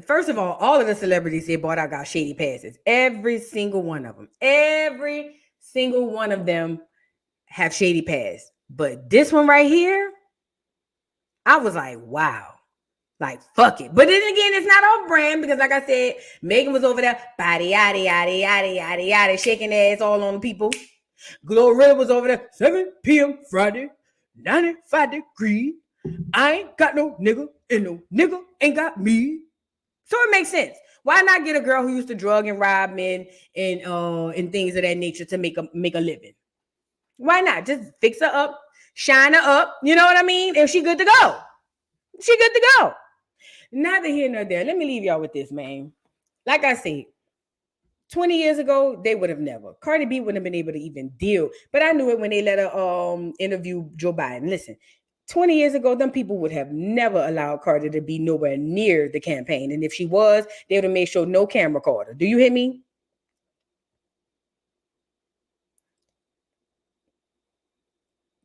first of all of the celebrities they bought out got shady passes. Every single one of them. Every single one of them have shady pass. But this one right here, I was like, wow. Like, fuck it. But then again, it's not off brand because like I said, Megan was over there, body, yada, shaking ass all on the people. Glorilla was over there, 7 p.m. Friday, 95 degrees. I ain't got no nigga, and no nigga ain't got me. So it makes sense. Why not get a girl who used to drug and rob men and things of that nature to make a living? Why not? Just fix her up, shine her up. You know what I mean? And she good to go. Neither here nor there. Let me leave y'all with this, man. Like I said, 20 years ago, they would have never. Cardi B wouldn't have been able to even deal. But I knew it when they let her interview Joe Biden. Listen, 20 years ago, them people would have never allowed Cardi to be nowhere near the campaign. And if she was, they would have made sure no camera caught her. Do you hear me?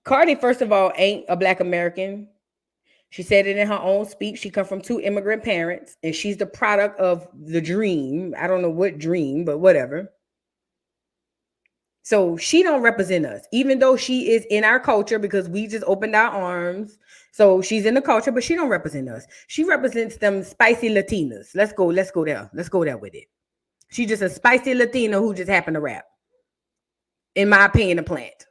Cardi, first of all, ain't a Black American. She said it in her own speech. She come from 2 immigrant parents, and she's the product of the dream. I don't know what dream, but whatever. So she don't represent us, even though she is in our culture because we just opened our arms. So she's in the culture, but she don't represent us. She represents them spicy Latinas. Let's go there. Let's go there with it. She's just a spicy Latina who just happened to rap. In my opinion, a plant.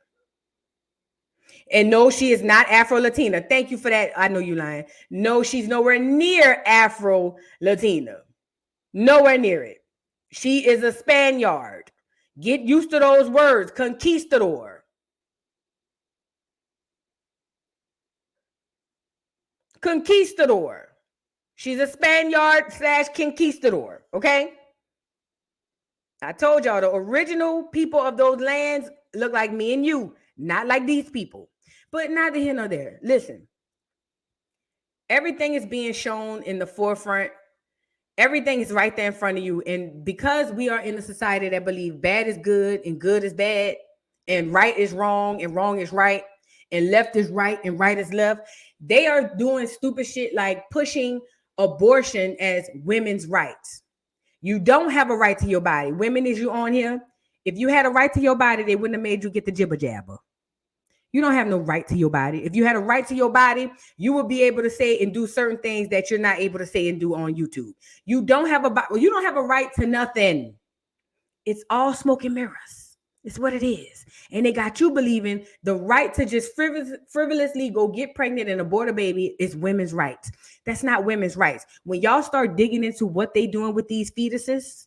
And no, she is not Afro-Latina. Thank you for that. I know you lying. No, she's nowhere near Afro-Latina. Nowhere near it. She is a Spaniard. Get used to those words. Conquistador. Conquistador. She's a Spaniard / conquistador. Okay? I told y'all the original people of those lands look like me and you, not like these people. But neither here nor there. Listen, everything is being shown in the forefront. Everything is right there in front of you. And because we are in a society that believes bad is good and good is bad, and right is wrong and wrong is right, and left is right and right is left, they are doing stupid shit like pushing abortion as women's rights. You don't have a right to your body. Women, is you on here? If you had a right to your body, they wouldn't have made you get the jibber jabber. You don't have no right to your body. If you had a right to your body, you would be able to say and do certain things that you're not able to say and do on YouTube. You don't have a right to nothing. It's all smoke and mirrors. It's what it is. And they got you believing the right to just frivolously go get pregnant and abort a baby is women's rights. That's not women's rights. When y'all start digging into what they doing with these fetuses,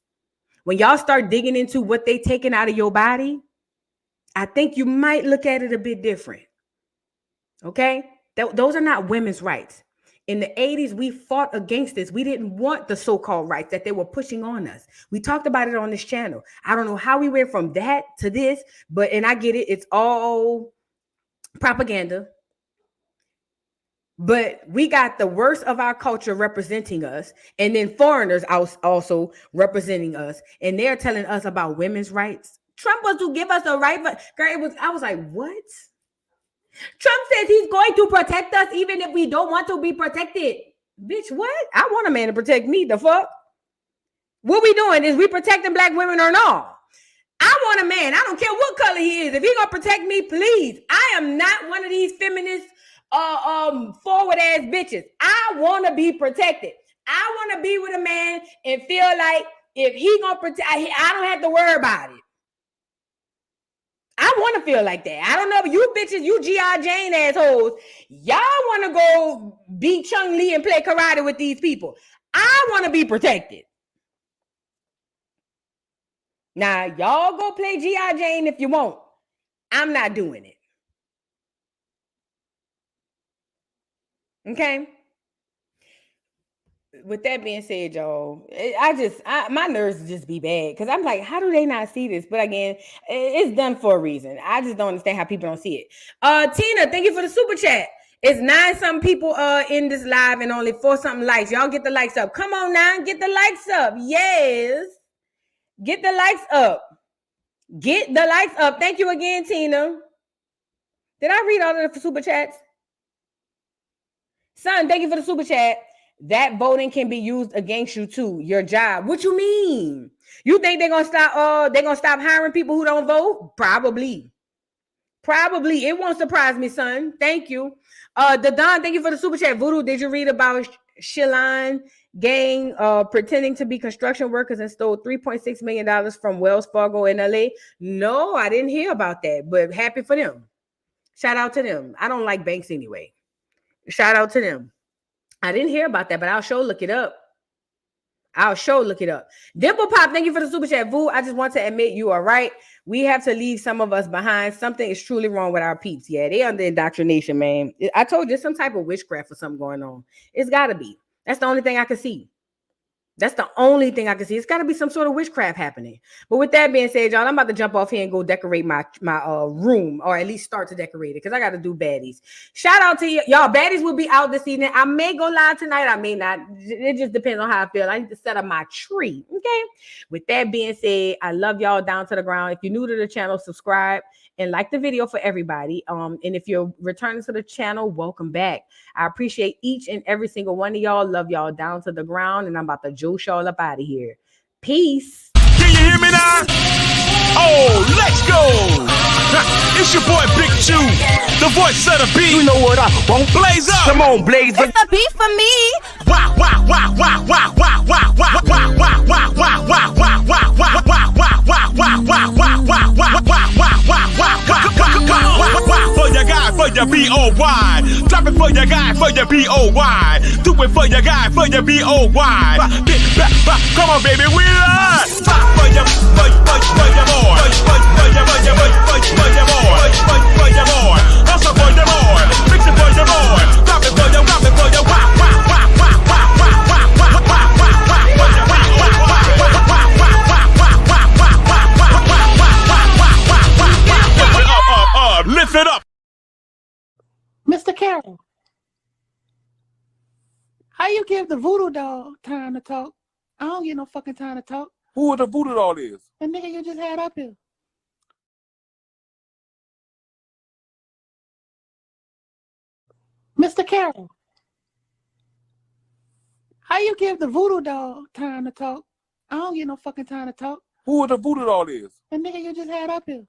when y'all start digging into what they taking out of your body, I think you might look at it a bit different. Okay? Those are not women's rights. In the 80s, we fought against this. We didn't want the so-called rights that they were pushing on us. We talked about it on this channel. I don't know how we went from that to this, and I get it. It's all propaganda. But we got the worst of our culture representing us, and then foreigners also representing us, and they're telling us about women's rights. Trump was to give us a right, but girl, I was like, what? Trump says he's going to protect us even if we don't want to be protected. Bitch, what? I want a man to protect me. The fuck? What we doing? Is we protecting black women or not? I want a man. I don't care what color he is. If he gonna protect me, please. I am not one of these feminist forward ass bitches. I want to be protected. I want to be with a man and feel like if he gonna protect, I don't have to worry about it. I want to feel like that. I don't know, but you bitches, you G.I. Jane assholes, y'all want to go beat Chung Lee and play karate with these people. I want to be protected. Now, y'all go play G.I. Jane if you want. I'm not doing it. Okay? With that being said, y'all, my nerves just be bad because I'm like, how do they not see this? But again, it's done for a reason. I just don't understand how people don't see it. Tina, thank you for the super chat. It's 9-something people in this live and only 4-something likes. Y'all get the likes up. Come on now, get the likes up. Yes, get the likes up. Get the likes up. Thank you again, Tina. Did I read all of the super chats? Son, thank you for the super chat. That voting can be used against you too. Your job. What you mean? You think they're gonna stop? They're gonna stop hiring people who don't vote? Probably. It won't surprise me, son. Thank you. The Don, thank you for the super chat. Voodoo, did you read about Shillan gang pretending to be construction workers and stole $3.6 million from Wells Fargo in LA? No, I didn't hear about that, but happy for them. Shout out to them. I don't like banks anyway. Shout out to them. I didn't hear about that, but I'll sure look it up. Dimple Pop, thank you for the super chat. Voo, I just want to admit you are right. We have to leave some of us behind. Something is truly wrong with our peeps. Yeah, they under indoctrination, man. I told you there's some type of witchcraft or something going on. It's got to be. That's the only thing I can see. It's got to be some sort of witchcraft happening. But with that being said, y'all, I'm about to jump off here and go decorate my room, or at least start to decorate it, because I got to do baddies. Shout out to y'all. Baddies will be out this evening. I may go live tonight. I may not. It just depends on how I feel. I need to set up my tree. Okay. With that being said, I love y'all down to the ground. If you're new to the channel, subscribe and like the video for everybody. And if you're returning to the channel, welcome back. I appreciate each and every single one of y'all. Love y'all down to the ground, and I'm about to Joce y'all up out of here. Peace. Can you hear me now? Oh, let's go. It's your boy Big Chew. The voice of the beat. You know what I want? Blaze up. Come on, blaze up. It's the beat for me. Wow, wow, wow, wow, wow, wow, wow, wow, wow, wow, wow, wow, wow, wow, wow, wow, for your guy, for your B-O-Y. Drop it for your guy, for your B-O-Y. Do it for your guy, for your B-O-Y. Come on, baby, we live. For your boy. For your boy. Also for your boy. Fix it for your boy. Drop it for your, lift it up. Mr. Carroll, how you give the voodoo doll time to talk? I don't get no fucking time to talk. Who the voodoo doll is? The nigga you just had up here. Mr. Carroll, how you give the voodoo doll time to talk? I don't get no fucking time to talk. Who the voodoo doll is? The nigga you just had up here.